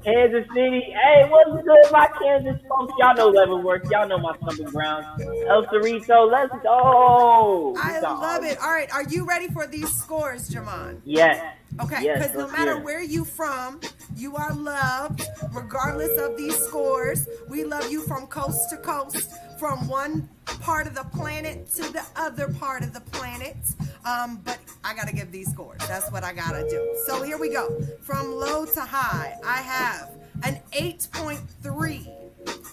Kansas City. Hey, what's good, my Kansas folks? Y'all know Leavenworth. Y'all know my stomping grounds. El Cerrito, let's go. I love it. All right, are you ready for these scores, Jamon? Yes. Okay, because no matter where you from, you are loved, regardless of these scores. We love you from coast to coast, from one part of the planet to the other part of the planet. But I gotta give these scores. That's what I gotta do. So here we go. From low to high, I have an 8.3.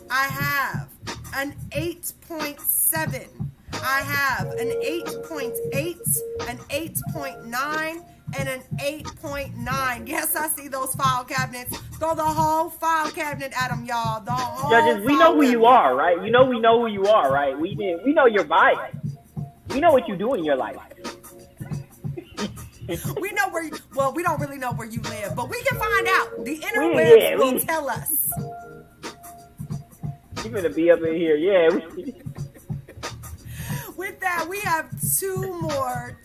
I have an 8.7. I have an 8.8, an 8.9, and an 8.9. Yes, I see those file cabinets. Throw the whole file cabinet at them, y'all. The whole Judges, we know who you are, right? We know who you are, right? We know your bias. We know what you do in your life. We know where we don't really know where you live, but we can find out. The interwebs will tell us. You're gonna be up in here, yeah. With that, we have two more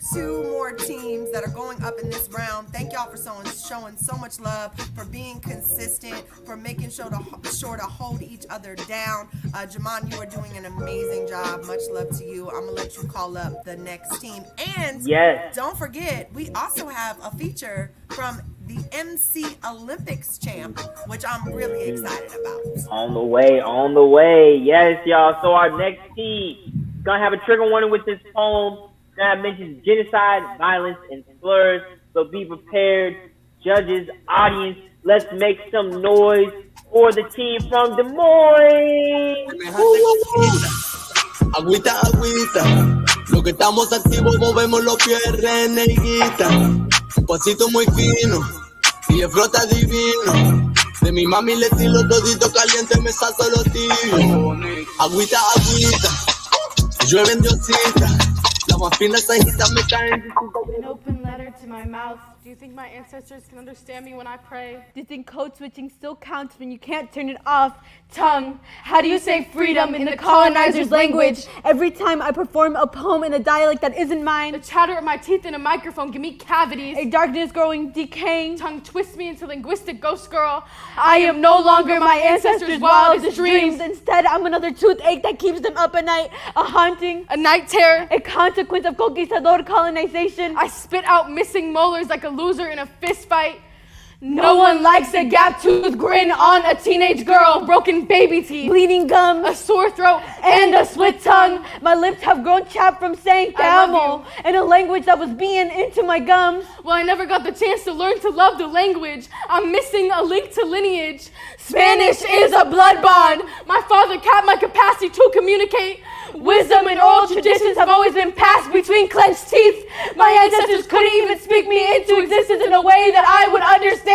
teams that are going up in this round. Thank y'all for showing so much love, for being consistent, for making sure to hold each other down. Jamon, you are doing an amazing job. Much love to you. I'm gonna let you call up the next team. And don't forget, we also have a feature from the MC Olympics champ, which I'm really excited about. On the way. Yes, y'all. So our next team gonna have a trigger warning with this poem that mentions genocide, violence, and slurs. So be prepared, judges, audience. Let's make some noise for the team from Des Moines. Agüita, lo que estamos activos movemos los pies, reneguita. Posito muy fino y el flow está divino. De mi mami le tiro todito caliente, me salto los tiros. Agüita, agüita, llueve en Diosita. La más fina sajita me caen. An open letter to my mouth. Do you think my ancestors can understand me when I pray? Do you think code switching still counts when you can't turn it off? Tongue, how do you say freedom in the colonizer's language? Every time I perform a poem in a dialect that isn't mine. The chatter of my teeth in a microphone give me cavities. A darkness growing, decaying. Tongue twists me into linguistic ghost girl. I am no longer my ancestors' wildest dreams. Instead, I'm another toothache that keeps them up at night. A haunting. A night terror. A consequence of conquistador colonization. I spit out missing molars like a loser in a fist fight. No one likes a gap-toothed grin on a teenage girl. Broken baby teeth, bleeding gums, a sore throat, and a split tongue. My lips have grown chapped from saying te amo in a language that was being into my gums. Well, I never got the chance to learn to love the language. I'm missing a link to lineage. Spanish is a blood bond. My father capped my capacity to communicate. Wisdom and oral traditions have always been passed between clenched teeth. My ancestors couldn't even speak me into existence in a way that I would understand.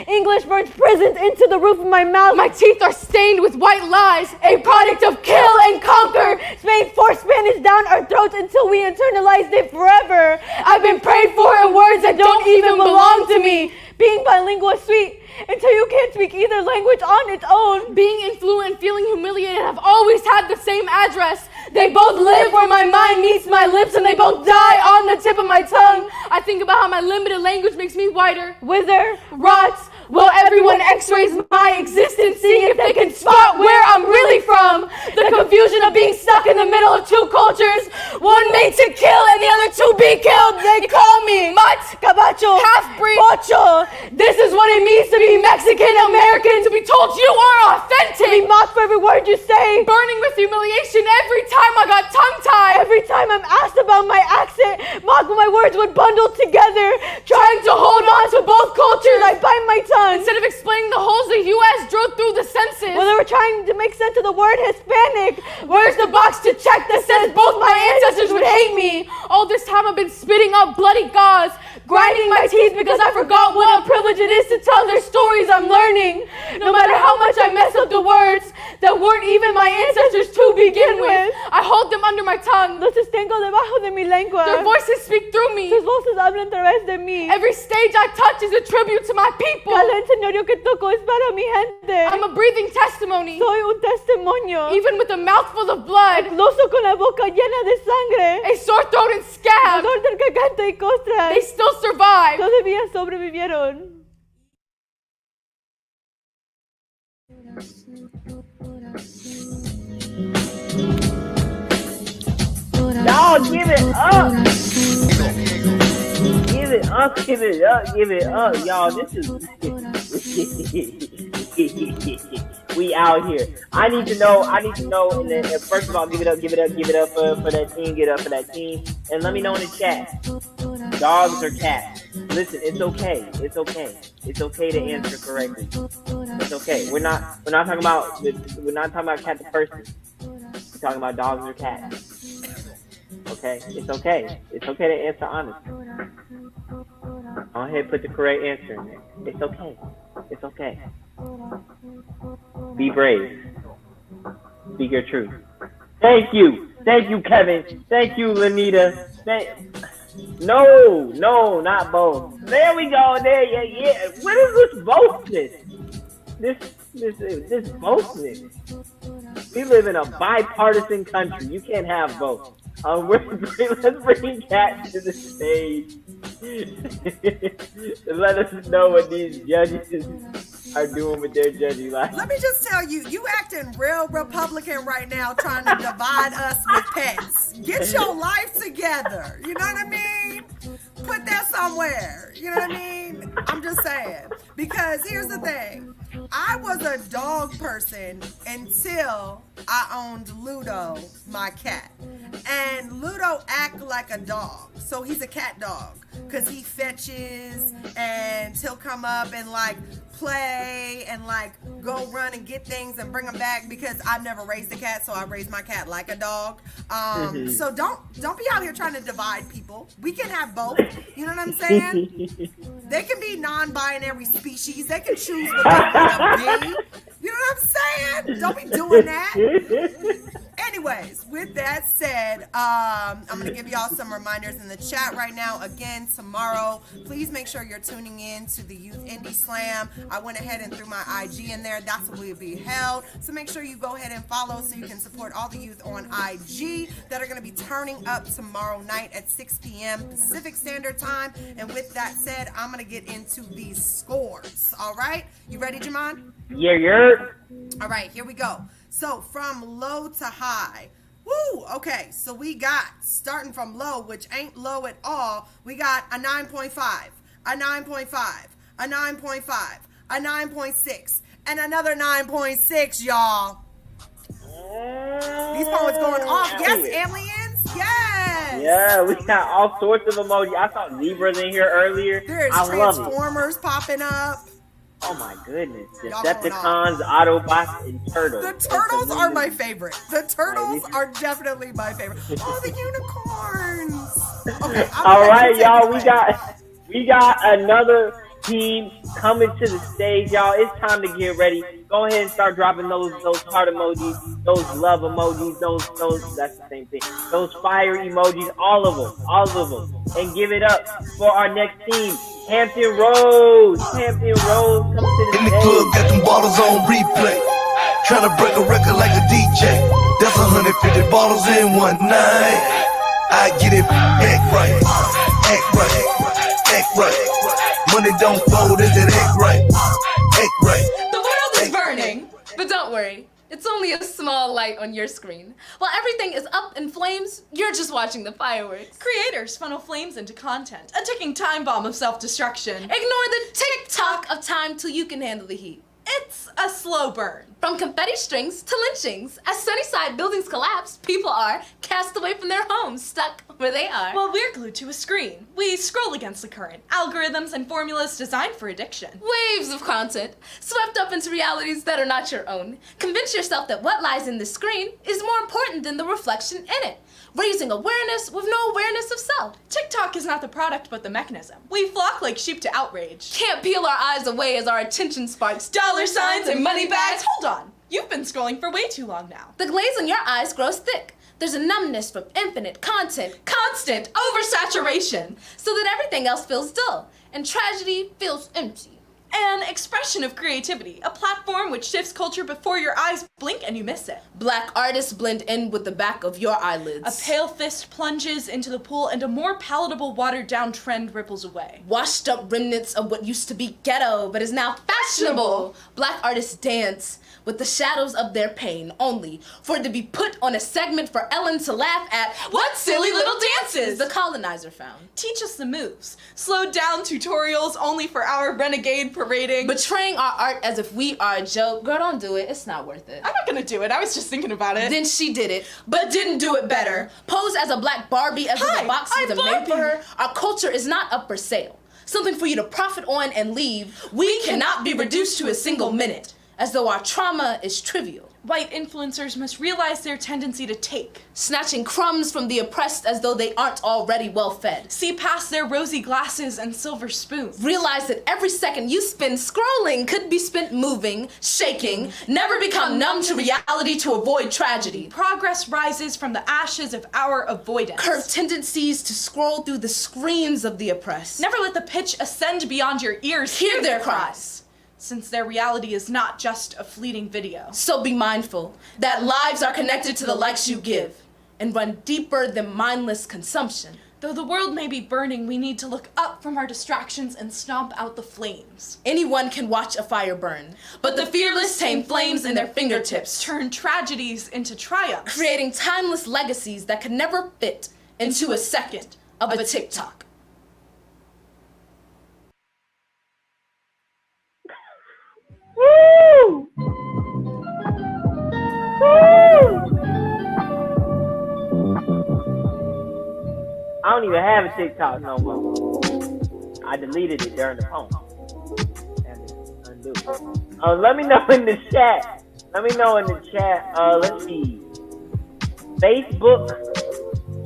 English burns prisons into the roof of my mouth. My teeth are stained with white lies, a product of kill and conquer. Spain forced Spanish down our throats until we internalized it forever. I've been prayed for in words that don't even belong to me. Being bilingual is sweet until you can't speak either language on its own. Being influent and feeling humiliated have always had the same address. They both live where my mind meets my lips, and they both die on the tip of my tongue. I think about how my limited language makes me whiter, wither, rots. Will everyone x-rays my existence, seeing if they can spot where I'm really from? The confusion of being stuck in the middle of two cultures, one made to kill and the other to be killed. They call me mutt, cabacho, half-breed, pocho. This is what it means to be Mexican American, to be told you are authentic. To be mocked for every word you say. Burning with humiliation every time I got tongue-tied. Every time I'm asked about my accent, mocked when my words would bundle together. Trying to hold on to both cultures, I bite my tongue. Instead of explaining the holes the U.S. drove through the census. Well, they were trying to make sense of the word Hispanic. Where's the box to check that says both my ancestors would hate me? All this time I've been spitting up bloody gauze, grinding my teeth because I forgot what a privilege it is to tell their stories I'm learning. No matter how much I mess up the words that weren't even my ancestors to begin with, I hold them under my tongue. Los tengo debajo de mi lengua. Their voices speak through me. Sus voces hablan a través de mí. Every stage I touch is a tribute to my people. Cada escenario que toco es para mi gente. I'm a breathing testimony. Soy un testimonio. Even with a mouthful of blood. Incluso con la boca llena de sangre. A sore throat and scab. Dolor del garganta y costras. They still survive. Todavía sobrevivieron. Y'all give it up. Give it up, give it up, give it up. Y'all, this is we out here. I need to know, and then first of all, give it up for that team, get up for that team. And let me know in the chat. Dogs or cats? Listen, it's okay. It's okay to answer correctly. It's okay. We're not talking about cat the person. We're talking about dogs or cats. Okay? It's okay. It's okay to answer honestly. Go ahead and put the correct answer in there. It's okay. It's okay. Be brave. Speak your truth. Thank you. Thank you, Kevin. Thank you, Lanita. No, not both. There we go. There, yeah. What is this boastness? This boastness. We live in a bipartisan country. You can't have both. Let's bring Kat to the stage. Let us know what these judges are doing with their judging life. Let me just tell you, you acting real Republican right now, trying to divide us with pets. Get your life together. You know what I mean? Put that somewhere. You know what I mean? I'm just saying. Because here's the thing. I was a dog person until I owned Ludo, my cat. And Ludo acts like a dog. So he's a cat dog. Because he fetches and he'll come up and like play and like go run and get things and bring them back because I've never raised a cat, so I raised my cat like a dog. So don't be out here trying to divide people. We can have both. You know what I'm saying? They can be non-binary species. They can choose what they want to be. You know what I'm saying? Don't be doing that. Anyways, with that said, I'm going to give y'all some reminders in the chat right now. Again, tomorrow, please make sure you're tuning in to the Youth Indie Slam. I went ahead and threw my IG in there. That's what will be held. So make sure you go ahead and follow so you can support all the youth on IG that are going to be turning up tomorrow night at 6 p.m. Pacific Standard Time. And with that said, I'm going to get into these scores. All right? You ready, Jamon? Yeah. All right, here we go. So from low to high. Woo! Okay, so we got, starting from low, which ain't low at all, we got a 9.5, a 9.5, a 9.5, a 9.6, and another 9.6, y'all. These phones going off. Yes, aliens? Yes! Yeah, we got all sorts of emojis. I saw zebras in here earlier. There's I love it. Transformers popping up. Oh my goodness. Decepticons, Autobots, and Turtles. The Turtles are my favorite. The Turtles are definitely my favorite. Oh, the unicorns. Okay, all right, y'all. We got another team coming to the stage, y'all. It's time to get ready. Go ahead and start dropping those heart emojis, those love emojis, those that's the same thing. Those fire emojis, all of them. And give it up for our next team. Hampton Roads coming to the In the club, got them bottles on replay. Trying to break a record like a DJ. That's 150 bottles in one night. I get it, act right. Money don't fold, is it act right? The world is burning, but don't worry. It's only a small light on your screen. While everything is up in flames, you're just watching the fireworks. Creators funnel flames into content, a ticking time bomb of self-destruction. Ignore the tick-tock of time till you can handle the heat. It's a slow burn. From confetti strings to lynchings, as Sunnyside buildings collapse, people are cast away from their homes, stuck where they are. While we're glued to a screen, we scroll against the current, algorithms and formulas designed for addiction. Waves of content, swept up into realities that are not your own. Convince yourself that what lies in the screen is more important than the reflection in it. Raising awareness with no awareness of self. TikTok is not the product but the mechanism. We flock like sheep to outrage. Can't peel our eyes away as our attention sparks dollar signs and money bags. Hold on. You've been scrolling for way too long now. The glaze on your eyes grows thick. There's a numbness from infinite content, constant oversaturation, so that everything else feels dull and tragedy feels empty. An expression of creativity, a platform which shifts culture before your eyes blink and you miss it. Black artists blend in with the back of your eyelids. A pale fist plunges into the pool and a more palatable watered-down trend ripples away. Washed up remnants of what used to be ghetto but is now fashionable. Black artists dance with the shadows of their pain only for it to be put on a segment for Ellen to laugh at. What silly little dances the colonizer found. Teach us the moves. Slowed down tutorials only for our renegade parading. Betraying our art as if we are a joke. Girl, don't do it. It's not worth it. I'm not gonna do it. I was just thinking about it. Then she did it, but didn't do it better. Pose as a black Barbie as if the box wasn't made for her. Our culture is not up for sale. Something for you to profit on and leave. We cannot be reduced to a single minute, as though our trauma is trivial. White influencers must realize their tendency to take. Snatching crumbs from the oppressed as though they aren't already well fed. See past their rosy glasses and silver spoons. Realize that every second you spend scrolling could be spent moving, shaking, never become numb to reality to avoid tragedy. Progress rises from the ashes of our avoidance. Curve tendencies to scroll through the screens of the oppressed. Never let the pitch ascend beyond your ears. Hear their cries. Since their reality is not just a fleeting video. So be mindful that lives are connected to the likes you give and run deeper than mindless consumption. Though the world may be burning, we need to look up from our distractions and stomp out the flames. Anyone can watch a fire burn, but the fearless tame flames in their fingertips. Turn tragedies into triumphs. Creating timeless legacies that can never fit into a second of a TikTok. Woo! Woo! I don't even have a TikTok no more. I deleted it during the poem. do. Let me know in the chat. Let's see. Facebook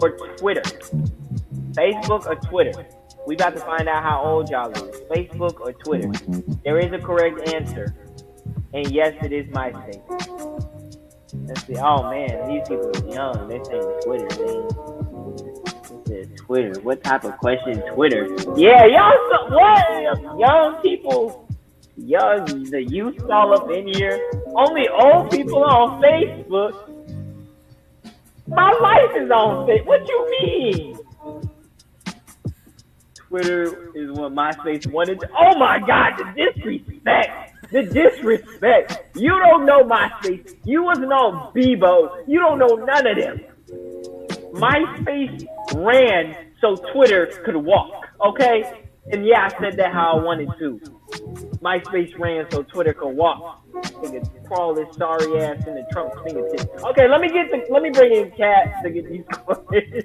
or Twitter? Facebook or Twitter? We about to find out how old y'all is. Facebook or Twitter? There is a correct answer. And yes, it is MySpace. Let's see. Oh man, these people are young. They're saying Twitter, man. Twitter. What type of question? Twitter. Yeah, y'all. What? Young people. The youth all up in here. Only old people on Facebook. My life is on Facebook. What you mean? Twitter is what MySpace wanted. Oh my God, the disrespect. You don't know MySpace. You wasn't on Bebo. You don't know none of them. MySpace ran so Twitter could walk, okay? And yeah, I said that how I wanted to. MySpace ran so Twitter could walk. Nigga crawl his sorry ass into Trump's fingertips. Okay, let me bring in Kat to get these questions.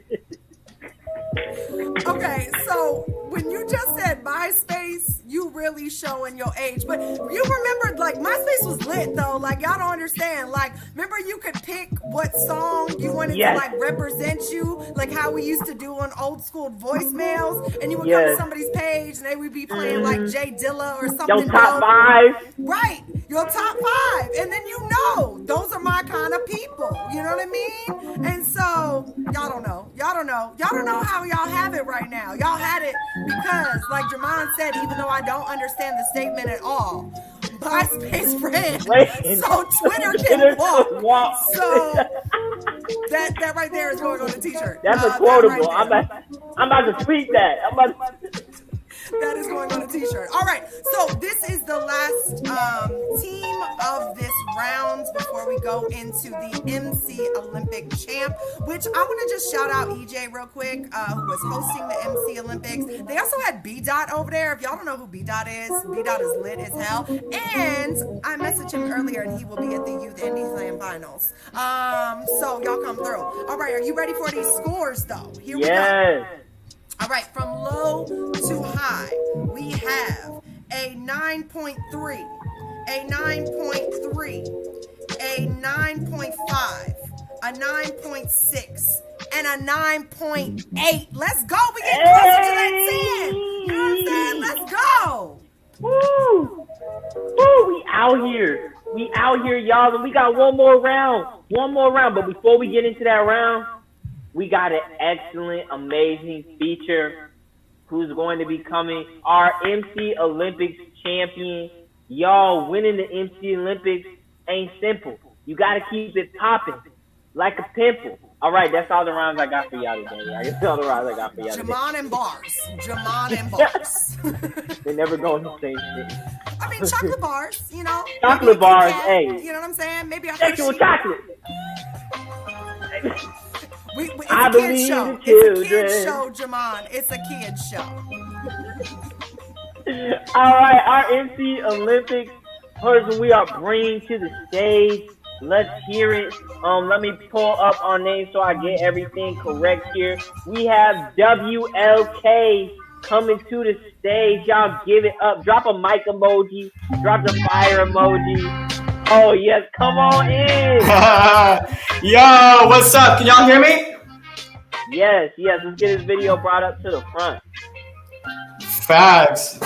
Okay, so when you just said MySpace, you really showing your age. But you remember, like, MySpace was lit, though. Like, y'all don't understand. Like, remember you could pick what song you wanted to, like, represent you? Like how we used to do on old school voicemails. And you would come to somebody's page, and they would be playing, like, Jay Dilla or something. Your top five. Right, your top five. And then those are my kind of people. You know what I mean? And so, y'all don't know. Y'all don't know how y'all have it right now. Y'all had it because, like Jamon said, even though I don't understand the statement at all, MySpace ran so Twitter can walk. So that right there is going on the t-shirt. That's a quotable. I'm about to tweet that. That is going on a t-shirt. All right, so this is the last team of this round before we go into the MC Olympic champ, which I want to just shout out EJ real quick, who was hosting the MC Olympics. They also had B-Dot over there. If y'all don't know who B-Dot is lit as hell. And I messaged him earlier, and he will be at the Youth Indie Slam Finals. So y'all come through. All right, are you ready for these scores, though? Here we go. All right, from low to high, we have a 9.3, a 9.3, a 9.5, a 9.6, and a 9.8. Let's go. We get closer to that 10. You know what I'm saying? Let's go. Woo! We out here. We out here, y'all. And we got one more round. But before we get into that round, we got an excellent, amazing feature who's going to be coming. Our MC Olympics champion. Y'all, winning the MC Olympics ain't simple. You got to keep it popping like a pimple. All right, that's all the rounds I got for y'all today. That's all the rounds I got for y'all today. Jamon and bars. They never go on the same shit. I mean, chocolate bars, you know. Chocolate bars, hey. You know what I'm saying? Maybe a sexual chocolate. It's a kid's show. It's a kid's show, Jamon. It's a kid's show. All right, our MC Olympics person we are bringing to the stage. Let's hear it. Let me pull up our names so I get everything correct here. We have WLK coming to the stage. Y'all give it up. Drop a mic emoji. Drop the fire emoji. Oh, yes. Come on in. Yo, what's up? Can y'all hear me? Yes. Let's get this video brought up to the front. Facts.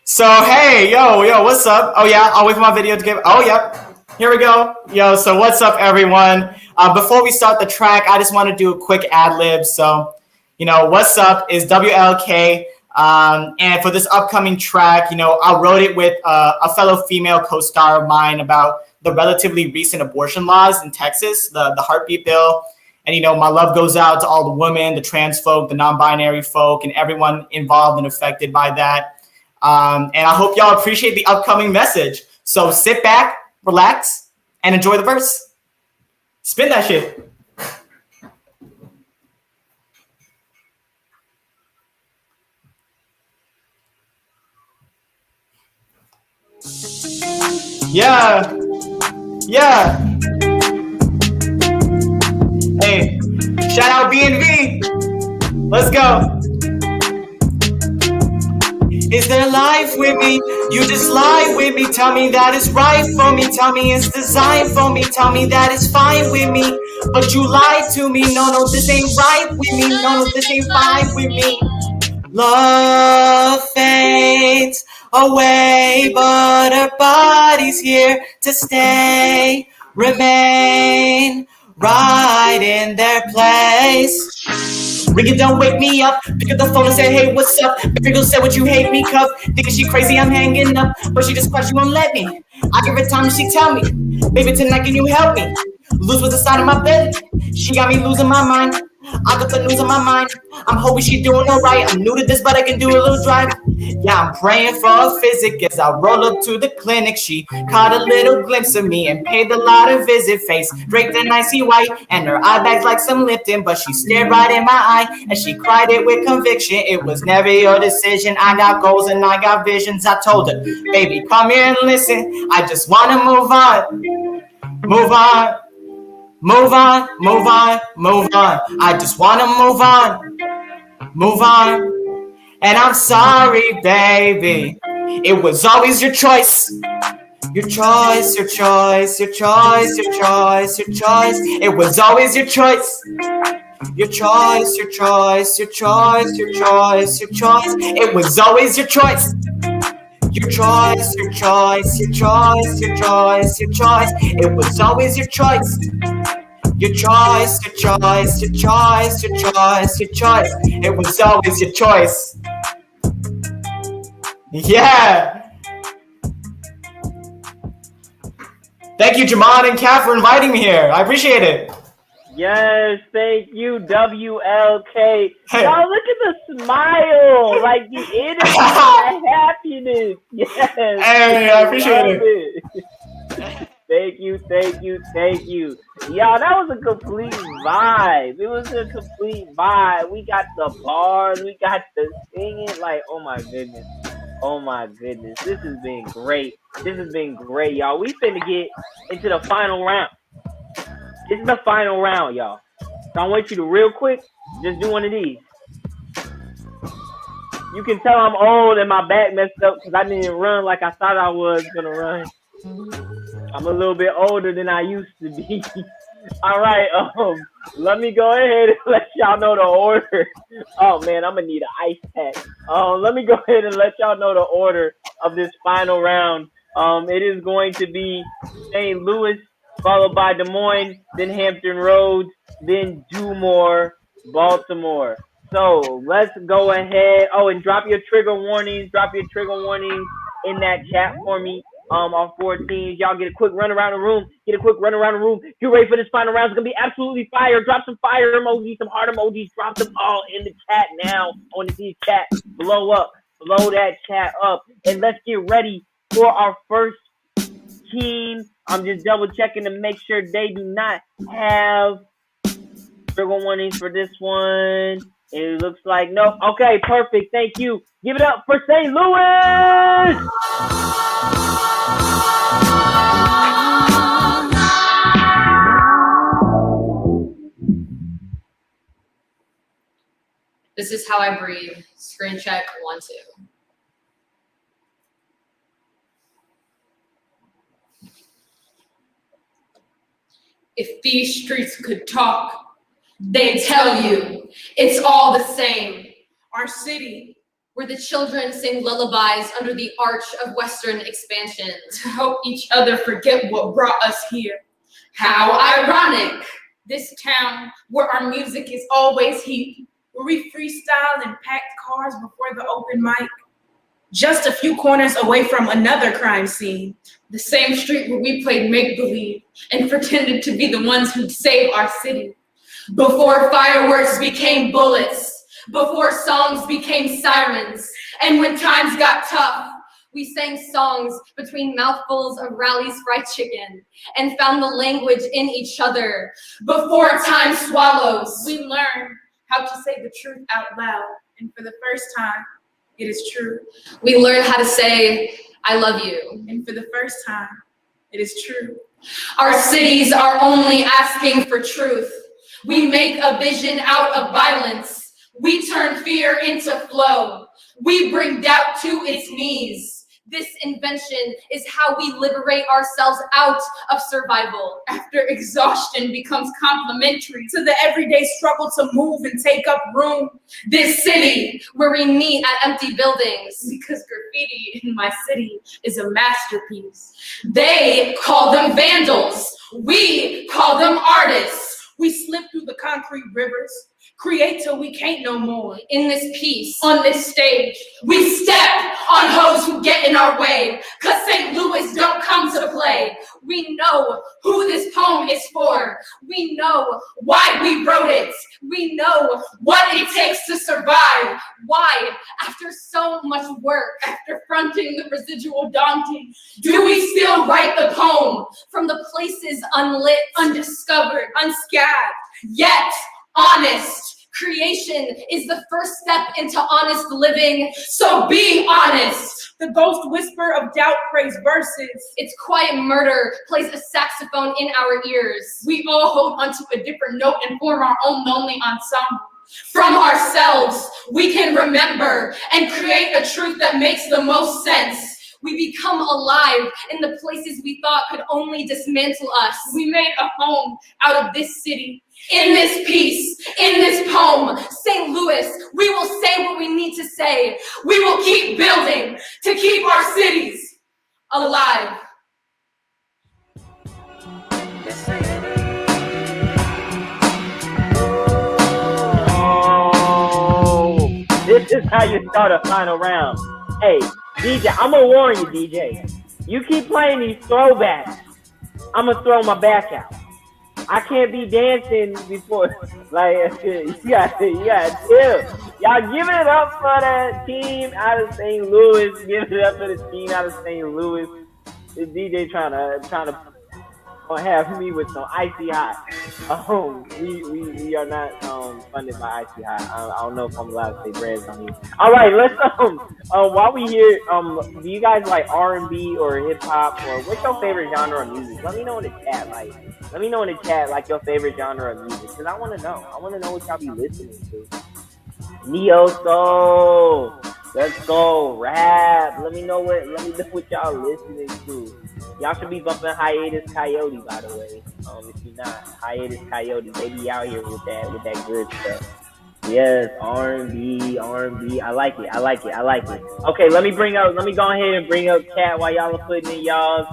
So, hey, yo, what's up? Oh, yeah, I'll wait for my video to get... Oh, yep. Here we go. Yo, so what's up, everyone? Before we start the track, I just want to do a quick ad-lib. So, what's up is WLK. And for this upcoming track, I wrote it with a fellow female co-star of mine about the relatively recent abortion laws in Texas, the heartbeat bill. And, my love goes out to all the women, the trans folk, the non-binary folk, and everyone involved and affected by that. And I hope y'all appreciate the upcoming message. So sit back, relax, and enjoy the verse. Spin that shit. Yeah. Hey, shout out B&V. Let's go. Is there life with me? You just lie with me, tell me that it's right for me, tell me it's designed for me, tell me that it's fine with me. But you lied to me, no, this ain't right with me, no, this ain't fine with me. Love fades away, but our body's here to stay, remain right in their place. Ring it, don't wake me up. Pick up the phone and say, hey, what's up? Baby girl said, would you hate me, cup? Thinking she crazy, I'm hanging up. But she just cries, she won't let me. I give her time and she tell me, baby, tonight can you help me? Lose what's inside of my bed. She got me losing my mind. I got the news on my mind. I'm hoping she doing alright. I'm new to this, but I can do a little drive. Yeah, I'm praying for a physic as I roll up to the clinic. She caught a little glimpse of me and paid the lot of visit. Face draped in icy white and her eye bags like some Lipton, but she stared right in my eye and she cried it with conviction. It was never your decision. I got goals and I got visions. I told her, baby, come here and listen. I just wanna move on, move on. Move on, move on, move on. I just wanna move on, move on. And I'm sorry, baby. It was always your choice. Your choice, your choice, your choice, your choice, your choice. It was always your choice. Your choice, your choice, your choice, your choice, your choice. It was always your choice. Your choice, your choice, your choice, your choice, your choice. It was always your choice. Your choice, your choice, your choice, your choice, your choice. It was always your choice. Yeah. Thank you, Jamon and Kat, for inviting me here. I appreciate it. Yes, thank you, WLK. Y'all, look at the smile, like the energy, the happiness. Yes. Hey, I appreciate it. Thank you, thank you, thank you. Y'all, that was a complete vibe. It was a complete vibe. We got the bars, we got the singing. Like, oh my goodness. Oh my goodness. This has been great. This has been great, y'all. We finna get into the final round. This is the final round, y'all. So I want you to real quick, just do one of these. You can tell I'm old and my back messed up because I didn't run like I thought I was gonna run. I'm a little bit older than I used to be. All right, let me go ahead and let y'all know the order. Oh man, I'm gonna need an ice pack. Let me go ahead and let y'all know the order of this final round. It is going to be St. Louis, followed by Des Moines, then Hampton Roads, then Dumore, Baltimore. So let's go ahead. Oh, and drop your trigger warnings. Drop your trigger warnings in that chat for me. Our 4 teams. Y'all get a quick run around the room. Get ready for this final round. It's gonna be absolutely fire. Drop some fire emojis, some heart emojis. Drop them all in the chat now. I want to see the chat blow up. Blow that chat up. And let's get ready for our first team. I'm just double checking to make sure they do not have trigger warnings for this one. It looks like no. Okay, perfect. Thank you. Give it up for St. Louis! This is how I breathe. Screen check 1, 2. If these streets could talk, they'd tell you it's all the same. Our city, where the children sing lullabies under the arch of Western expansion to help each other forget what brought us here. How ironic! This town where our music is always heat, where we freestyle in packed cars before the open mic. Just a few corners away from another crime scene. The same street where we played make-believe and pretended to be the ones who'd save our city. Before fireworks became bullets, before songs became sirens, and when times got tough, we sang songs between mouthfuls of Rally's fried chicken and found the language in each other. Before time swallows, we learned how to say the truth out loud, and for the first time, it is true. We learned how to say, I love you. And for the first time, it is true. Our cities are only asking for truth. We make a vision out of violence. We turn fear into flow. We bring doubt to its knees. This invention is how we liberate ourselves out of survival. After exhaustion becomes complementary to the everyday struggle to move and take up room. This city, where we meet at empty buildings. Because graffiti in my city is a masterpiece. They call them vandals. We call them artists. We slip through the concrete rivers, create till we can't no more. In this piece, on this stage, we step on hoes who get in our way, cause St. Louis don't come to play. we know Who this poem is for. we know Why we wrote it. we know What it takes to survive. why, after so much work, After fronting the residual daunting, do we still write the poem? from the places unlit, Undiscovered, unscabbed, yet honest. creation is the first step into honest living. So be honest. The ghost whisper of doubt prays verses. Its quiet murder plays a saxophone in our ears. We all hold onto a different note and form our own lonely ensemble. From ourselves, we can remember and create a truth that makes the most sense. We become alive in the places we thought could only dismantle us. We made a home out of this city, in this piece, in this poem. St. Louis, we will say what we need to say. We will keep building to keep our cities alive. Oh, this is how you start a final round. Hey, DJ, I'm gonna warn you, DJ. You keep playing these throwbacks, I'm gonna throw my back out. I can't be dancing before, like, you got chill. Y'all give it up for that team out of St. Louis. Give it up for the team out of St. Louis. The DJ trying to have me with some icy hot. We are not funded by icy hot. I don't know if I'm allowed to say brands on here. All right, let's while we here, do you guys like R&B or hip hop, or what's your favorite genre of music? Let me know in the chat. Let me know in the chat like your favorite genre of music, because I want to know. I want to know what y'all be listening to. Neo soul. Let's go. Rap. Let me know what y'all listening to. Y'all should be bumping Hiatus Coyote, by the way. If you're not, Hiatus Coyote, they be out here with that good stuff. Yes, R&B. I like it. Okay, let me go ahead and bring up chat while y'all are putting in y'all's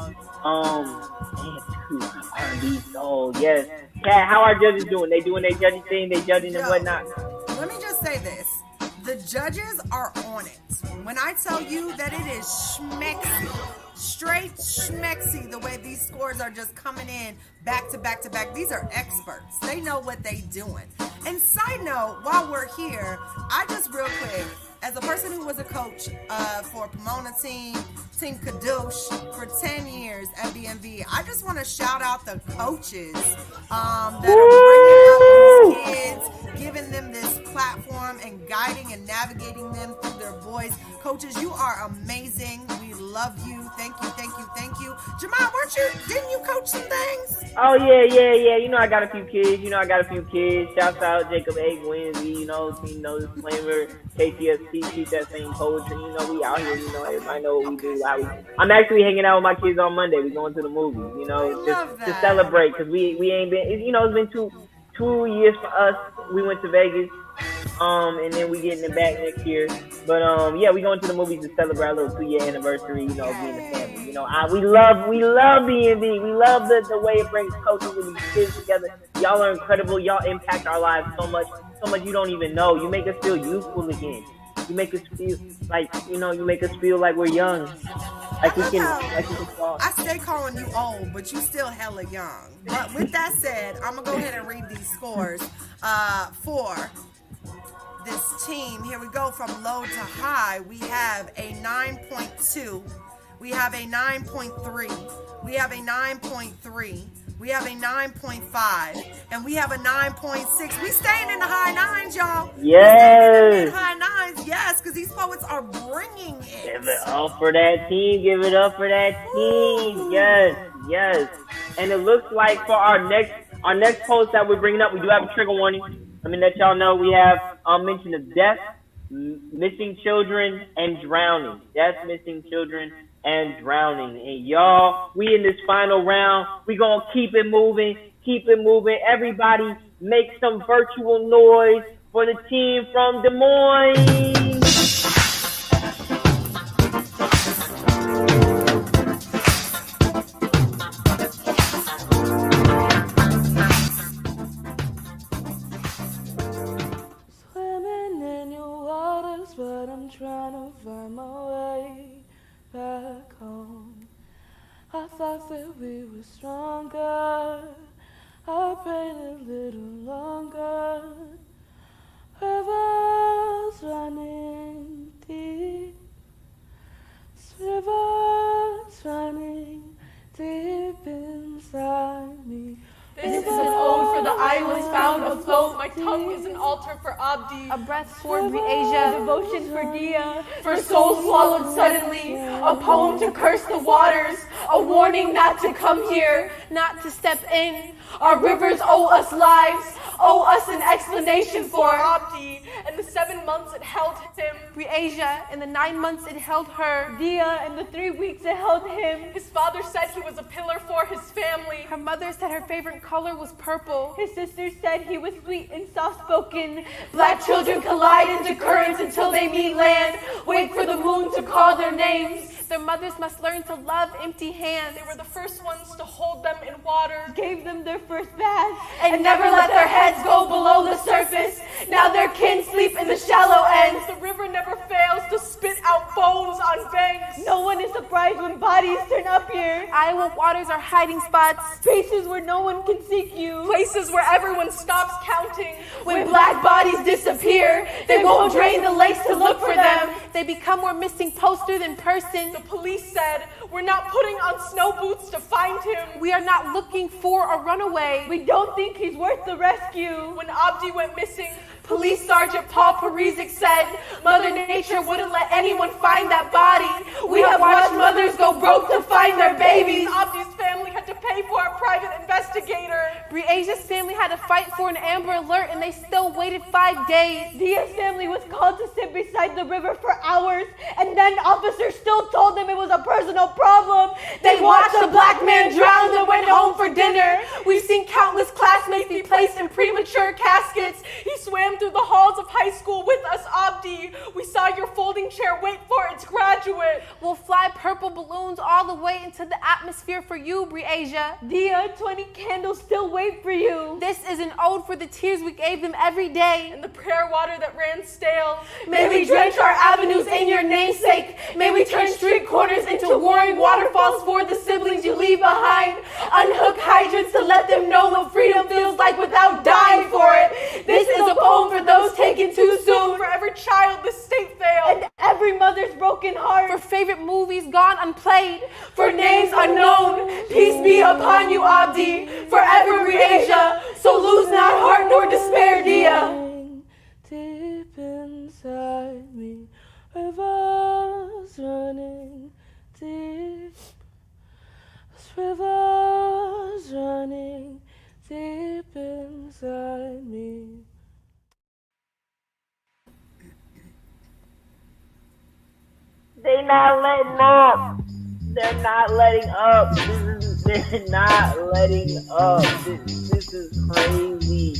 R&B soul. Yes. Cat, how are judges doing? They doing their judging thing, they judging and whatnot. Let me just say this. The judges are on it. When I tell you that it is schmexy, straight schmexy, the way these scores are just coming in back to back to back. These are experts. They know what they doing. And side note, while we're here, I just real quick, as a person who was a coach for Pomona Team Kadoosh for 10 years at BMV, I just want to shout out the coaches that are bringing up these kids, giving them this platform and guiding and navigating them through their voice. Coaches, you are amazing. We love you. Thank you. Jamon, didn't you coach some things? Oh, yeah. You know I got a few kids. Shouts out Jacob Egg Winsy, disclaimer, KTST, keep that same poetry. We out here, everybody know what we do. I'm actually hanging out with my kids on Monday. We going to the movies, just to celebrate, because we ain't been, it's been two years for us. We went to Vegas, and then we getting it back next year. But yeah, we going to the movies to celebrate our little 2-year anniversary, being a family. We love B&B. We love the way it brings coaches and these kids together. Y'all are incredible. Y'all impact our lives so much you don't even know. You make us feel youthful again. You make us feel like, you make us feel like we're young. Like we can fall. I stay calling you old, but you still hella young. But with that said, I'm going to go ahead and read these scores for this team. Here we go from low to high. We have a 9.2. We have a 9.3. We have a 9.3. We have a 9.5. And we have a 9.6. We staying in the high nines, y'all. Yes. In the high nines, yes, because these poets are bringing it. Give it up for that team. Ooh. Yes. And it looks like for our next post that we're bringing up, we do have a trigger warning. Let me let y'all know we have mention of death, Missing children and drowning. That's missing children and drowning. And y'all, we in this final round. We gonna keep it moving. Keep it moving. Everybody make some virtual noise for the team from Des Moines. Swimming in your waters, but I'm trying to find my way back home. I thought that we were stronger. I prayed a little longer. Rivers running deep. Rivers running deep inside me. This is an ode for the islands found afloat. My tongue is an altar for Abdi. A breath for Asia. Devotion for Dia. For souls swallowed suddenly. A poem to curse the waters. A warning not to come here. Not to step in. Our rivers owe us lives. Owe us an explanation for Abdi. And the 7 months it held him. Asia. In the 9 months it held her. Dia. In the 3 weeks it held him. His father said he was a pillar for his family. Her mother said her favorite color was purple. His sister said he was sweet and soft-spoken. Black children collide into currents until they meet land. Wait for the moon to call their names. Their mothers must learn to love empty hands. They were the first ones to hold them in water. Gave them their first bath. And never let their heads go below the surface. Now their kin sleep in the shallow ends. The river never fails to spit out bones on banks. No one is surprised when bodies turn up here. Iowa waters are hiding spots. Spaces where no one can seek you. Places where everyone stops counting. When black bodies disappear, they won't drain the lakes to look for them. They become more missing poster than person. The police said, we're not putting on snow boots to find him. We are not looking for a runaway. We don't think he's worth the rescue. When Abdi went missing, Police Sergeant Paul Parisic said, Mother Nature wouldn't let anyone find that body. We have watched mothers go broke to find their babies. Abdi's family had to pay for a private investigator. Asia's family had to fight for an Amber Alert and they still waited 5 days. Dia's family was called to sit beside the river for hours, and then officers still told them it was a personal problem. They watched a black man drown and went home for dinner. We've seen countless classmates be placed in premature caskets. He swam through the halls of high school with us, Abdi. We saw your folding chair wait for its graduate. We'll fly purple balloons all the way into the atmosphere for you, Asia. Dia, 20 candles still wait for you. This is an ode for the tears we gave them every day. And the prayer water that ran stale. May we drench our avenues in your namesake. May we turn street corners into warring waterfalls for the siblings you leave behind. Unhook hydrants to let them know what freedom feels like without dying for it. This is a poem for those taken too soon. For every child the state failed. And every mother's broken heart. For favorite movies gone unplayed. For names unknown. Peace be upon you, Abdi. Forever Asia. So lose not heart nor despair, Dia. Deep inside me, rivers running deep. Rivers running deep inside me. They not letting up. They're not letting up. They're not letting up. This is crazy.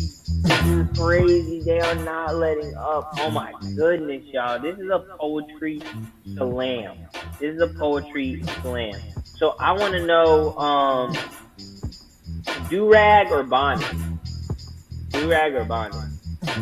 This is crazy. They are not letting up. Oh my goodness, y'all. This is a poetry slam. This is a poetry slam. So I want to know, do-rag or bonnet? Do-rag or bonnet?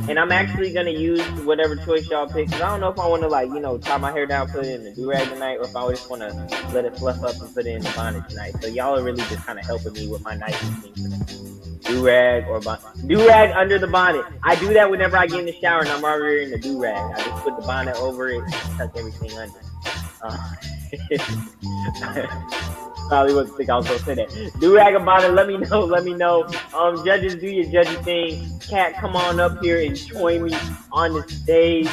And I'm actually going to use whatever choice y'all pick. Because I don't know if I want to, tie my hair down, put it in the do-rag tonight, or if I just want to let it fluff up and put it in the bonnet tonight. So y'all are really just kind of helping me with my night routine tonight. Do-rag or bonnet. Do-rag under the bonnet. I do that whenever I get in the shower and I'm already in the do-rag. I just put the bonnet over it and tuck everything under. Probably wasn't think I was gonna say that. Do-rag or bonnet, let me know. Judges, do your judgy thing. Kat, come on up here and join me on the stage.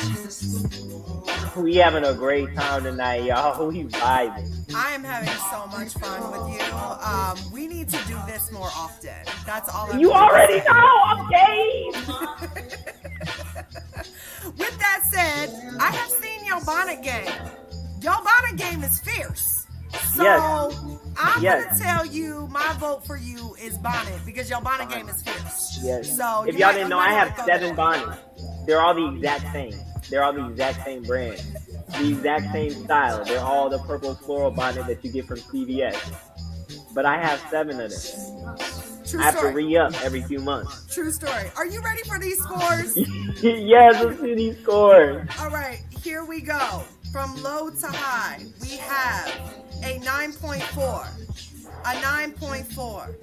We having a great time tonight, y'all. We vibing. I am having so much fun with you. We need to do this more often. That's all I'm You already say. know, I'm game. With that said, bonnet game. Your bonnet game is fierce. So Yes. I'm Yes. gonna tell you my vote for you is bonnet because your bonnet game is fierce. Yes. So If you y'all might- didn't you know, I might have wanna throw 7 that. bonnets. They're all the exact same. They're all the exact same brand. The exact same style. They're all the purple floral bonnet that you get from CVS. But I have 7 of them. True I have to story. re-up every few months. True story. Are you ready for these scores? Yes, let's see these scores. All right, here we go. From low to high, we have a 9.4, a 9.4,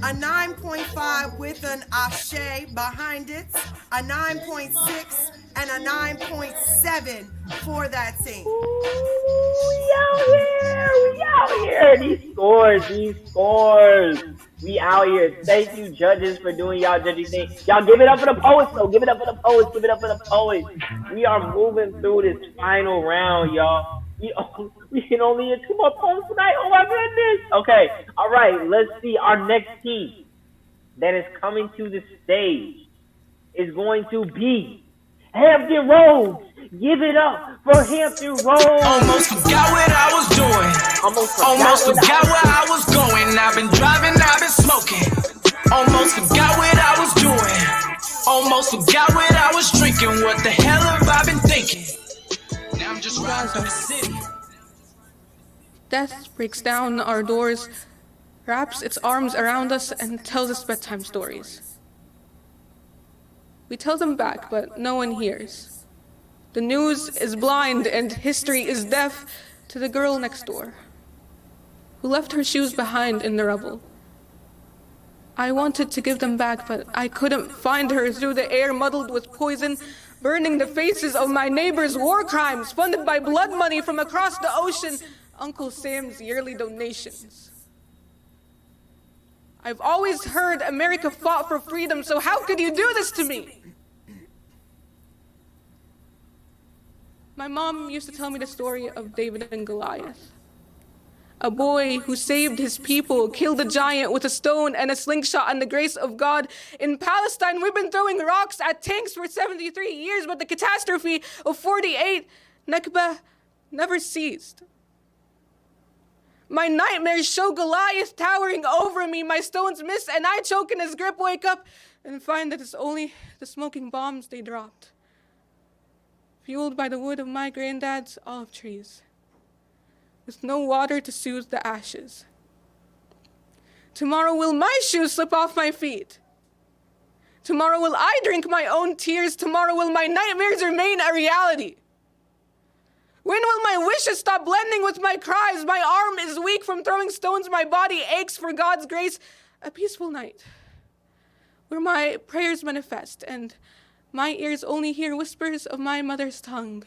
a 9.5 with an ashe behind it, a 9.6, and a 9.7 for that team. We out here. These scores. We out here. Thank you, judges, for doing y'all judging thing. Y'all give it up for the poets, though. Give it up for the poets. Give it up for the poets. We are moving through this final round, y'all. We can only get 2 more poems tonight. Oh my goodness. Okay. All right. Let's see. Our next team that is coming to the stage is going to be Hampton Roads. Give it up for Hampton Roads. Almost forgot what I was doing. Almost forgot where I was going. I've been driving, I've been smoking. Almost forgot what I was doing. Almost forgot what I was drinking. What the hell have I been thinking? Now I'm just riding through the city. Death breaks down our doors, wraps its arms around us, and tells us bedtime stories. We tell them back, but no one hears. The news is blind and history is deaf to the girl next door, who left her shoes behind in the rubble. I wanted to give them back, but I couldn't find her through the air muddled with poison, burning the faces of my neighbors' war crimes, funded by blood money from across the ocean, Uncle Sam's yearly donations. I've always heard America fought for freedom, so how could you do this to me? My mom used to tell me the story of David and Goliath. A boy who saved his people, killed a giant with a stone and a slingshot and the grace of God. In Palestine, we've been throwing rocks at tanks for 73 years, but the catastrophe of 48, Nakba, never ceased. My nightmares show Goliath towering over me. My stones miss and I choke in his grip, wake up and find that it's only the smoking bombs they dropped, fueled by the wood of my granddad's olive trees, with no water to soothe the ashes. Tomorrow will my shoes slip off my feet. Tomorrow will I drink my own tears. Tomorrow will my nightmares remain a reality. When will my wishes stop blending with my cries? My arm is weak from throwing stones. My body aches for God's grace. A peaceful night where my prayers manifest and my ears only hear whispers of my mother's tongue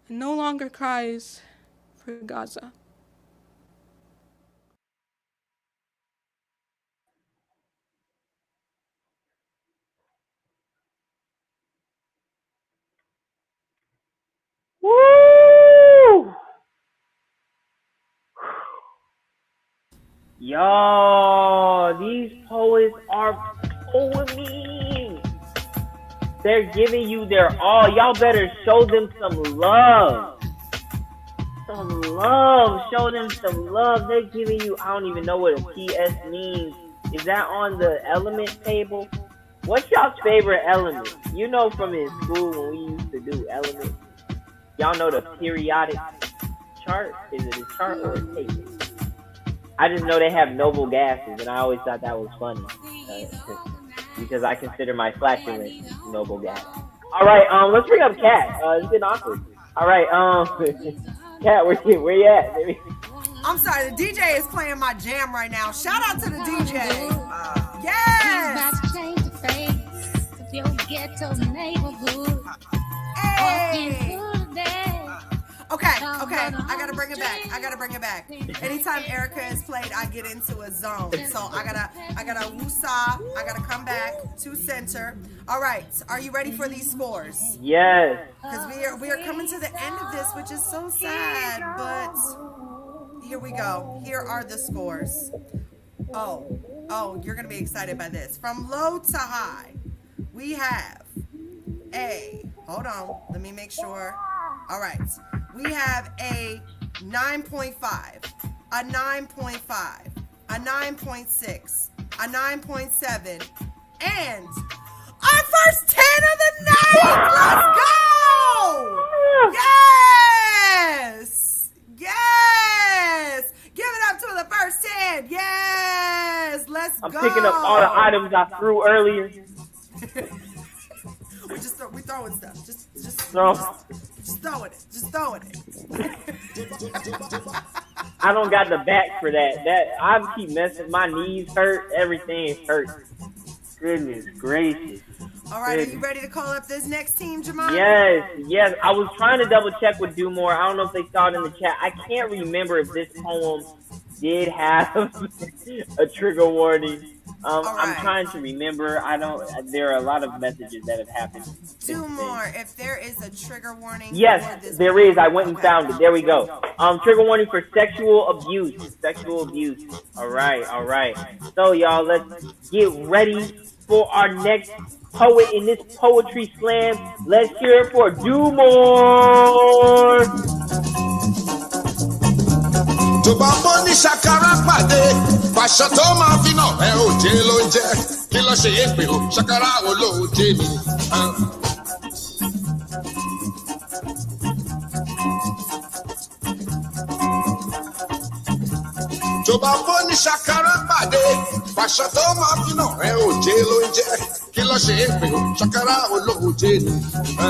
and no longer cries for Gaza. Woo! Yo, these poets are poeming. They're giving you their all. Y'all better show them some love. Some love. Show them some love. They're giving you, I don't even know what a PS means. Is that on the element table? What's y'all's favorite element? You know from in school when we used to do elements. Y'all know the periodic chart? Is it a chart or a table? I just know they have noble gases, and I always thought that was funny. Because I consider my flatulence noble gas. Alright, let's bring up Kat. It's getting awkward. Alright, Kat, where you at, baby? I'm sorry, the DJ is playing my jam right now. Shout out to the DJ. Yes! Hey! Okay, I gotta bring it back. Anytime Erica is played, I get into a zone. So I gotta woosah, I gotta come back to center. All right, are you ready for these scores? Yes. Because we are coming to the end of this, which is so sad, but here we go. Here are the scores. Oh, you're gonna be excited by this. From low to high, we have hold on, let me make sure. All right. We have a 9.5, a 9.5, a 9.6, a 9.7, and our first 10 of the night! Let's go! Yes! Yes! Give it up to the first 10! Yes! Let's go! I'm picking up all the items I threw earlier. we throwing stuff. Just No. throwing it. Just throwing it. I don't got the back for that. I keep messing. My knees hurt. Everything hurt. Goodness gracious. All right, are you ready to call up this next team, Jamon? Yes. I was trying to double check with Do More. I don't know if they saw it in the chat. I can't remember if this poem did have a trigger warning. I'm trying to remember. There are a lot of messages that have happened. Do More. If there is a trigger warning. Yes, there is. I went and found it. There we go. Trigger warning for sexual abuse. All right. So y'all, let's get ready for our next poet in this poetry slam. Let's hear it for Do More. tó bá bọ́ ní ṣàkàrà pàdé fàṣọ tó máa fi nà ẹ òjé ló ń jẹ kí ló ṣe é pé o ṣàkàrà olóòjé ni. tó bá bọ́ ní ṣàkàrà pàdé fàṣọ tó máa fi nà ẹ òjé ló ń jẹ kí ló ṣe é pé o ṣàkàrà olóòjé ni.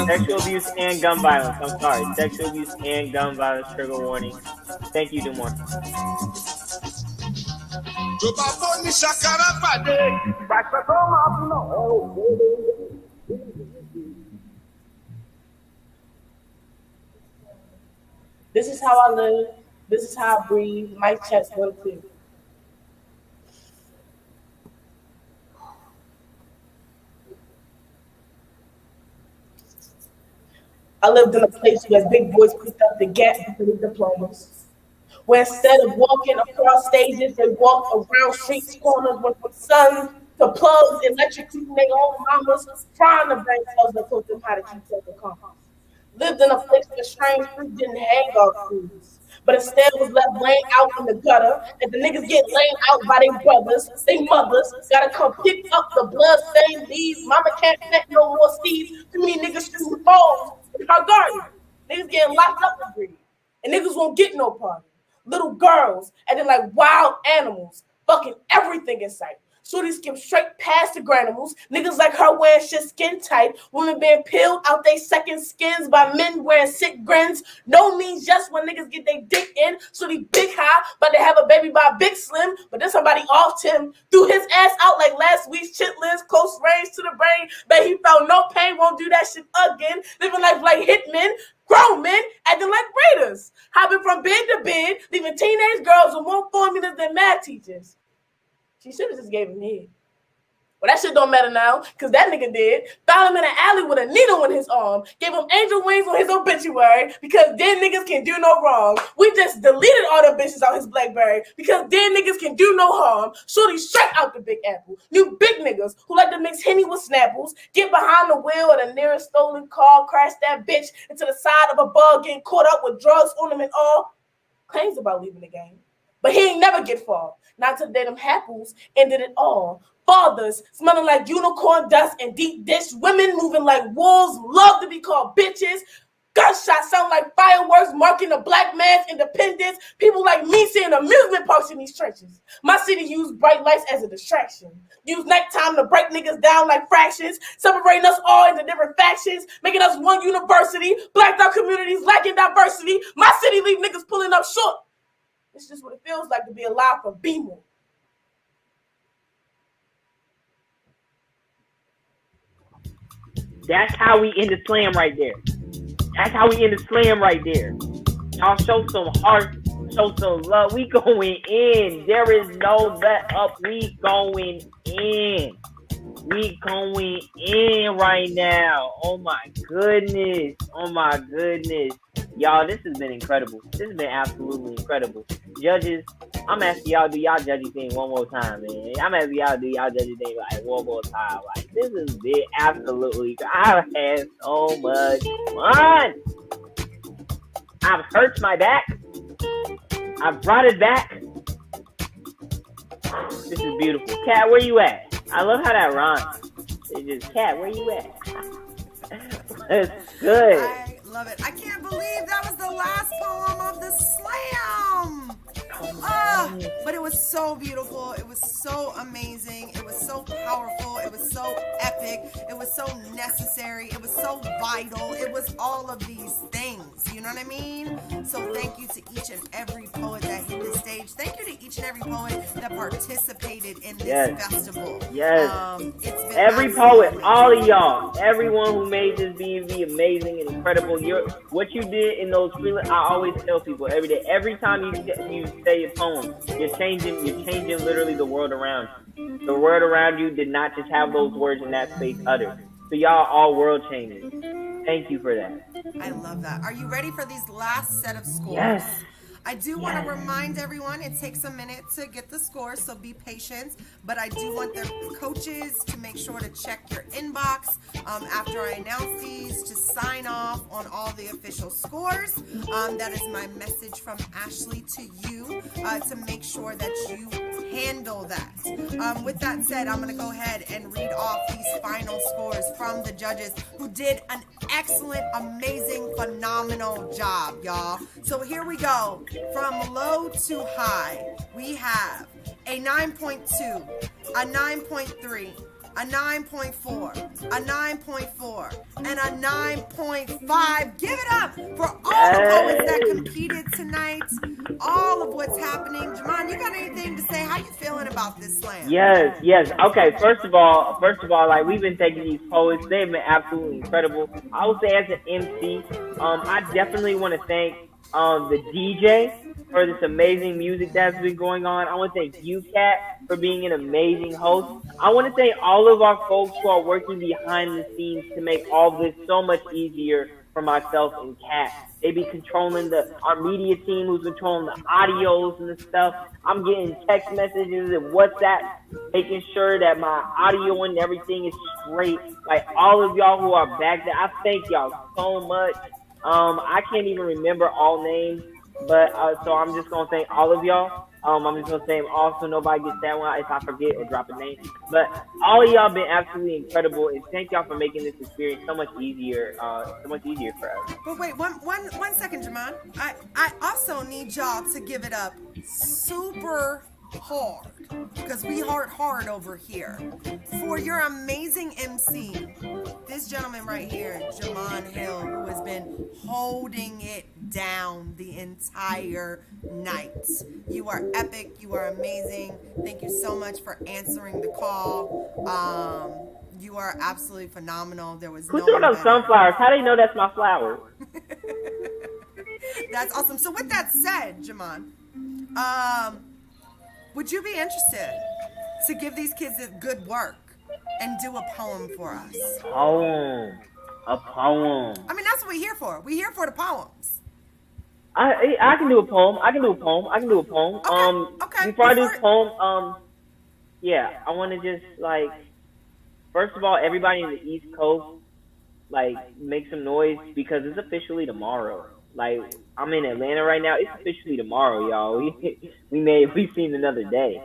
Sexual abuse and gun violence. I'm sorry. Sexual abuse and gun violence trigger warning. Thank you, Do More. tó bá bọ́ ní ṣàkàrà pàdé fàṣọ tó máa fi nà ẹ òjé ló ń jẹ. This is how I live. This is how I breathe. My chest 1, 2. I lived in a place where big boys picked up the gap between diplomas. Where instead of walking across stages, they walked around streets, corners, went from sons to plugs, electrocuting their own mamas, trying to bring themselves that taught them how to keep taking calm. Lived in a place where strange fruit didn't hang off foods, but instead was left laying out in the gutter, and the niggas get laid out by their brothers, their mothers, gotta come pick up the blood-stained leaves. Mama can't plant no more seeds. Too many niggas shooting balls in her garden. Niggas getting locked up for greed, and niggas won't get no party. Little girls acting like wild animals, fucking everything in sight. Shorty skip straight past the granimals. Niggas like her wearing shit skin tight. Women being peeled out they second skins by men wearing sick grins. No means just when niggas get their dick in. Shorty big high, but they have a baby by Big Slim. But then somebody off him, threw his ass out like last week's chitlins, close range to the brain. Bet he felt no pain, won't do that shit again. Living life like hitmen. Grown men acting like raiders. Hopping from bed to bed, leaving teenage girls with more formulas than math teachers. She should have just gave him head. Well, that shit don't matter now, because that nigga did. Found him in an alley with a needle in his arm. Gave him angel wings on his obituary, because then niggas can do no wrong. We just deleted all the bitches on his Blackberry, because then niggas can do no harm. Shorty straight out the Big Apple. New big niggas who like to mix Henny with Snapples. Get behind the wheel of the nearest stolen car, crash that bitch into the side of a bug, getting caught up with drugs on him and all. Claims about leaving the game. But he ain't never get far. Not till the day them happles ended it all. Fathers smelling like unicorn dust and deep dish. Women moving like wolves, love to be called bitches. Gunshots sound like fireworks marking a black man's independence. People like me seeing amusement parks in these trenches. My city used bright lights as a distraction. Use nighttime to break niggas down like fractions. Separating us all into different factions. Making us one university. Blacked out communities lacking diversity. My city leave niggas pulling up short. It's just what it feels like to be alive for B-more. That's how we end the slam right there. Y'all show some heart, show some love. We going in. There is no let up. We going in. Right now. Oh my goodness. Y'all, this has been incredible. This has been absolutely incredible. Judges, I'm asking y'all do y'all judgy thing one more time, man. I'm asking y'all do y'all judgy thing like one more time. Like, this has been absolutely, I've had so much fun. I've hurt my back. I've brought it back. This is beautiful. Cat, where you at? I love how that rhymes. It's just, Cat, where you at? It's good. I love it. I can't believe that was the last poem of the slam. But it was so beautiful. It was so amazing. It was so powerful. It was so epic. It was so necessary. It was so vital. It was all of these things. You know what I mean? So thank you to each and every poet that hit the stage. Thank you to each and every poet that participated in this festival. Yes. It's been Every poet, all of y'all, everyone who made this B&B amazing and incredible. What you did in those freelance, I always tell people every day, every time you say a poem, you're changing literally the world around you. The world around you did not just have those words in that space uttered. So y'all all world changers. Thank you for that. I love that. Are you ready for these last set of scores? Yes. I do want to remind everyone it takes a minute to get the scores, so be patient. But I do want the coaches to make sure to check your inbox after I announce these to sign off on all the official scores. That is my message from Ashley to you to make sure that you handle that. With that said, I'm going to go ahead and read off these final scores from the judges who did an excellent, amazing, phenomenal job, y'all. So here we go. From low to high, we have a 9.2, a 9.3, a 9.4, a 9.4, and a 9.5. Give it up for all the poets that competed tonight. All of what's happening. Jamon, you got anything to say? How you feeling about this slam? Yes. Okay, first of all, like we've been taking these poets, they've been absolutely incredible. I would say as an MC, I definitely want to thank the DJ for this amazing music that's been going on. I want to thank you, Kat, for being an amazing host. I want to thank all of our folks who are working behind the scenes to make all this so much easier for myself and Kat. They be controlling our media team who's controlling the audios and the stuff. I'm getting text messages and WhatsApp, making sure that my audio and everything is straight. Like all of y'all who are back there, I thank y'all so much. I can't even remember all names, but so I'm just gonna thank all of y'all. I'm just gonna say them all so nobody gets that one if I forget or drop a name. But all of y'all been absolutely incredible, and thank y'all for making this experience so much easier for us. But wait, one second, Jamon. I also need y'all to give it up super hard, because we heart hard over here, for your amazing MC, this gentleman right here, Jamon Hill, who has been holding it down the entire night. You are epic. You are amazing. Thank you so much for answering the call. You are absolutely phenomenal. There was Who throwing up sunflowers? How do you know that's my flower? That's awesome. So with that said, Jamon, would you be interested to give these kids a good work and do a poem for us? A poem. I mean, that's what we're here for. We're here for the poems. I can do a poem. I can do a poem. Okay. Before I do this poem, yeah, I want to just first of all, everybody in the East Coast, make some noise because it's officially tomorrow. I'm in Atlanta right now. It's officially tomorrow, y'all. We've seen another day.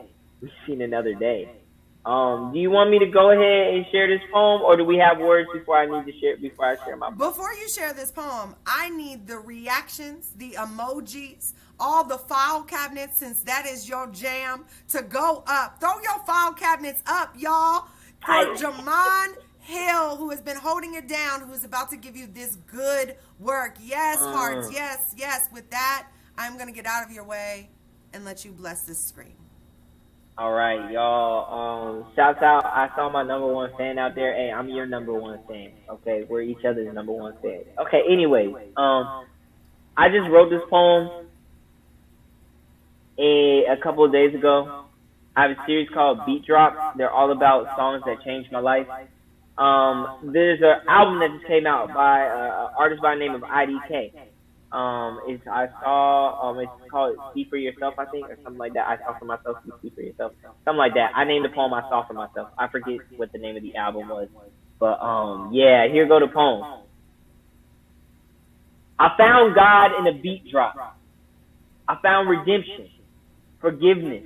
Do you want me to go ahead and share this poem, or do we have words before I share my poem? Before you share this poem, I need the reactions, the emojis, all the file cabinets, since that is your jam, to go up. Throw your file cabinets up, y'all, for Jamon Hill, who has been holding it down, who is about to give you this good work. Yes, hearts, yes. With that, I'm going to get out of your way and let you bless this screen. All right, y'all. Shouts out. I saw my number one fan out there. Hey, I'm your number one fan. Okay, we're each other's number one fan. Okay, anyway, I just wrote this poem a couple of days ago. I have a series called Beat Drop. They're all about songs that changed my life. There's an album that just came out by an artist by the name of IDK. It's called See For Yourself, I think, or something like that. I Saw For Myself, You See For Yourself. Something like that. I named the poem I Saw For Myself. I forget what the name of the album was. But, yeah, here go the poem. I found God in a beat drop. I found redemption, forgiveness,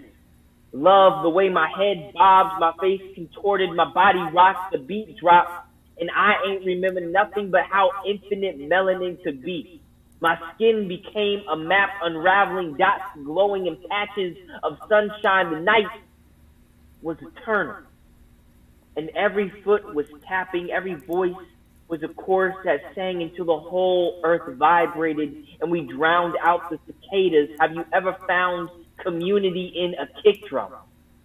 love, the way my head bobs, my face contorted, my body rocks, the beat drop, and I ain't remember nothing but how infinite melanin could be. My skin became a map, unraveling dots, glowing in patches of sunshine. The night was eternal, and every foot was tapping, every voice was a chorus that sang until the whole earth vibrated and we drowned out the cicadas. Have you ever found community in a kick drum?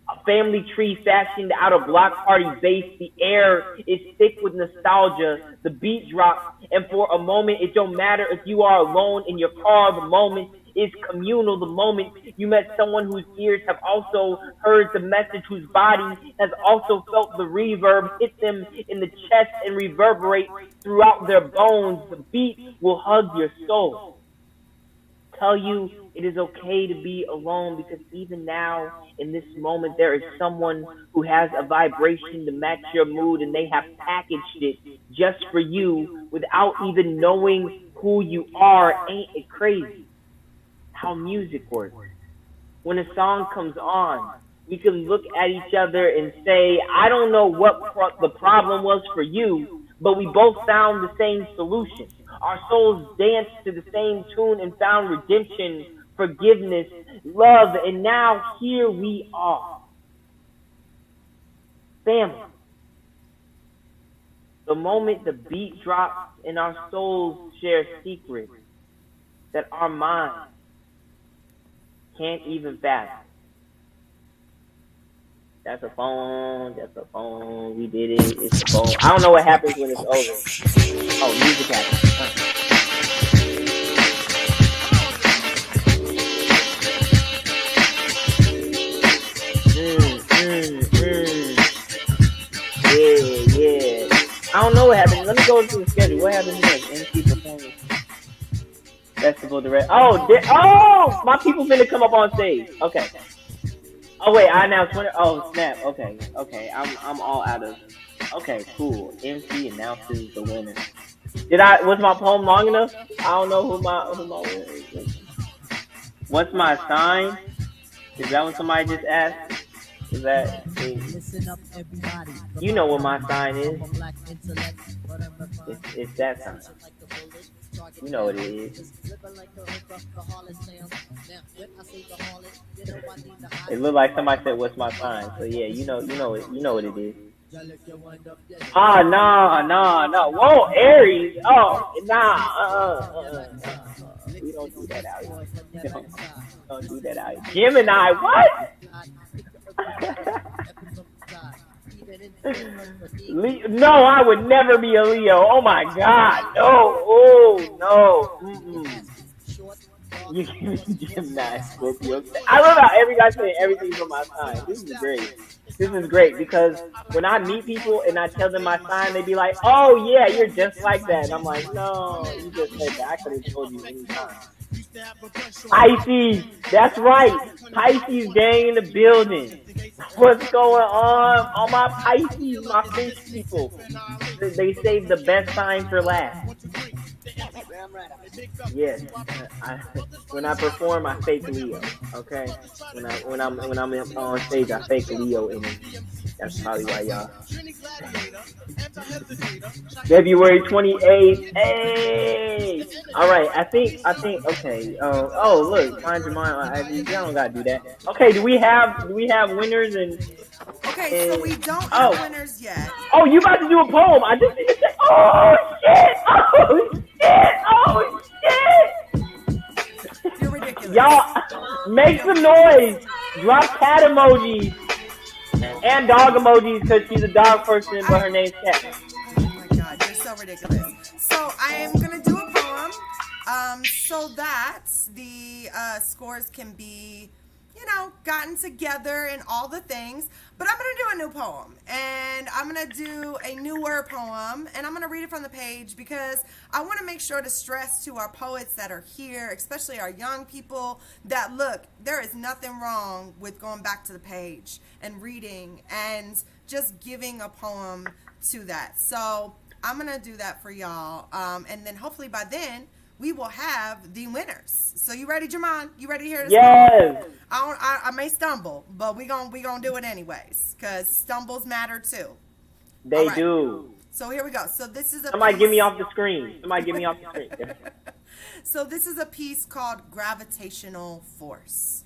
A family tree fashioned out of block party bass. The air is thick with nostalgia. The beat drops, and for a moment, it don't matter if you are alone in your car. The moment is communal. The moment you met someone whose ears have also heard the message, whose body has also felt the reverb hit them in the chest and reverberate throughout their bones. The beat will hug your soul, tell you it is okay to be alone, because even now in this moment there is someone who has a vibration to match your mood, and they have packaged it just for you without even knowing who you are. Ain't it crazy how music works? When a song comes on, we can look at each other and say, I don't know what the problem was for you, but we both found the same solution. Our souls danced to the same tune and found redemption, forgiveness, love, and now here we are. Family. The moment the beat drops and our souls share secrets that our minds can't even fathom. That's a phone. That's a phone. We did it. It's a phone. I don't know what happens when it's over. Oh, music happens. Yeah. I don't know what happened. Let me go into the schedule. What happened next? MC performance. Festival direct. Oh, my people finna come up on stage. Okay. Oh wait, I announced winner. Oh snap. Okay. I'm all out of. Okay, cool. MC announces the winner. Was my poem long enough? I don't know who my winner is. What's my sign? Is that what somebody just asked? Is that? You know what my sign is? It's that sign. You know what it is. It looked like somebody said, "What's my sign?" So yeah, you know what it is. No. Whoa, Aries. Oh, nah. We don't do that out here. Don't do that out here. Gemini, what? No, I would never be a Leo. Oh my God, no. Oh no. You give me Gemini, Scorpio. I love how every guy saying everything's on my sign. This is great because when I meet people and I tell them my sign, they be like, "Oh yeah, you're just like that." And I'm like, "No, you just said that. I could have told you anytime." Pisces, that's right. Pisces gang in the building. What's going on? All my Pisces, my fish people. They save the best sign for last. Yes. When I perform, I fake Leo. Okay. When I'm on stage, I fake Leo in it. That's probably why y'all. February 28th. Hey. All right. I think. Okay. Oh, look. Find your mind. Y'all don't gotta do that. Okay. Do we have winners and? Okay, so we don't have winners yet. Oh, you about to do a poem? I just need to say. Oh shit! You're ridiculous. Y'all, make some noise. Drop cat emojis and dog emojis because she's a dog person, but her name's Cat. Oh my God, you're so ridiculous. So I am gonna do a poem, so that the scores can be, gotten together and all the things. But I'm going to do a new poem, and I'm going to do a newer poem, and I'm going to read it from the page because I want to make sure to stress to our poets that are here, especially our young people, that look, there is nothing wrong with going back to the page and reading and just giving a poem to that. So I'm going to do that for y'all, and then hopefully by then we will have the winners. So you ready, Jamon? You ready to hear this? Yes. I may stumble, but we gonna do it anyways, because stumbles matter too. They do. So here we go. So this is Somebody get me off the screen. Somebody get me off the screen. So this is a piece called Gravitational Force.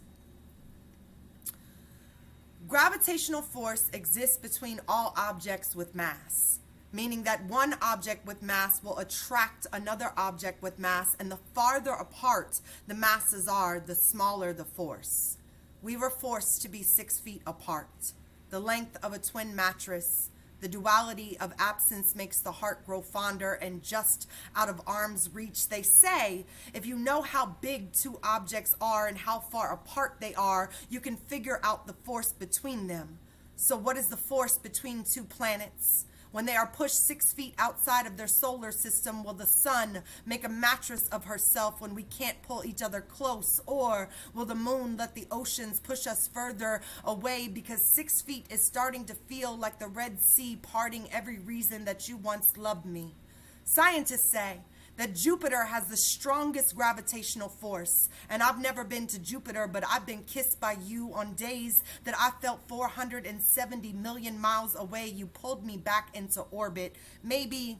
Gravitational force exists between all objects with mass, meaning that one object with mass will attract another object with mass, and the farther apart the masses are, the smaller the force. We were forced to be 6 feet apart. The length of a twin mattress. The duality of absence makes the heart grow fonder and just out of arm's reach. They say if you know how big two objects are and how far apart they are, you can figure out the force between them. So what is the force between two planets? When they are pushed 6 feet outside of their solar system, will the sun make a mattress of herself when we can't pull each other close? Or will the moon let the oceans push us further away because 6 feet is starting to feel like the Red Sea parting every reason that you once loved me? Scientists say that Jupiter has the strongest gravitational force, and I've never been to Jupiter, but I've been kissed by you on days that I felt 470 million miles away. You pulled me back into orbit. Maybe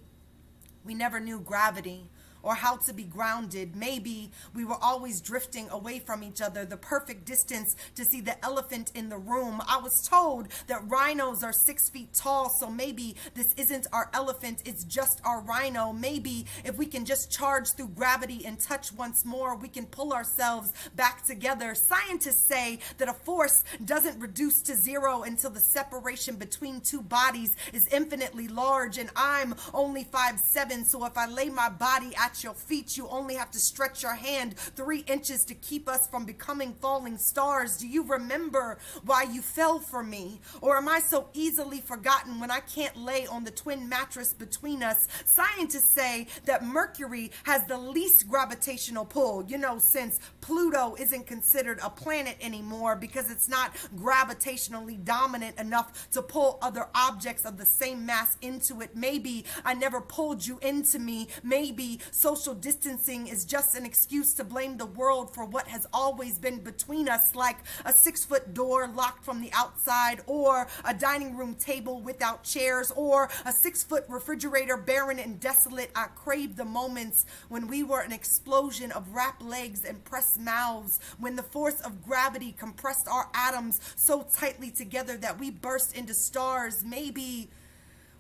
we never knew gravity or how to be grounded. Maybe we were always drifting away from each other, the perfect distance to see the elephant in the room. I was told that rhinos are 6 feet tall, so maybe this isn't our elephant, it's just our rhino. Maybe if we can just charge through gravity and touch once more, we can pull ourselves back together. Scientists say that a force doesn't reduce to zero until the separation between two bodies is infinitely large, and I'm only 5'7", so if I lay my body at your feet, you only have to stretch your hand 3 inches to keep us from becoming falling stars. Do you remember why you fell for me? Or am I so easily forgotten when I can't lay on the twin mattress between us? Scientists say that Mercury has the least gravitational pull, since Pluto isn't considered a planet anymore because it's not gravitationally dominant enough to pull other objects of the same mass into it. Maybe I never pulled you into me. Maybe social distancing is just an excuse to blame the world for what has always been between us, like a 6-foot door locked from the outside, or a dining room table without chairs, or a 6-foot refrigerator barren and desolate. I crave the moments when we were an explosion of wrapped legs and pressed mouths, when the force of gravity compressed our atoms so tightly together that we burst into stars. Maybe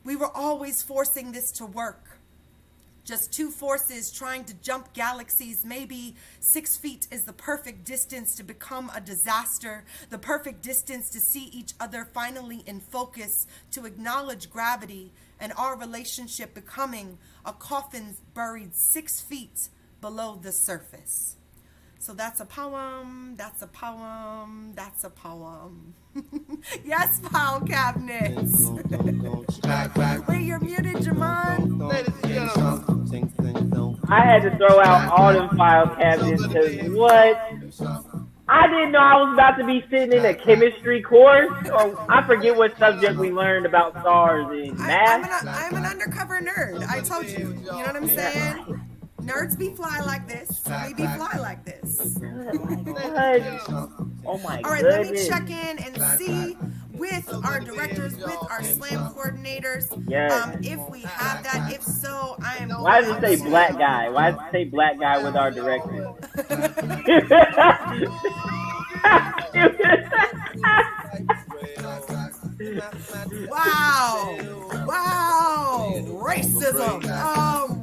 we were always forcing this to work. Just two forces trying to jump galaxies. Maybe 6 feet is the perfect distance to become a disaster, the perfect distance to see each other finally in focus, to acknowledge gravity and our relationship becoming a coffin buried 6 feet below the surface. So that's a poem, that's a poem, that's a poem. Yes, file cabinets. Wait, you're muted, Jamon. I had to throw out all them file cabinets because what? I didn't know I was about to be sitting in a chemistry course, or I forget what subject we learned about stars in math. I'm an undercover nerd. I told you. You know what I'm saying? Nerds be fly like this. We be fly like this. Oh my All right, goodness. let me check in and see with our directors, with our slam coordinators, Yes. if we have that. If so, I am. Why does it say black guy? Why does it say black guy with our director? Wow! Wow! Racism!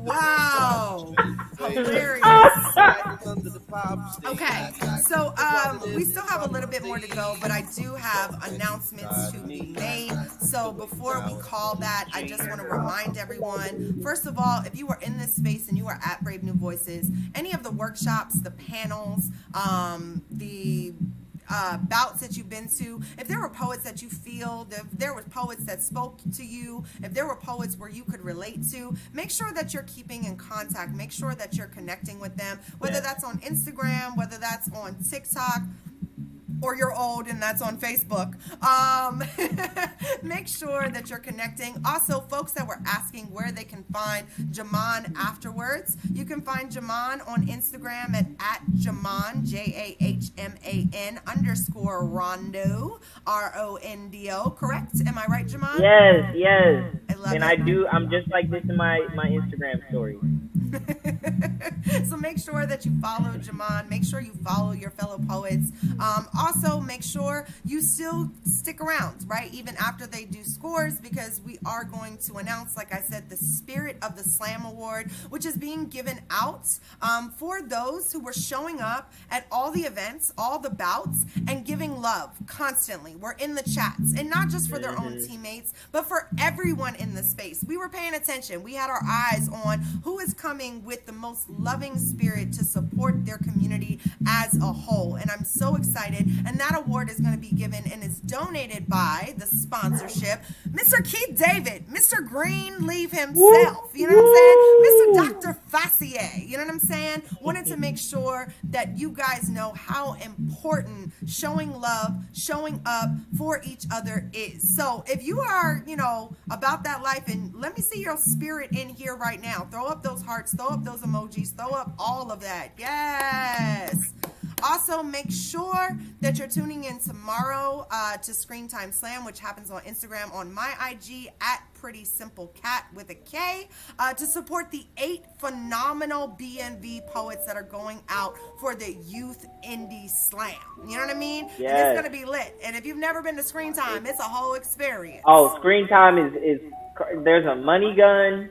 Wow! Hilarious. Okay, so we still have a little bit more to go, but I do have announcements to be made. So before we call that, I just want to remind everyone, first of all, if you are in this space and you are at Brave New Voices, any of the workshops, the panels, the bouts that you've been to, if there were poets that you feel, if there were poets that spoke to you, if there were poets where you could relate to, make sure that you're keeping in contact, make sure that you're connecting with them, whether that's on Instagram, whether that's on TikTok, or you're old and that's on Facebook, make sure that you're connecting. Also, folks that were asking where they can find Jamon afterwards, you can find Jamon on Instagram at Jamon, JAHMAN _ Rondo, RONDO. Correct? Am I right, Jamon? Yes. I love And it. I'm just like this in my Instagram story. So make sure that you follow Jamon. Make sure you follow your fellow poets. Also, make sure you still stick around, right? Even after they do scores, because we are going to announce, like I said, the Spirit of the Slam Award, which is being given out for those who were showing up at all the events, all the bouts, and giving love constantly. We're in the chats, and not just for their own teammates, but for everyone in the space. We were paying attention. We had our eyes on who is coming with the most loving spirit to support their community as a whole. And I'm so excited. And that award is going to be given and is donated by the sponsorship, Mr. Keith David, Mr. Greenleaf himself. You know what I'm saying? Mr. Dr. Fassier. You know what I'm saying? Wanted to make sure that you guys know how important showing love, showing up for each other is. So if you are, about that life, and let me see your spirit in here right now. Throw up those hearts, throw up those emojis, throw up all of that. Yes. Also, make sure that you're tuning in tomorrow to Screen Time Slam, which happens on Instagram on my IG at Pretty Simple Cat with a K, to support the 8 phenomenal BNV poets that are going out for the Youth Indie Slam. You know what I mean? Yes. And it's going to be lit. And if you've never been to Screen Time, it's a whole experience. Oh, Screen Time is there's a money gun.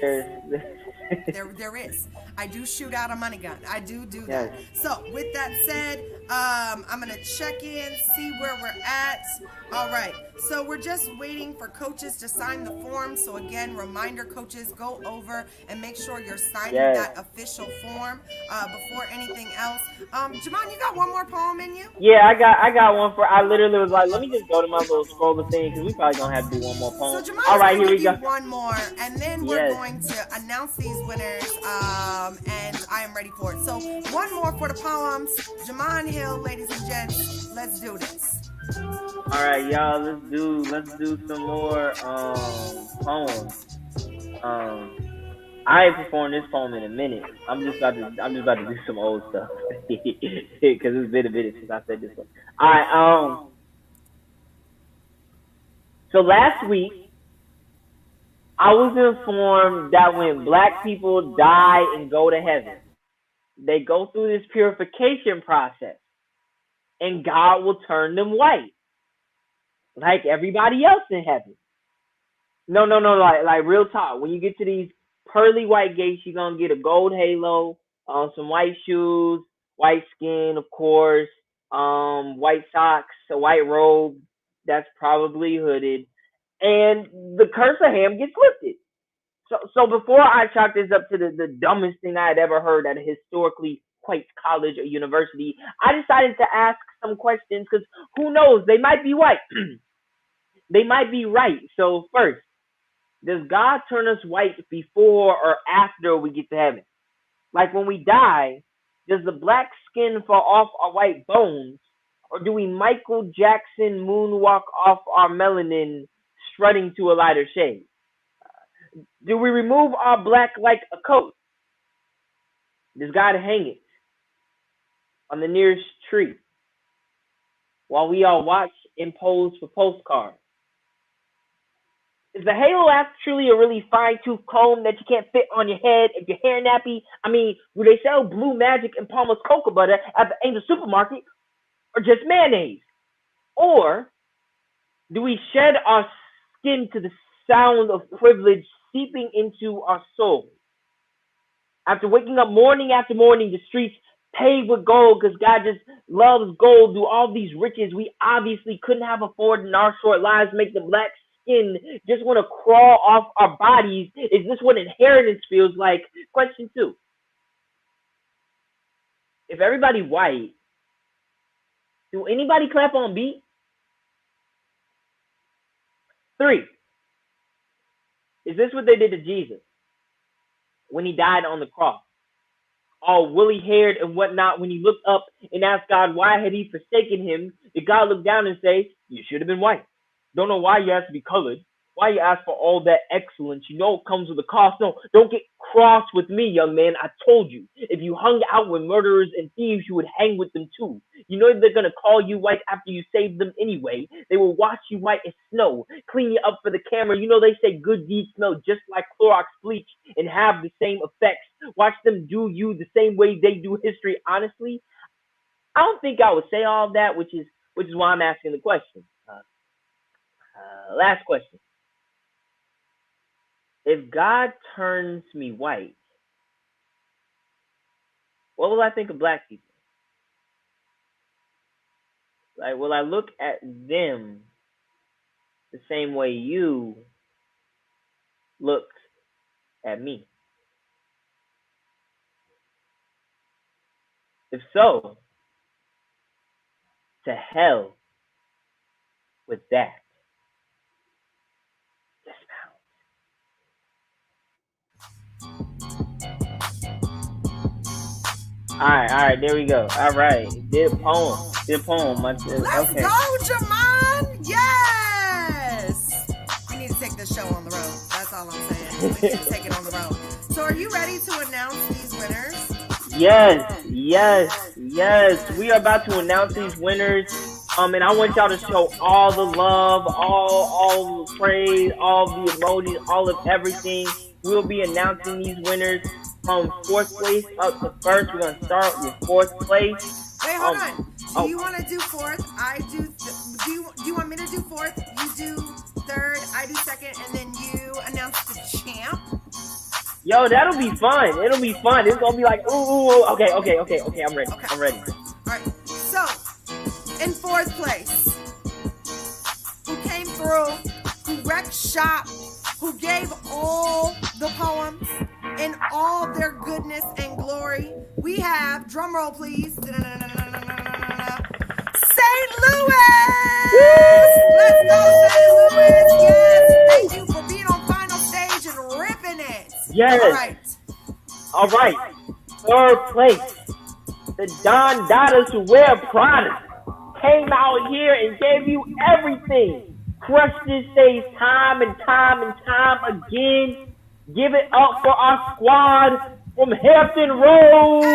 There is. I do shoot out a money gun. I do that. Yes. So with that said, I'm gonna check in, see where we're at. All right. So we're just waiting for coaches to sign the form. So again, reminder, coaches, go over and make sure you're signing that official form before anything else. Jamon, you got one more poem in you? Yeah, I got one for. I literally was like, let me just go to my little scroller thing because we probably gonna have to do one more poem. So Jamon's all right, here we go. One more, and then we're going to announce these winners. And I am ready for it. So one more for the poems. Jamon Hill, ladies and gents, let's do this. All right, y'all, let's do some more poems. I ain't performed this poem in a minute. I'm just about to do some old stuff because it's been a minute since I said this one. All right, so last week I was informed that when black people die and go to heaven, they go through this purification process and God will turn them white like everybody else in heaven. No, like real talk. When you get to these pearly white gates, you're going to get a gold halo, some white shoes, white skin, of course, white socks, a white robe that's probably hooded, and the curse of Ham gets lifted. So before I chalk this up to the dumbest thing I had ever heard at a historically white college or university, I decided to ask some questions because who knows, they might be white. They might be right. So first, does God turn us white before or after we get to heaven? Like when we die, does the black skin fall off our white bones, or do we Michael Jackson moonwalk off our melanin, strutting to a lighter shade? Do we remove our black like a coat? Does God hang it on the nearest tree while we all watch and pose for postcards? Is the halo actually a really fine-tooth comb that you can't fit on your head if your hair nappy? I mean, do they sell Blue Magic and Palmer's cocoa butter at the Angel supermarket, or just mayonnaise? Or do we shed our skin to the sound of privilege seeping into our soul? After waking up morning after morning, the streets paved with gold because God just loves gold, do all these riches we obviously couldn't have afforded in our short lives, make the black skin just want to crawl off our bodies. Is this what inheritance feels like? Question 2. If everybody white, do anybody clap on beat? 3. Is this what they did to Jesus when he died on the cross? all woolly haired and whatnot, when he looked up and asked God why had he forsaken him, did God look down and say, you should have been white? Don't know why you have to be colored. Why you ask for all that excellence? You know it comes with a cost. No, don't get cross with me, young man. I told you, if you hung out with murderers and thieves, you would hang with them too. You know they're gonna call you white after you save them anyway. They will wash you white as snow, clean you up for the camera. You know they say good deeds smell just like Clorox bleach and have the same effects. Watch them do you the same way they do history. Honestly, I don't think I would say all of that, which is why I'm asking the question. Last question. If God turns me white, what will I think of black people? Like, will I look at them the same way you looked at me? If so, to hell with that. All right, there we go. All right, did a poem. Let's go, Jamon. Yes. We need to take this show on the road. That's all I'm saying. We need to take it on the road. So are you ready to announce these winners? Yes. We are about to announce these winners. And I want y'all to show all the love, all the praise, all the emojis, all of everything. We'll be announcing these winners from 4th place up to 1st. We're gonna start with 4th place. Wait, hold on. Do you want to do 4th? I do. Do you want me to do 4th? You do 3rd. I do 2nd, and then you announce the champ. Yo, that'll be fun. It'll be fun. It's gonna be like, ooh. Okay. I'm ready. Okay. I'm ready. All right. So, in 4th place, who came through, who wrecked shop, who gave all the poems in all their goodness and glory, we have, drum roll please, St. Louis! Let's go, St. Louis! Yes, thank you for being on final stage and ripping it. Yes. All right. 3rd place, the Don Daughters who wear Prada came out here and gave you everything. Crushed this stage time and time again. Give it up for our squad from Hampton Roads.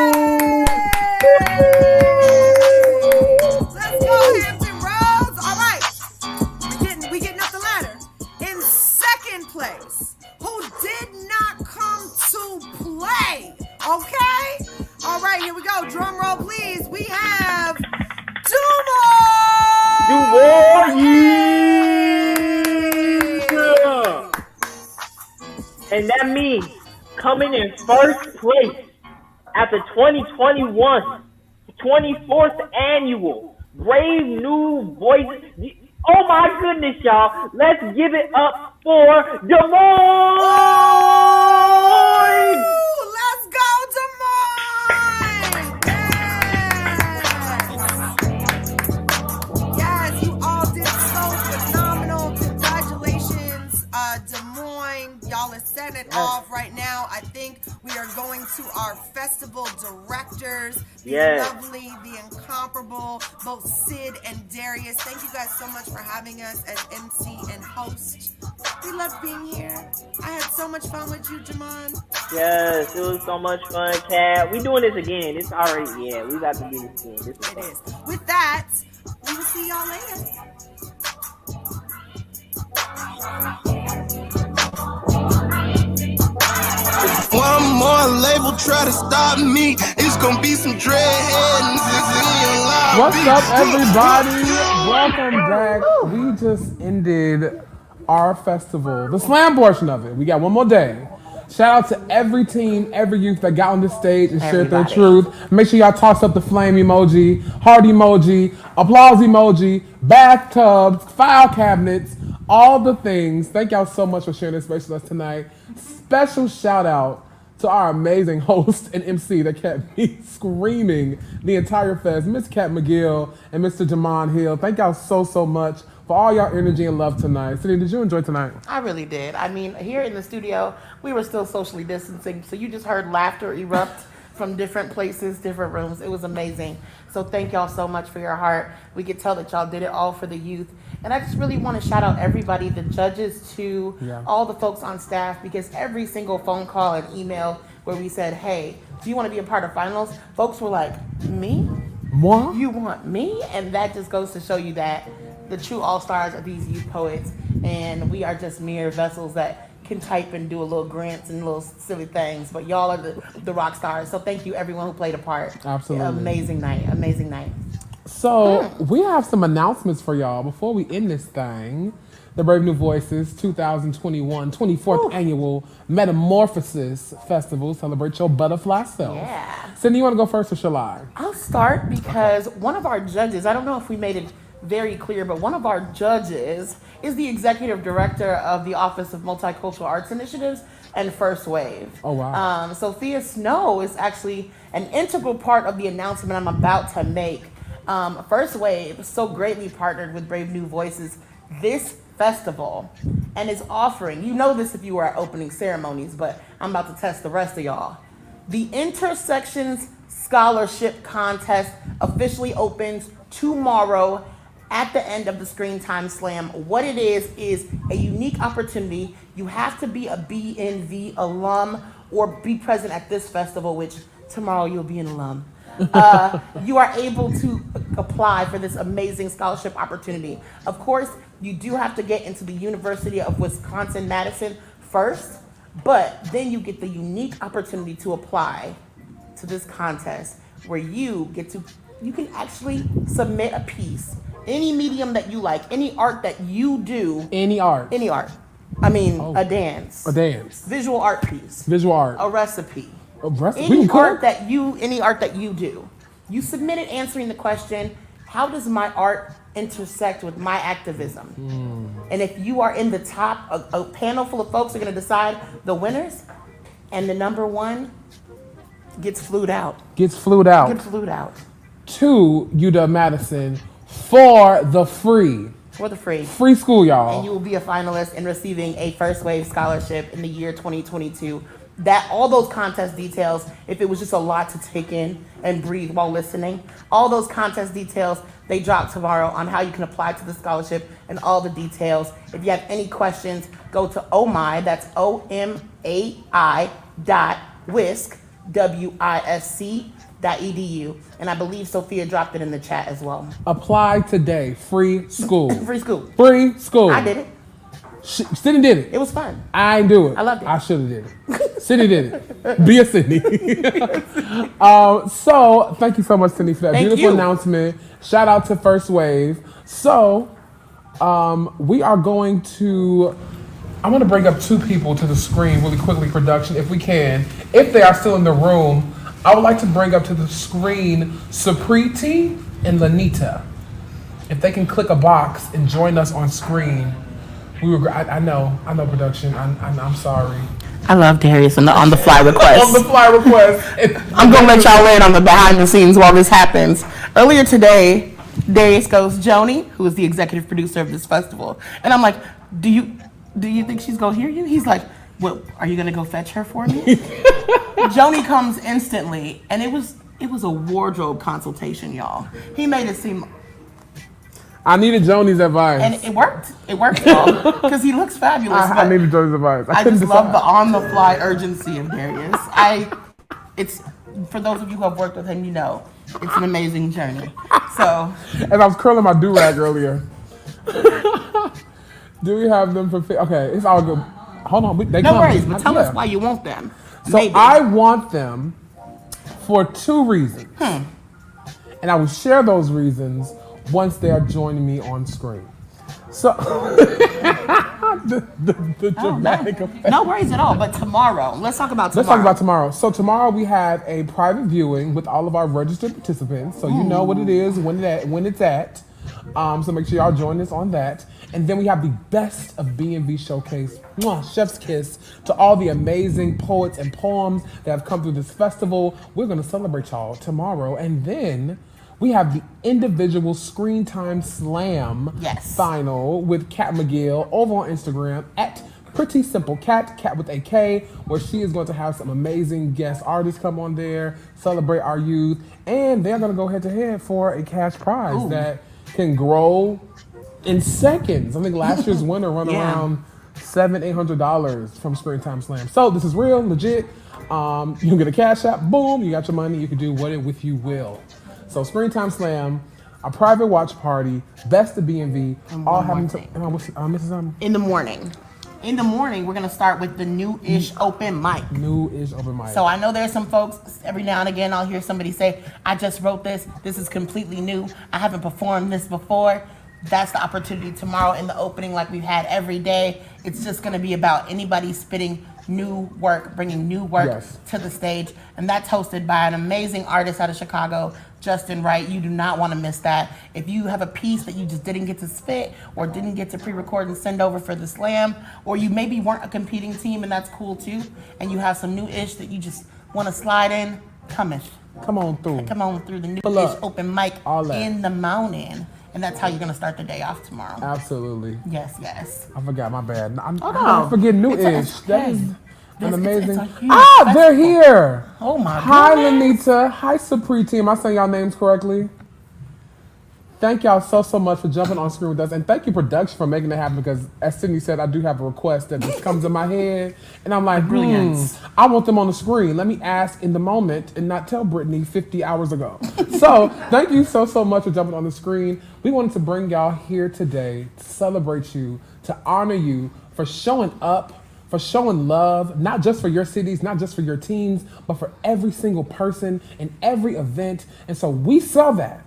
Let's go, Hampton Roads. All right. We getting up the ladder. In 2nd place, who did not come to play. Okay? All right, here we go. Drum roll, please. We have And that means coming in 1st place at the 2021 24th annual Brave New Voices. Oh my goodness, y'all. Let's give it up for Jamon! Let's go, Jamon! Yes, you all did so phenomenal. Congratulations, Des Moines. Y'all are setting it off right now. I think we are going to our festival directors. The lovely, the incomparable, both Sid and Darius. Thank you guys so much for having us as MC and host. We love being here. I had so much fun with you, Jamon. Yes, it was so much fun, Kat. We doing this again. It's already, we got to do this again. It is. With that, we will see y'all later. One more label try to stop me. It's gonna be some dreadheads. What's up, everybody? Welcome back. We just ended our festival, the slam portion of it. We got one more day. Shout out to every team, every youth that got on this stage and shared their truth. Make sure y'all toss up the flame emoji, heart emoji, applause emoji, bathtubs, file cabinets, all the things. Thank y'all so much for sharing this space with us tonight. Special shout out to our amazing host and MC that kept me screaming the entire fest, Miss Kat McGill and Mr. Jamon Hill. Thank y'all so much for all y'all energy and love tonight. Sydney, did you enjoy tonight? I really did. I mean, here in the studio, we were still socially distancing, so you just heard laughter erupt from different places, different rooms. It was amazing. So thank y'all so much for your heart. We could tell that y'all did it all for the youth. And I just really want to shout out everybody, the judges too, all the folks on staff, because every single phone call and email where we said, hey, do you want to be a part of finals? Folks were like, me? Moi? You want me? And that just goes to show you that the true all-stars are these youth poets, and we are just mere vessels that can type and do a little grants and little silly things, but y'all are the rock stars. So thank you everyone who played a part. Absolutely. Amazing night, amazing night. So we have some announcements for y'all before we end this thing. The Brave New Voices 2021 24th Annual Metamorphosis Festival. Celebrate your butterfly self. Yeah. Cindy, you want to go first or shall I? I'll start because one of our judges, I don't know if we made it very clear, but one of our judges is the executive director of the Office of Multicultural Arts Initiatives and First Wave. Oh, wow. Sophia Snow is actually an integral part of the announcement I'm about to make. First Wave so greatly partnered with Brave New Voices this festival and is offering, you know this if you were at opening ceremonies, but I'm about to test the rest of y'all. The Intersections Scholarship Contest officially opens tomorrow at the end of the Screen Time Slam. What it is a unique opportunity. You have to be a BNV alum or be present at this festival, which tomorrow you'll be an alum. You are able to apply for this amazing scholarship opportunity. Of course, you do have to get into the University of Wisconsin-Madison first, but then you get the unique opportunity to apply to this contest where you can actually submit a piece, any medium that you like, any art that you do. Any art. I mean, a dance. A dance. Visual art piece. Visual art. A recipe. Any art that you do. You submit it answering the question, how does my art intersect with my activism? And if you are in the top, a panel full of folks are going to decide the winners, and the number one gets flued out. To UW-Madison for the free. Free school, y'all. And you will be a finalist in receiving a First Wave scholarship in the year 2022. That all those contest details, if it was just a lot to take in and breathe while listening, all those contest details, they drop tomorrow on how you can apply to the scholarship and all the details. If you have any questions, go to OMAI, that's OMAI.WISC, WISC.edu. And I believe Sophia dropped it in the chat as well. Apply today. Free school. Free school. Free school. I did it. Sydney did it. It was fun. I ain't do it. I loved it. I should have did it. Sydney did it. Be a Sydney. So thank you so much, Sydney, for that beautiful announcement. Shout out to First Wave. So we are going to, I want to bring up two people to the screen really quickly, production, if we can. If they are still in the room, I would like to bring up to the screen Supriti and Lanita. If they can click a box and join us on screen. I know production. I'm sorry. I love Darius on the fly request. On the fly request. I'm gonna let y'all in on the behind the scenes while this happens. Earlier today, Darius goes, Joni, who is the executive producer of this festival, and I'm like, do you think she's gonna hear you? He's like, well, are you gonna go fetch her for me? Joni comes instantly, and it was a wardrobe consultation, y'all. He made it seem. I needed Joni's advice. And it worked. It worked, y'all. Because he looks fabulous. I needed Joni's advice. I just love the on-the-fly urgency of Darius. It's for those of you who have worked with him, you know, it's an amazing journey. So. As I was curling my do-rag earlier. Do we have them for? Okay, it's all good. Hold on. No worries, but tell us why you want them. So maybe. I want them for two reasons. And I will share those reasons once they are joining me on screen. So, the dramatic effect. No worries at all, but tomorrow, let's talk about tomorrow. So tomorrow we have a private viewing with all of our registered participants. So you know what it is, when it's at. So make sure y'all join us on that. And then we have the best of B&V Showcase. Mwah, chef's kiss to all the amazing poets and poems that have come through this festival. We're going to celebrate y'all tomorrow. And then we have the individual Screen Time Slam final with Kat McGill over on Instagram at Pretty Simple Cat with a K, where she is going to have some amazing guest artists come on there, celebrate our youth, and they're going to go head to head for a cash prize that can grow in seconds. I think last year's winner run around $700-800 from Springtime Slam. So this is real, legit. You can get a cash app, boom, you got your money, you can do what with you will. So Springtime Slam, a private watch party, best of B&V, all having to, missing something? In the morning. In the morning, we're going to start with the new-ish open mic. New-ish open mic. So I know there's some folks, every now and again, I'll hear somebody say, I just wrote this. This is completely new. I haven't performed this before. That's the opportunity tomorrow in the opening like we've had every day. It's just going to be about anybody spitting new work, bringing new work to the stage. And that's hosted by an amazing artist out of Chicago, Justin Wright. You do not want to miss that. If you have a piece that you just didn't get to spit or didn't get to pre-record and send over for the slam, or you maybe weren't a competing team and that's cool too, and you have some new-ish that you just want to slide in, come on through. Come on through the new-ish open mic in the morning. And that's how you're going to start the day off tomorrow. Absolutely. Yes, yes. I forgot, my bad. I forget new-ish. That is an amazing. It's they're here. Oh my God. Hi, Lanita. Hi, Supreme Team. I saying y'all names correctly? Thank y'all so much for jumping on screen with us. And thank you, production, for making it happen, because as Sydney said, I do have a request that just comes in my head. And I'm like, brilliance. I want them on the screen. Let me ask in the moment and not tell Brittany 50 hours ago. So thank you so much for jumping on the screen. We wanted to bring y'all here today to celebrate you, to honor you for showing up, for showing love, not just for your cities, not just for your teams, but for every single person in every event. And so we saw that.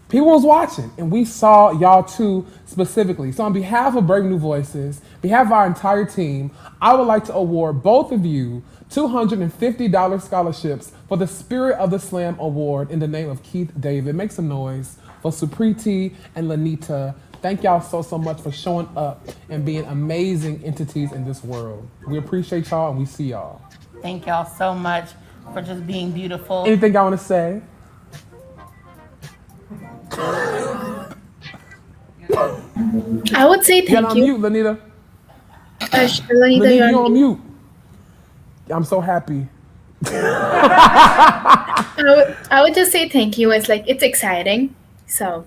People was watching, and we saw y'all too specifically. So on behalf of Brave New Voices, behalf of our entire team, I would like to award both of you $250 scholarships for the Spirit of the Slam Award in the name of Keith David. Make some noise for Supriti and Lanita. Thank y'all so much for showing up and being amazing entities in this world. We appreciate y'all, and we see y'all. Thank y'all so much for just being beautiful. Anything y'all want to say? I would say thank Get on you. mute, Lanita. Lanita, you're on mute. I'm so happy. I would just say thank you. It's exciting. So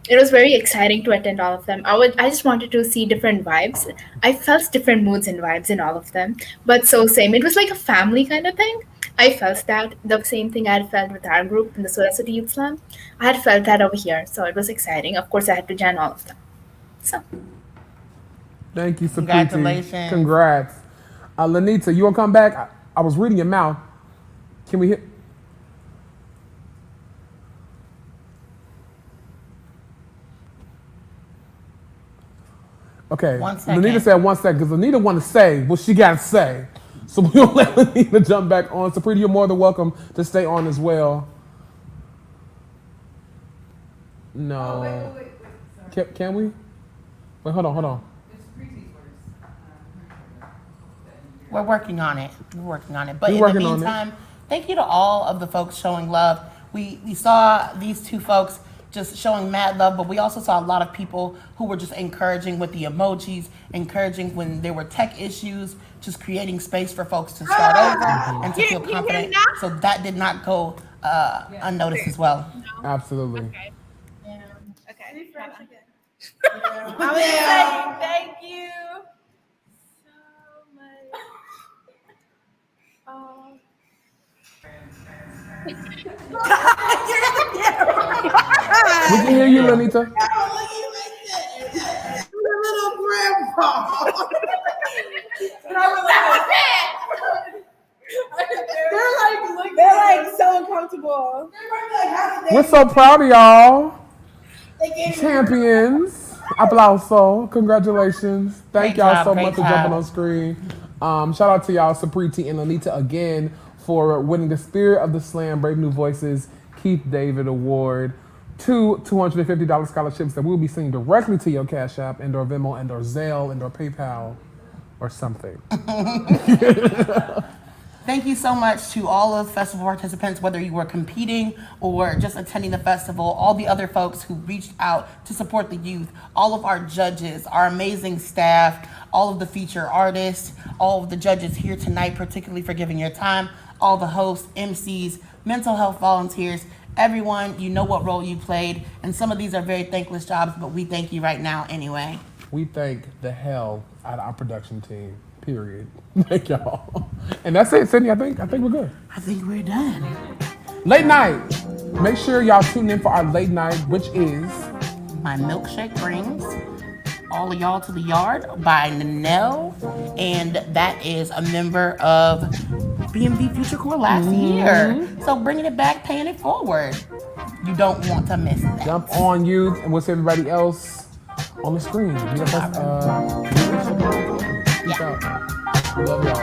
it was very exciting to attend all of them. I just wanted to see different vibes. I felt different moods and vibes in all of them. But so same. It was like a family kind of thing. I felt that the same thing I had felt with our group in the Soda City Youth Slam. I had felt that over here, so it was exciting. Of course, I had to join all of them. So, thank you, Supriti. Congratulations. Congrats. Lanita, you want to come back? I was reading your mouth. Can we hit? Okay. 1 second. Lanita said 1 second, because Lanita want to say what she got to say. So we'll let Lanita jump back on. Supriti, you're more than welcome to stay on as well. No. Wait. Can we? Wait, hold on. We're working on it. But in the meantime, thank you to all of the folks showing love. We saw these two folks just showing mad love, but we also saw a lot of people who were just encouraging with the emojis, encouraging when there were tech issues, just creating space for folks to start over and to feel confident. So that did not go unnoticed as well. Absolutely. Okay. I'm gonna say thank you so much. We can hear you, Lanita. Little grandpa. They're like so uncomfortable. We're so proud of y'all. Champions. Applauso. Congratulations. Thank y'all so much for jumping on screen. Shout out to y'all, Supriti and Lanita, again for winning the Spirit of the Slam Brave New Voices Keith David Award. Two $250 scholarships that we'll be sending directly to your Cash App and or Venmo and or Zelle and or PayPal or something. Thank you so much to all of the festival participants, whether you were competing or just attending the festival, all the other folks who reached out to support the youth, all of our judges, our amazing staff, all of the feature artists, all of the judges here tonight, particularly for giving your time, all the hosts, MCs, mental health volunteers, everyone, you know what role you played, and some of these are very thankless jobs, but we thank you right now anyway. We thank the hell out of our production team. Period. Thank y'all. And that's it, Sydney. I think we're good. I think we're done. Late night. Make sure y'all tune in for our late night, which is My Milkshake Brings All of Y'all to the Yard by Nanelle, and that is a member of BMV Future Core last year. So bringing it back, paying it forward. You don't want to miss that. Jump on youth, and we'll see everybody else on the screen. Peace out. Love y'all.